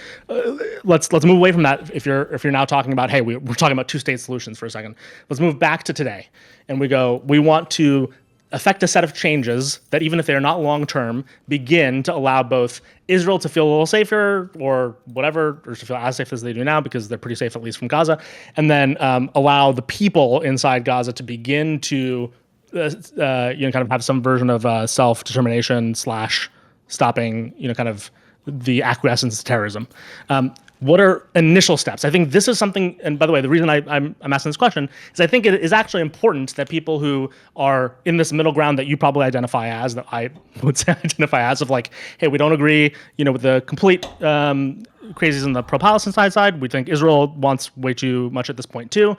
Let's move away from that. If you're now talking about, hey, we're talking about two-state solutions for a second. Let's move back to today, and we want to affect a set of changes that, even if they're not long term, begin to allow both Israel to feel a little safer, or whatever, or to feel as safe as they do now, because they're pretty safe, at least from Gaza, and then allow the people inside Gaza to begin to kind of have some version of self-determination / stopping kind of the acquiescence to terrorism. What are initial steps? I think this is something, and by the way, the reason I'm asking this question is I think it is actually important that people who are in this middle ground that you probably identify as, that I would say identify as, of like, hey, we don't agree, with the complete crazies on the pro-Palestine side. We think Israel wants way too much at this point too.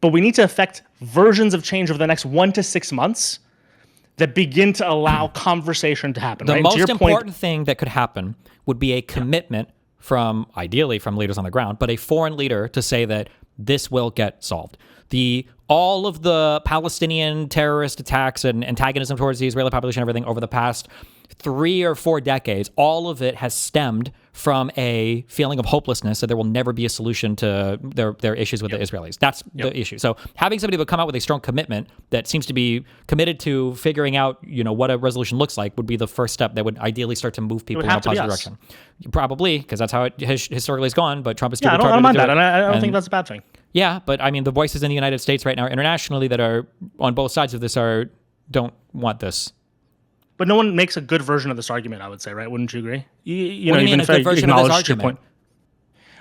But we need to affect versions of change over the next 1 to 6 months that begin to allow conversation to happen. The right? most important thing that could happen would be a commitment ideally from leaders on the ground, but a foreign leader to say that this will get solved. All of the Palestinian terrorist attacks and antagonism towards the Israeli population, everything over the past 3 or 4 decades, all of it has stemmed from a feeling of hopelessness that there will never be a solution to their issues with the Israelis. That's the issue. So having somebody who come out with a strong commitment that seems to be committed to figuring out, what a resolution looks like would be the first step that would ideally start to move people in a positive direction. Probably, because that's how it historically has gone, but Trump is too retarded to do it. I don't mind that, and I don't think that's a bad thing. Yeah, but I mean, the voices in the United States right now, internationally, that are on both sides of this don't want this. But no one makes a good version of this argument, I would say, right? Wouldn't you agree? What do you mean a good version of this argument?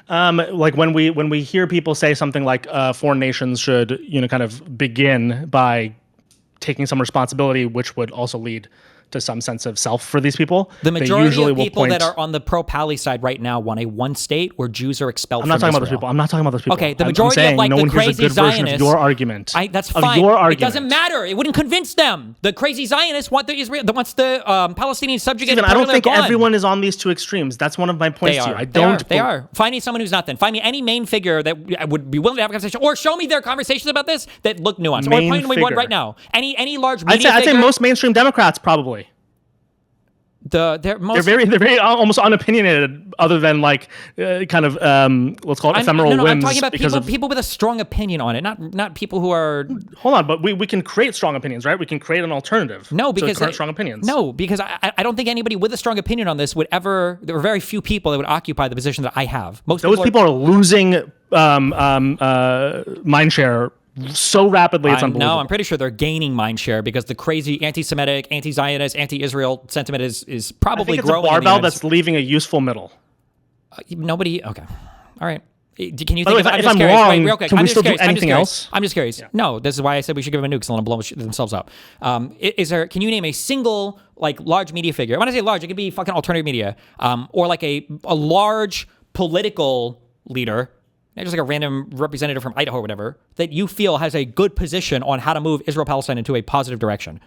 Like when we hear people say something like foreign nations should, kind of begin by taking some responsibility, which would also lead to some sense of self for these people. The majority of people that are on the pro-Pali side right now want a one state where Jews are expelled from Israel. I'm not talking about those people. Okay, the majority of no the crazy Zionists. Of your argument. That's fine. Your argument. It doesn't matter. It wouldn't convince them. The crazy Zionists want the Palestinians subjugated. Stephen, I don't think everyone is on these two extremes. That's one of my points to you. They are. Find me someone who's not then. Find me any main figure that would be willing to have a conversation, or show me their conversations about this that look nuanced. Or point me one right now. Any large media I'd say most mainstream Democrats probably. They're very almost unopinionated, other than like kind of let's call it ephemeral whims. I'm talking about people with a strong opinion on it, not people who are. Hold on, but we can create strong opinions, right? We can create an alternative. No, because strong opinions. No, because I don't think anybody with a strong opinion on this would ever. There are very few people that would occupy the position that I have. Those people are losing mind share so rapidly, it's unbelievable. No, I'm pretty sure they're gaining mindshare, because the crazy anti-Semitic, anti-Zionist, anti-Israel sentiment is probably growing. It's a barbell that's leaving a useful middle. Nobody. Okay, all right. Can you By the think way, of? I'm if just I'm curious. wrong, Wait, real quick. can I'm we just still do curious. I'm just anything curious. else? I'm just curious. Yeah. No, this is why I said we should give them a nuke, so they'll blow themselves up. Is there? Can you name a single like large media figure? When I say large, it could be fucking alternative media, or like a large political leader, not just like a random representative from Idaho or whatever, that you feel has a good position on how to move Israel-Palestine into a positive direction.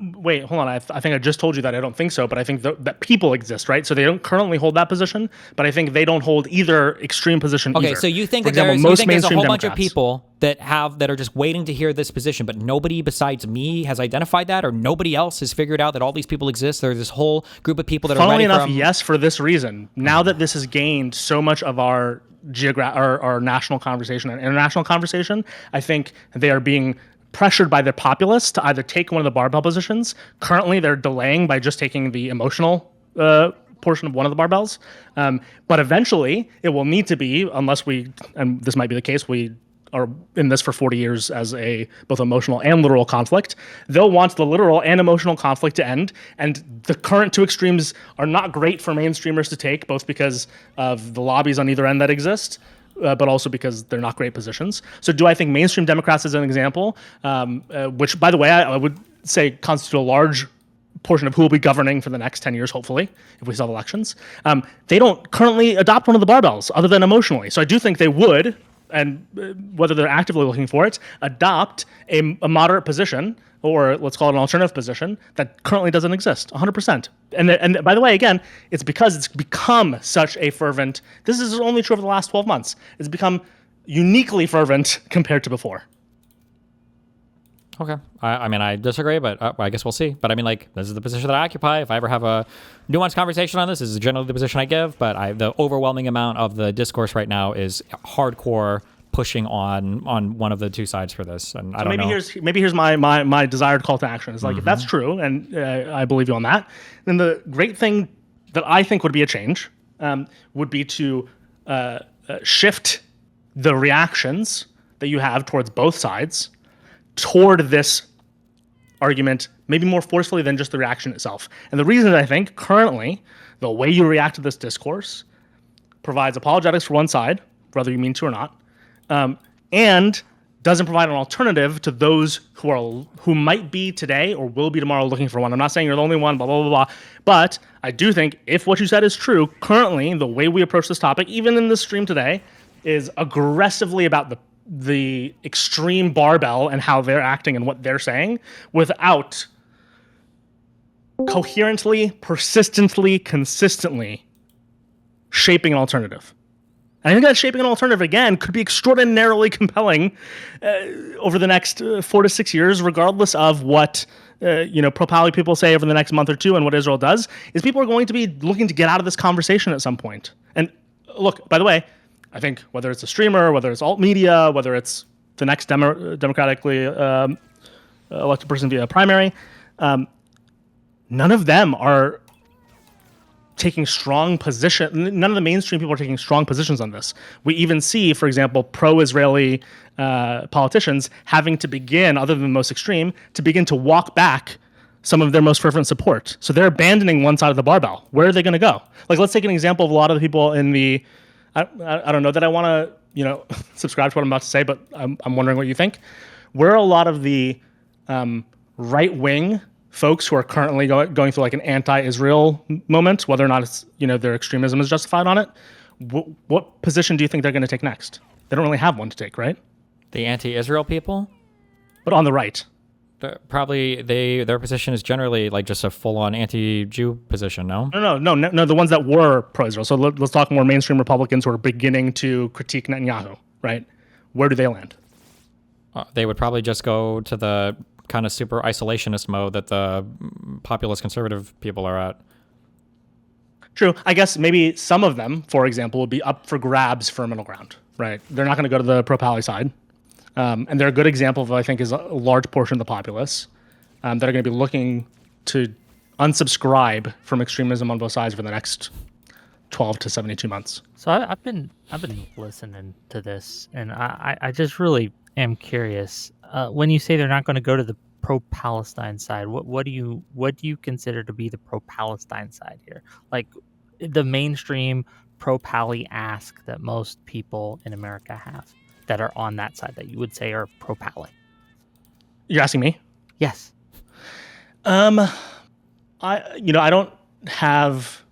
Wait, hold on. I think I just told you that I don't think so, but I think that people exist, right? So they don't currently hold that position, but I think they don't hold either extreme position Okay, either. so you think For that example, there's a whole bunch of Democrats. people that are just waiting to hear this position, but nobody besides me has identified that, or nobody else has figured out that all these people exist. There's this whole group of people that Funnily are ready enough, yes, for this reason. Now that this has gained so much of our our national conversation and international conversation, I think they are being pressured by their populace to either take one of the barbell positions. Currently, they're delaying by just taking the emotional portion of one of the barbells. But eventually, it will need to be, unless we, and this might be the case, we are in this for 40 years as a both emotional and literal conflict. They'll want the literal and emotional conflict to end. And the current two extremes are not great for mainstreamers to take, both because of the lobbies on either end that exist, but also because they're not great positions. So do I think mainstream Democrats, as an example, which, by the way, I would say constitute a large portion of who will be governing for the next 10 years, hopefully, if we still have elections, they don't currently adopt one of the barbells other than emotionally. So I do think they would, and whether they're actively looking for it, adopt a moderate position, or let's call it an alternative position, that currently doesn't exist, 100%. And by the way, again, it's because it's become such a fervent, this is only true over the last 12 months, it's become uniquely fervent compared to before. Okay. I mean, I disagree, but I guess we'll see. But I mean, like, this is the position that I occupy. If I ever have a nuanced conversation on this is generally the position I give. But the overwhelming amount of the discourse right now is hardcore pushing on one of the two sides for this. And I don't know. Maybe here's my desired call to action. It's like, if that's true, and I believe you on that, then the great thing that I think would be a change would be to shift the reactions that you have towards both sides toward this argument, maybe more forcefully than just the reaction itself. And the reason that I think currently the way you react to this discourse provides apologetics for one side, whether you mean to or not, and doesn't provide an alternative to those who might be today or will be tomorrow looking for one. I'm not saying you're the only one, blah, blah, blah, blah. But I do think if what you said is true, currently the way we approach this topic, even in this stream today, is aggressively about the extreme barbell and how they're acting and what they're saying without coherently, persistently, consistently shaping an alternative. And I think that shaping an alternative, again, could be extraordinarily compelling over the next 4 to 6 years, regardless of what pro-Pally people say over the next month or two and what Israel does, is people are going to be looking to get out of this conversation at some point. And look, by the way, I think whether it's a streamer, whether it's alt media, whether it's the next democratically elected person via primary, none of them are taking strong position. None of the mainstream people are taking strong positions on this. We even see, for example, pro-Israeli politicians having to begin, other than the most extreme, to begin to walk back some of their most fervent support. So they're abandoning one side of the barbell. Where are they going to go? Like, let's take an example of a lot of the people in the, I don't know that I want to, subscribe to what I'm about to say, but I'm wondering what you think. Where are a lot of the right-wing folks who are currently going through like an anti-Israel moment, whether or not it's, their extremism is justified on it, what position do you think they're going to take next? They don't really have one to take, right? The anti-Israel people? But on the right. Probably their position is generally like just a full-on anti-Jew position, no? No, the ones that were pro-Israel. So let's talk more mainstream Republicans who are beginning to critique Netanyahu, right? Where do they land? They would probably just go to the kind of super isolationist mode that the populist conservative people are at. True. I guess maybe some of them, for example, would be up for grabs for a middle ground, right? They're not going to go to the pro-Pally side. And they're a good example of, I think, is a large portion of the populace that are going to be looking to unsubscribe from extremism on both sides for the next 12 to 72 months. So I've been listening to this, and I just really am curious. When you say they're not going to go to the pro-Palestine side, what do you consider to be the pro-Palestine side here? Like the mainstream pro-Pally ask that most people in America have that are on that side that you would say are pro-Pally? You're asking me? Yes. I don't have.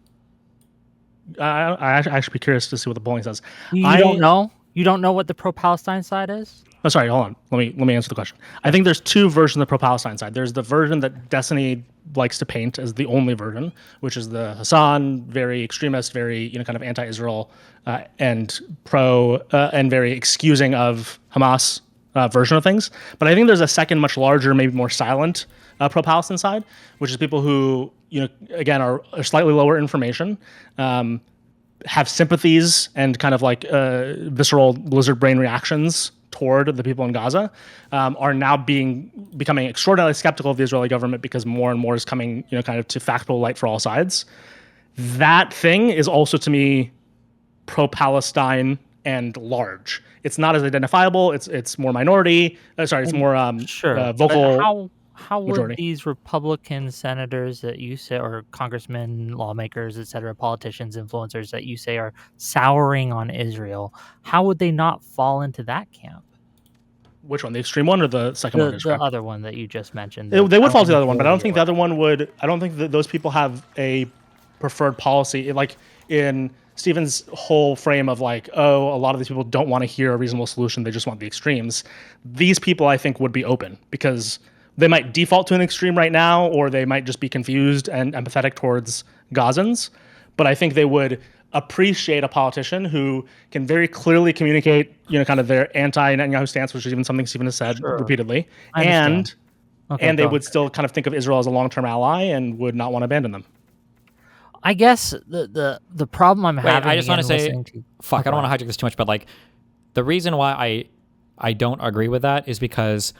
I actually be curious to see what the polling says. You don't know? You don't know what the pro-Palestine side is? Oh, sorry. Hold on. Let me answer the question. I think there's two versions of the pro-Palestine side. There's the version that Destiny likes to paint as the only version, which is the Hassan, very extremist, very kind of anti-Israel and pro and very excusing of Hamas version of things. But I think there's a second, much larger, maybe more silent pro-Palestine side, which is people who again are slightly lower information. Have sympathies and kind of like visceral lizard brain reactions toward the people in Gaza, are now becoming extraordinarily skeptical of the Israeli government because more and more is coming, kind of to factual light for all sides. That thing is also to me pro-Palestine and large. It's not as identifiable. It's more minority. It's more vocal. How majority. would these Republican senators that you say, or congressmen, lawmakers, etc., politicians, influencers that you say are souring on Israel, how would they not fall into that camp? Which one? The extreme one or the second one? The other one that you just mentioned. They would fall to the other one, but I don't think the other one would. I don't think that those people have a preferred policy. Like in Stephen's whole frame of like, oh, a lot of these people don't want to hear a reasonable solution. They just want the extremes. These people, I think, would be open because they might default to an extreme right now, or they might just be confused and empathetic towards Gazans. But I think they would appreciate a politician who can very clearly communicate, kind of their anti-Netanyahu stance, which is even something Stephen has said repeatedly. And they would still kind of think of Israel as a long-term ally and would not want to abandon them. I guess the problem I'm having. I just want to say, I don't want to hijack this too much, but like the reason why I don't agree with that is because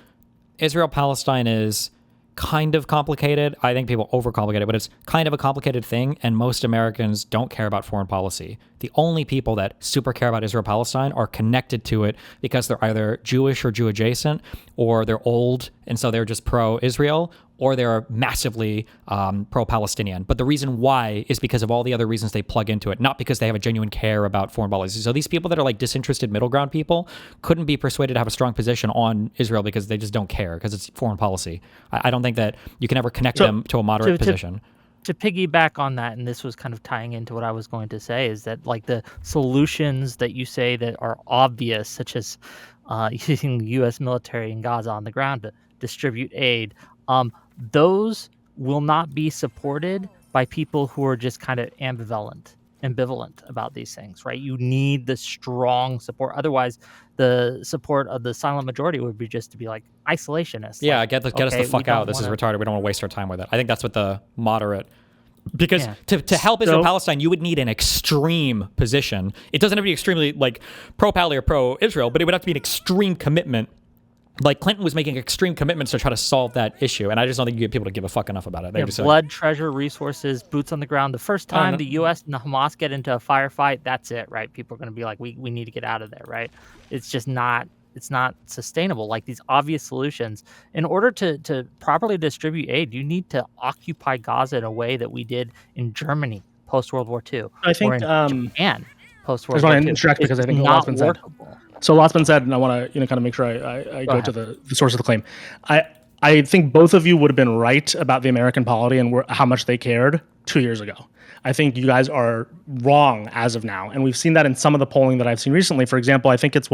Israel-Palestine is kind of complicated. I think people overcomplicate it, but it's kind of a complicated thing, and most Americans don't care about foreign policy. The only people that super care about Israel-Palestine are connected to it because they're either Jewish or Jew-adjacent, or they're old, and so they're just pro-Israel, or they're massively pro-Palestinian. But the reason why is because of all the other reasons they plug into it, not because they have a genuine care about foreign policy. So these people that are like disinterested middle ground people couldn't be persuaded to have a strong position on Israel because they just don't care, because it's foreign policy. I don't think that you can ever connect them to a moderate position. To piggyback on that, and this was kind of tying into what I was going to say, is that like the solutions that you say that are obvious, such as using the U.S. military in Gaza on the ground to distribute aid, those will not be supported by people who are just kind of ambivalent about these things, right? You need the strong support. Otherwise, the support of the silent majority would be just to be like isolationists. Yeah, like, get us the fuck out. This is retarded. We don't want to waste our time with it. I think that's what the moderate... Because to help Israel-Palestine, you would need an extreme position. It doesn't have to be extremely like pro-Pally or pro-Israel, but it would have to be an extreme commitment. Like Clinton was making extreme commitments to try to solve that issue, and I just don't think you get people to give a fuck enough about it. Blood, treasure, resources, boots on the ground. The first time the U.S. and the Hamas get into a firefight, that's it, right? People are going to be like, we need to get out of there, right? It's just not... It's not sustainable. Like these obvious solutions, in order to properly distribute aid, you need to occupy Gaza in a way that we did in Germany post World War II. I think or in Japan post World War II. I just want II. to interject because I think a lot's been said. So a lot's been said, and I want to kind of make sure I go to the source of the claim. I think both of you would have been right about the American polity and how much they cared 2 years ago. I think you guys are wrong as of now, and we've seen that in some of the polling that I've seen recently. For example, I think it's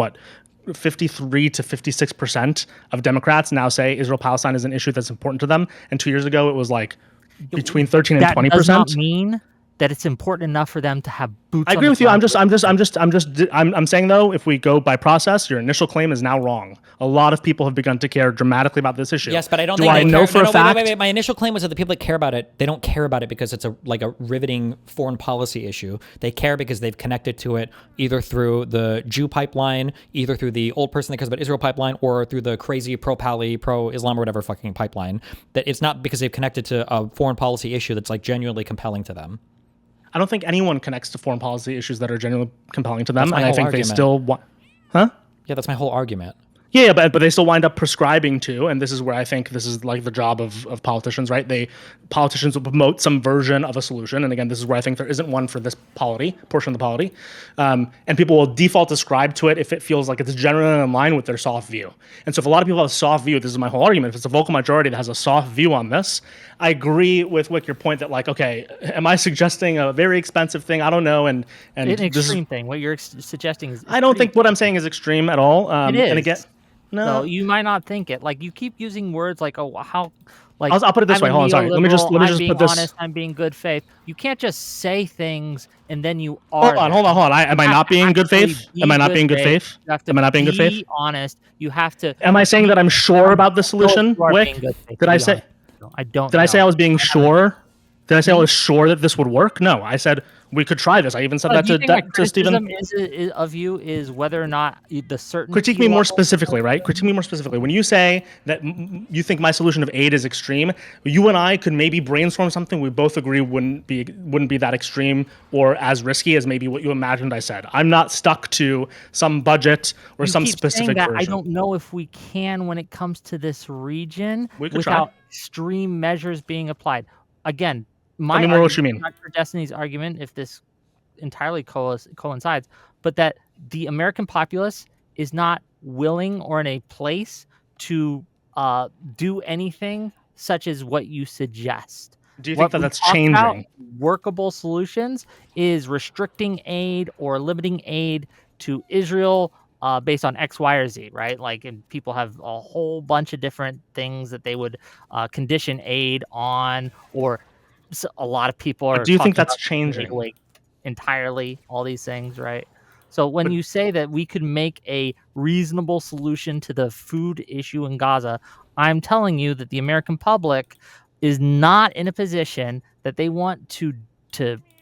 53 to 56% of Democrats now say Israel-Palestine is an issue that's important to them. And 2 years ago, it was like between 13 and 20%. That does not mean that it's important enough for them to have boots. I agree with you. I'm saying though, if we go by process, your initial claim is now wrong. A lot of people have begun to care dramatically about this issue. Yes, but I don't think I know for a fact. Wait. My initial claim was that the people that care about it, they don't care about it because it's a riveting foreign policy issue. They care because they've connected to it either through the Jew pipeline, either through the old person that cares about Israel pipeline, or through the crazy pro-Pally, pro-Islam, or whatever fucking pipeline. That it's not because they've connected to a foreign policy issue that's like genuinely compelling to them. I don't think anyone connects to foreign policy issues that are genuinely compelling to them, and I think argument. they still want... Huh? Yeah, that's my whole argument. Yeah, but they still wind up prescribing to, and this is where I think this is like the job of politicians, right? Politicians will promote some version of a solution, and again, this is where I think there isn't one for this portion of the polity, and people will default ascribe to it if it feels like it's generally in line with their soft view. And so if a lot of people have a soft view, this is my whole argument, if it's a vocal majority that has a soft view on this, I agree with your point that like, okay, am I suggesting a very expensive thing? I don't know, and An extreme thing. What you're suggesting is I don't think what I'm saying is extreme at all. it is. And again, no, you might not think it. Like you keep using words like, "Oh, how," like I'll put it this way. Hold on, sorry. Let me just I'm being put this. honest. I'm being good faith. You can't just say things and then you Hold are. on. Am I not being good faith? Am I not being good faith? You have to Am I not being good faith? Be honest. You have to. Am I saying that I'm sure about the solution, Wick? Did I say? I don't. Did I say I was being sure? Did I say I was sure that this would work? No, I said we could try this. I even said that to Stephen. Of you is whether or not the certainty. Critique me more specifically, right? Critique me more specifically. When you say that you think my solution of aid is extreme, you and I could maybe brainstorm something we both agree wouldn't be that extreme or as risky as maybe what you imagined I said. I'm not stuck to some budget or some specific version. I don't know if we can when it comes to this region without try. Extreme measures being applied. Again, Tell me more what you mean. Not for Destiny's argument, if this entirely coincides, but that the American populace is not willing or in a place to do anything such as what you suggest. Do you think that's changing? Workable solutions is restricting aid or limiting aid to Israel based on X, Y, or Z, right? Like, and people have a whole bunch of different things that they would condition aid on, or a lot of people are. But do you think that's changing? Entirely, all these things, right? So when you say that we could make a reasonable solution to the food issue in Gaza, I'm telling you that the American public is not in a position that they want to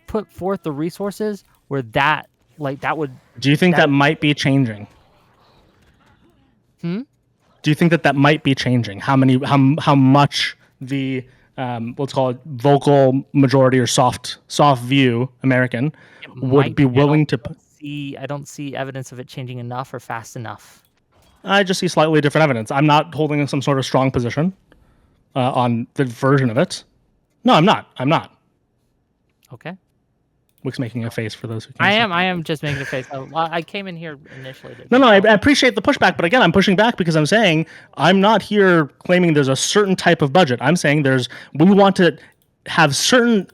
put forth the resources where that would. Do you think that might be changing? Do you think that might be changing? How much the let's call it vocal majority or soft view American would be willing to I don't see evidence of it changing enough or fast enough. I just see slightly different evidence. I'm not holding some sort of strong position on the version of it. No, I'm not. Okay. Wick's making a face for those who can't. I am just making a face. I came in here initially. No, I appreciate the pushback, but again, I'm pushing back because I'm saying I'm not here claiming there's a certain type of budget. I'm saying we want to have certain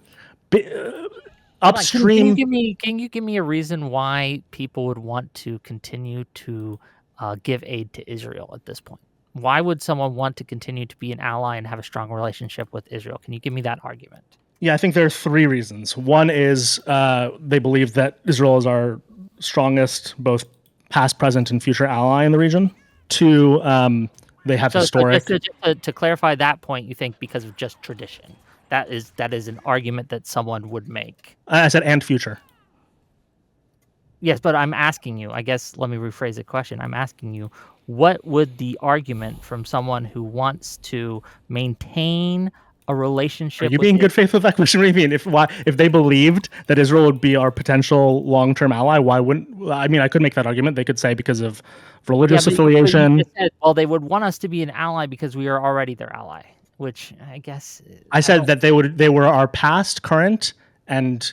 upstream. Can you give me a reason why people would want to continue to give aid to Israel at this point? Why would someone want to continue to be an ally and have a strong relationship with Israel? Can you give me that argument? Yeah, I think there are three reasons. One is they believe that Israel is our strongest, both past, present, and future ally in the region. Two, they have historic. So to clarify that point, you think because of just tradition, that is an argument that someone would make. I said and future. Yes, but I'm asking you. I guess let me rephrase the question. I'm asking you, what would the argument from someone who wants to maintain a relationship? Are you being good faith with that question? What do you mean? If they believed that Israel would be our potential long-term ally, why wouldn't? I mean, I could make that argument. They could say because of religious affiliation. But you just said, well, they would want us to be an ally because we are already their ally. Which I guess I said that they were our past, current, and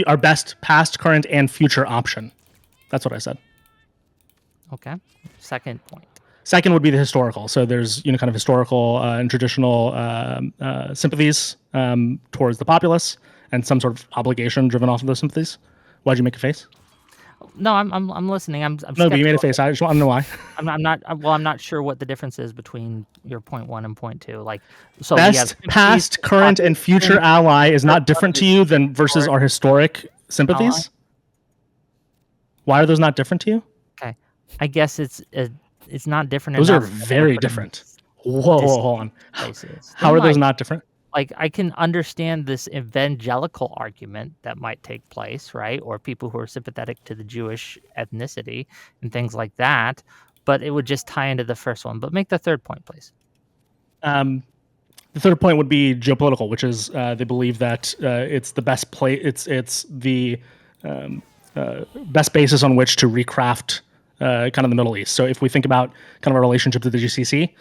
our best past, current, and future option. That's what I said. Okay. Second point. Second would be the historical. So there's kind of historical and traditional sympathies towards the populace and some sort of obligation driven off of those sympathies. Why'd you make a face? No, I'm listening. I'm no, but you made a face. I just want to know why. I'm not sure what the difference is between your point 1 and point 2. Like, so best, past, current, and future ally is not different to you than versus our historic sympathies. Why are those not different to you? Okay, I guess it's not different. Those are very different. Whoa, hold on. How are those not different? Like, I can understand this evangelical argument that might take place, right? Or people who are sympathetic to the Jewish ethnicity and things like that. But it would just tie into the first one. But make the third point, please. The third point would be geopolitical, which is they believe that it's the best play. It's the best basis on which to recraft kind of the Middle East. So if we think about kind of our relationship to the GCC,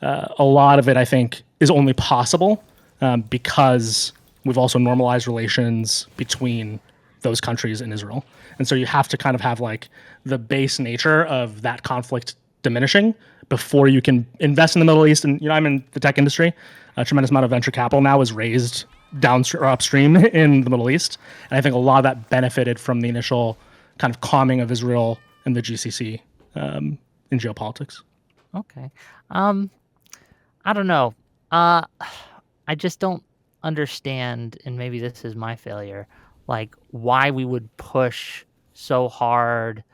a lot of it, I think, is only possible because we've also normalized relations between those countries and Israel. And so you have to kind of have like the base nature of that conflict diminishing before you can invest in the Middle East. And, I'm in the tech industry. A tremendous amount of venture capital now is raised downstream or upstream in the Middle East. And I think a lot of that benefited from the initial kind of calming of Israel and the GCC in geopolitics. Okay. I don't know. I just don't understand, and maybe this is my failure, like why we would push so hard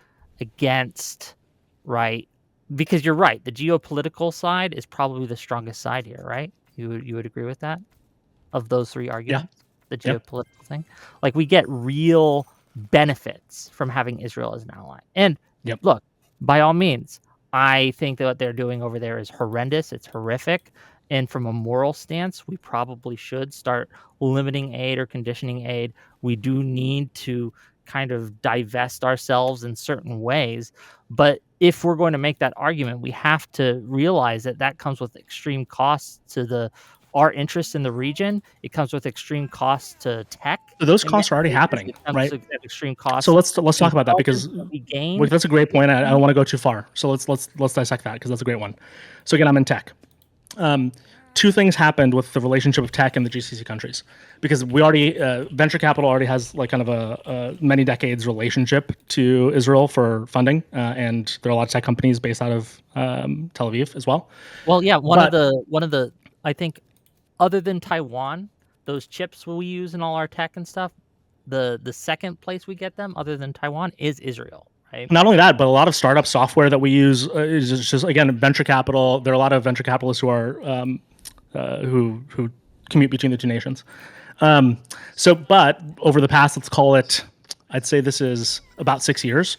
against, right? Because you're right, the geopolitical side is probably the strongest side here, right? You would agree with that? Of those three arguments, the geopolitical thing, like we get real benefits from having Israel as an ally. And look, by all means, I think that what they're doing over there is horrendous. It's horrific. And from a moral stance, we probably should start limiting aid or conditioning aid. We do need to kind of divest ourselves in certain ways. But if we're going to make that argument, we have to realize that that comes with extreme costs to our interest in the region. It comes with extreme costs to tech. So those costs are already happening, right? Extreme costs. So let's talk about that because that's a great point. I don't want to go too far. So let's dissect that because that's a great one. So again, I'm in tech. Two things happened with the relationship of tech and the GCC countries because we already venture capital already has like kind of a many decades relationship to Israel for funding, and there are a lot of tech companies based out of Tel Aviv as well. Well, yeah, one of the I think, other than Taiwan, those chips we use in all our tech and stuff, the second place we get them, other than Taiwan, is Israel. Right? Not only that, but a lot of startup software that we use is just again venture capital. There are a lot of venture capitalists who are who commute between the two nations. But over the past, let's call it, I'd say this is about 6 years.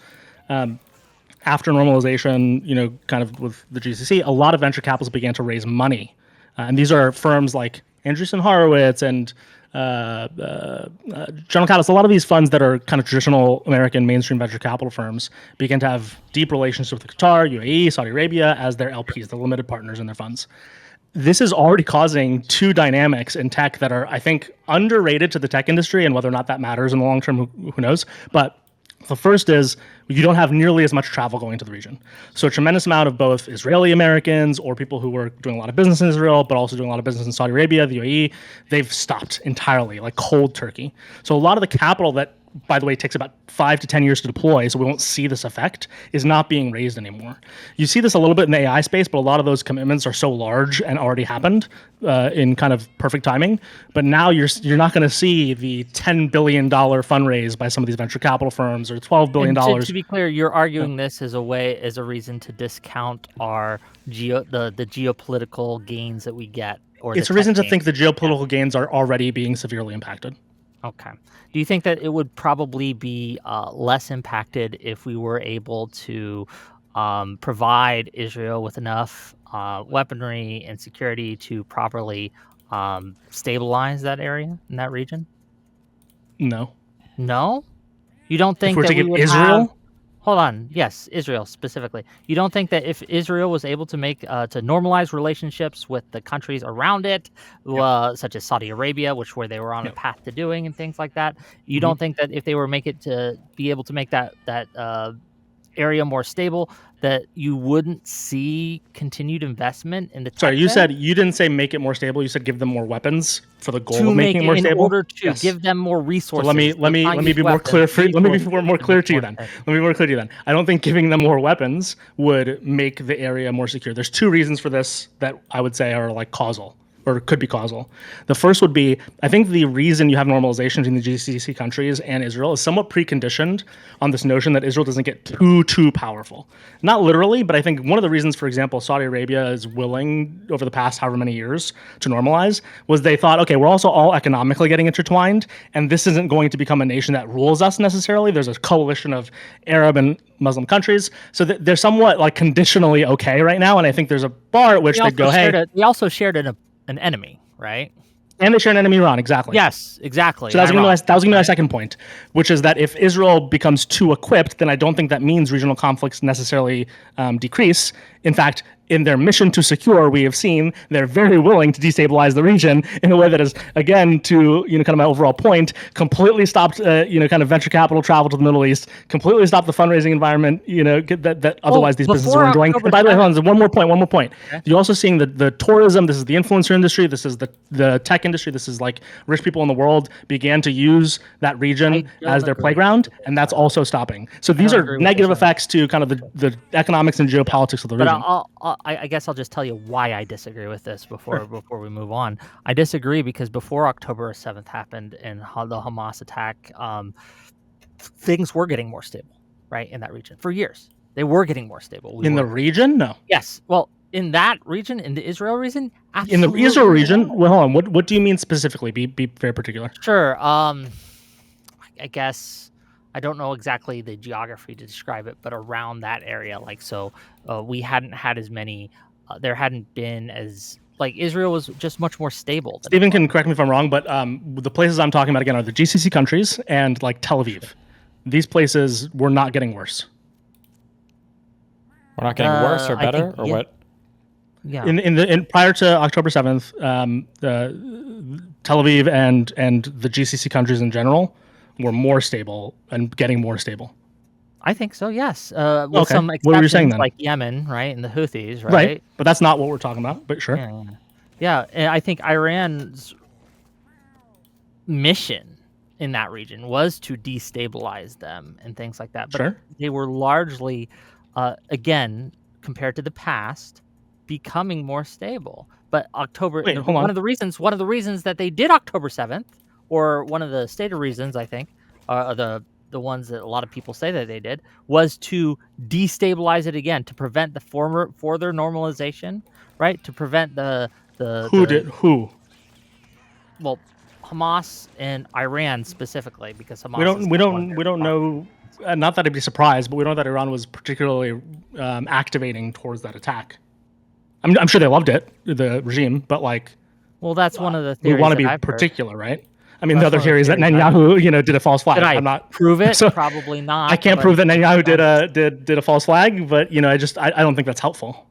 After normalization, kind of with the GCC, a lot of venture capitalists began to raise money, and these are firms like Andreessen Horowitz and General Catalyst. A lot of these funds that are kind of traditional American mainstream venture capital firms began to have deep relationships with Qatar, UAE, Saudi Arabia as their LPs, the limited partners in their funds. This is already causing two dynamics in tech that are, I think, underrated to the tech industry, and whether or not that matters in the long term, who knows? But the first is you don't have nearly as much travel going to the region. So a tremendous amount of both Israeli Americans or people who were doing a lot of business in Israel, but also doing a lot of business in Saudi Arabia, the UAE, they've stopped entirely, like cold turkey. So a lot of the capital that, by the way, takes about 5 to 10 years to deploy, so we won't see this effect, is not being raised anymore. You see this a little bit in the AI space, but a lot of those commitments are so large and already happened in kind of perfect timing. But now you're not going to see the $10 billion fundraise by some of these venture capital firms or $12 billion. To be clear, you're arguing this as a reason to discount our the geopolitical gains that we get, or it's a reason to think the geopolitical gains are already being severely impacted. Okay. Do you think that it would probably be less impacted if we were able to provide Israel with enough weaponry and security to properly stabilize that area in that region? No. No? You don't think if that we we would Israel? have... Hold on. Yes, Israel specifically. You don't think that if Israel was able to make to normalize relationships with the countries around it, such as Saudi Arabia, where they were on a path to doing and things like that, you don't think that if they were be able to make that area more stable, that you wouldn't see continued investment in the tech? Sorry, you said you didn't say make it more stable. You said give them more weapons for the goal of making it more stable. In order to give them more resources. So let me be more clear. Let me be more clear to you then. I don't think giving them more weapons would make the area more secure. There's two reasons for this that I would say are like causal, or could be causal. The first would be, I think the reason you have normalization between the GCC countries and Israel is somewhat preconditioned on this notion that Israel doesn't get too powerful. Not literally, but I think one of the reasons, for example, Saudi Arabia is willing over the past however many years to normalize was they thought, okay, we're also all economically getting intertwined, and this isn't going to become a nation that rules us necessarily. There's a coalition of Arab and Muslim countries, so they're somewhat like conditionally okay right now, and I think there's a bar at which they go, hey. They also shared an enemy, right? And they share an enemy, Iran, exactly. Yes, exactly. So that was Iran, going to be my right? second point, which is that if Israel becomes too equipped, then I don't think that means regional conflicts necessarily decrease. In fact, in their mission to secure, we have seen they're very willing to destabilize the region in a way that is, again, to kind of my overall point, completely stopped kind of venture capital travel to the Middle East, completely stopped the fundraising environment that otherwise these businesses were enjoying. And by the way, hold on, one more point. Okay. You're also seeing the tourism. This is the influencer industry. This is the tech industry. This is like rich people in the world began to use that region as their playground, and that's also stopping. So these are negative effects to kind of the economics and geopolitics of the region. I guess I'll just tell you why I disagree with this before we move on. I disagree because before October 7th happened and the Hamas attack, things were getting more stable, right, in that region for years. They were getting more stable. In the region, no. Yes. Well, in that region, in the Israel region, absolutely. In the Israel region, well, hold on. What do you mean specifically? Be very particular. Sure. I guess I don't know exactly the geography to describe it, but around that area, we hadn't had as many. There hadn't been as Israel was just much more stable. Stephen can correct me if I'm wrong, but the places I'm talking about again are the GCC countries and Tel Aviv. These places were not getting worse. We're not getting worse or better, or what? Yeah. In prior to October 7th, Tel Aviv and the GCC countries in general were more stable and getting more stable. I think so. Yes. Okay. Some What were you saying exceptions then? like Yemen, right, and the Houthis, right? Right. But that's not what we're talking about. But sure. Yeah. And I think Iran's mission in that region was to destabilize them and things like that. But Sure. they were largely, again, compared to the past, becoming more stable. But Wait, hold on. one of the reasons that they did October 7th, or one of the stated reasons, I think, the ones that a lot of people say that they did, was to destabilize it again, to prevent the further normalization, right? To prevent Who? Well, Hamas and Iran specifically, because Hamas. We don't know. Not that I'd be surprised, but we know that Iran was particularly activating towards that attack. I'm sure they loved it, the regime, but well, that's one of the we theories. want to be that I've particular, heard. right? I mean, the other theory is that Netanyahu, did a false flag. Did I I'm not prove it? So, Probably not. I can't prove that Netanyahu did a false flag, but I don't think that's helpful.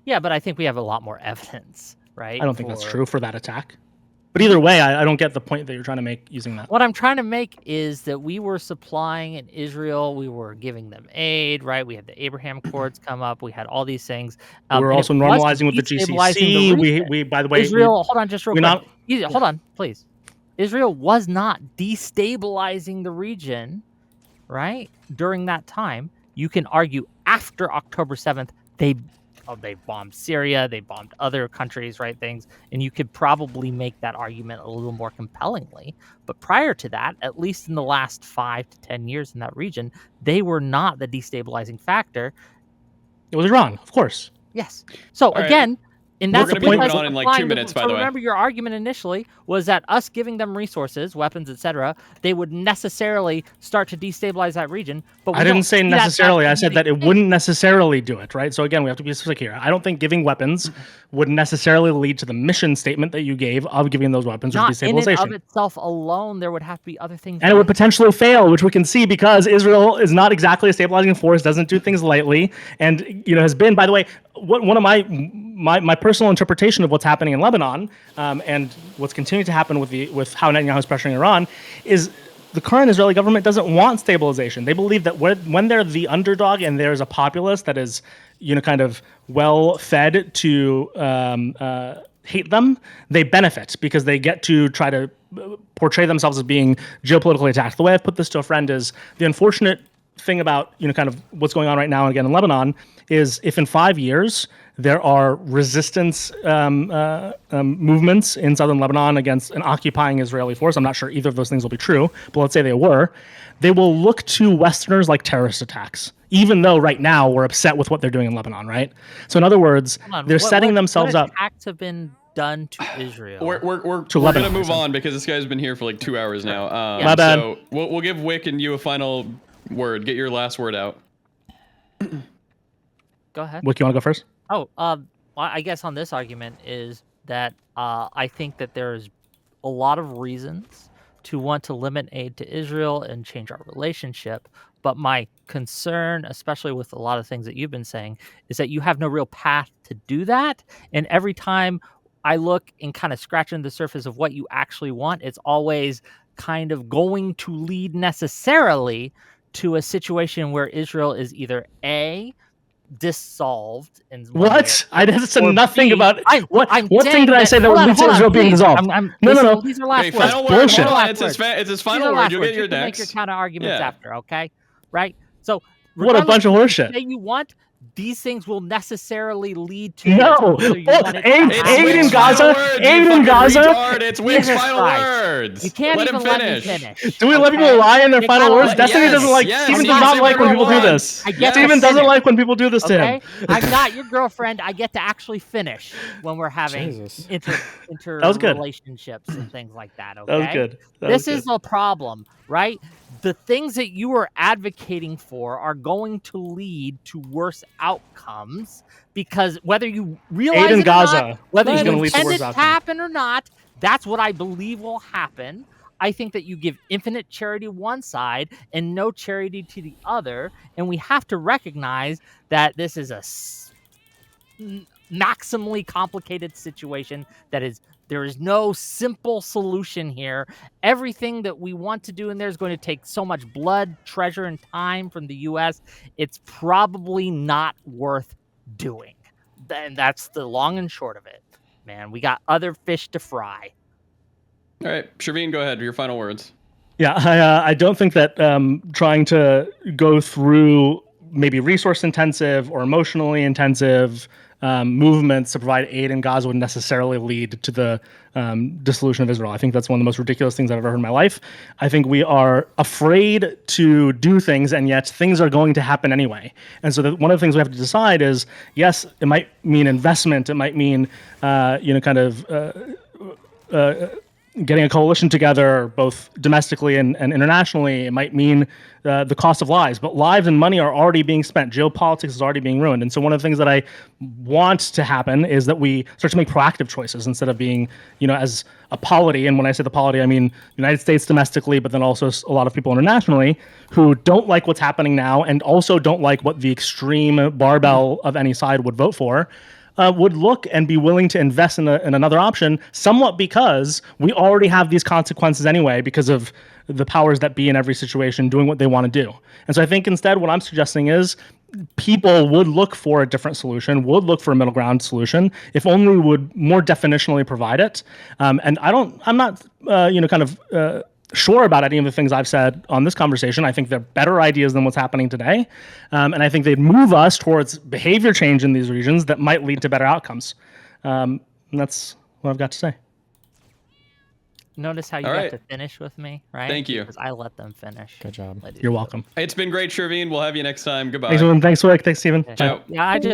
Yeah, but I think we have a lot more evidence, right? I don't think that's true for that attack. But either way, I don't get the point that you're trying to make using that. What I'm trying to make is that we were supplying in Israel, we were giving them aid, right? We had the Abraham Accords come up, we had all these things. We were also normalizing with the GCC. We by the way, Israel. Hold on, just real quick. Hold on, please. Israel was not destabilizing the region, right? During that time, you can argue after October 7th, they bombed Syria, they bombed other countries, right? Things, and you could probably make that argument a little more compellingly. But prior to that, at least in the last 5 to 10 years in that region, they were not the destabilizing factor. It was Iran, of course. Yes. So again. And that's the point. On in like 2 minutes, by the way. Remember, your argument initially was that us giving them resources, weapons, etc., they would necessarily start to destabilize that region. But I didn't say necessarily. I said that it wouldn't necessarily do it, right? So again, we have to be specific here. I don't think giving weapons would necessarily lead to the mission statement that you gave of giving those weapons or destabilization. Not in and of itself alone, there would have to be other things. And it would potentially fail, which we can see because Israel is not exactly a stabilizing force, doesn't do things lightly, and has been, by the way, one of my personal interpretation of what's happening in Lebanon and what's continuing to happen with how Netanyahu is pressuring Iran is the current Israeli government doesn't want stabilization. They believe that when they're the underdog and there's a populace that is kind of well fed to hate them, they benefit because they get to try to portray themselves as being geopolitically attacked. The way I've put this to a friend is the unfortunate thing about kind of what's going on right now again in Lebanon is if in 5 years there are resistance movements in southern Lebanon against an occupying Israeli force, I'm not sure either of those things will be true, but let's say they were, they will look to Westerners like terrorist attacks, even though right now we're upset with what they're doing in Lebanon, right? So in other words, they're setting themselves up. What attacks have been done to Israel? We're going to move on because this guy's been here for like 2 hours now. My bad. So we'll give Wick and you a final word. Get your last word out. Go ahead. Wick, you want to go first? Oh, I guess on this argument is that I think that there's a lot of reasons to want to limit aid to Israel and change our relationship. But my concern, especially with a lot of things that you've been saying, is that you have no real path to do that. And every time I look and kind of scratch into the surface of what you actually want, it's always kind of going to lead necessarily to a situation where Israel is either A, dissolved in one way What? or I another, said or nothing B, about what. I'm What thing saying did I that- say that hold would on, lead to hold on, Israel being please. dissolved? No. These are last Okay, words. final word. bullshit. Hold on. Last It's words. his These final are word. last You'll words. get your You can make next. your counter arguments Yeah. after, okay? Right? So What a bunch of regardless what horseshit. you say you want, these things will necessarily lead to No. this, whether you Well, want it aid- to It's happen aid in Wick's or Gaza- final not. words, aid you in fucking Gaza- retard. It's Wick's Jesus final Christ. words. You can't Let even him let me finish. finish. Do we let people okay? lie in their You final gotta words? let me Destiny Yes, doesn't like. yes, Steven he does can not say like when whatever people he do wants. this. I get to Steven doesn't finish. like when people do this to him. Okay, I'm not your girlfriend. I get to actually finish when we're having Jesus. was good. relationships and things like that. Okay, That was good. This is the problem, right? The things that you are advocating for are going to lead to worse outcomes because whether you realize Aid in it or Gaza not, whether is you going to lead to intend worse it to outcomes. happen or not, that's what I believe will happen. I think that you give infinite charity to one side and no charity to the other, and we have to recognize that this is a maximally complicated situation there is no simple solution here. Everything that we want to do in there is going to take so much blood, treasure, and time from the US. It's probably not worth doing. And that's the long and short of it. Man, we got other fish to fry. All right, Sherveen, go ahead. Your final words. Yeah, I don't think that trying to go through maybe resource intensive or emotionally intensive movements to provide aid in Gaza would necessarily lead to the dissolution of Israel. I think that's one of the most ridiculous things I've ever heard in my life. I think we are afraid to do things, and yet things are going to happen anyway. And so one of the things we have to decide is, yes, it might mean investment. It might mean, getting a coalition together, both domestically and internationally. It might mean the cost of lives, but lives and money are already being spent. Geopolitics is already being ruined. And so one of the things that I want to happen is that we start to make proactive choices instead of being, as a polity. And when I say the polity, I mean United States domestically, but then also a lot of people internationally who don't like what's happening now and also don't like what the extreme barbell of any side would vote for. Would look and be willing to invest in another option, somewhat because we already have these consequences anyway because of the powers that be in every situation doing what they want to do. And so I think instead what I'm suggesting is people would look for a different solution, would look for a middle ground solution, if only we would more definitionally provide it. And I'm not sure about any of the things I've said on this conversation. I think they're better ideas than what's happening today. And I think they'd move us towards behavior change in these regions that might lead to better outcomes. And that's what I've got to say. Notice how you All got right. to finish with me, right? Thank you. Because I let them finish. Good job. Let it You're go. welcome. It's been great, Sherveen. We'll have you next time. Goodbye. Thanks, everyone. Thanks, Wick. Thanks, Steven. Ciao. Yeah, I just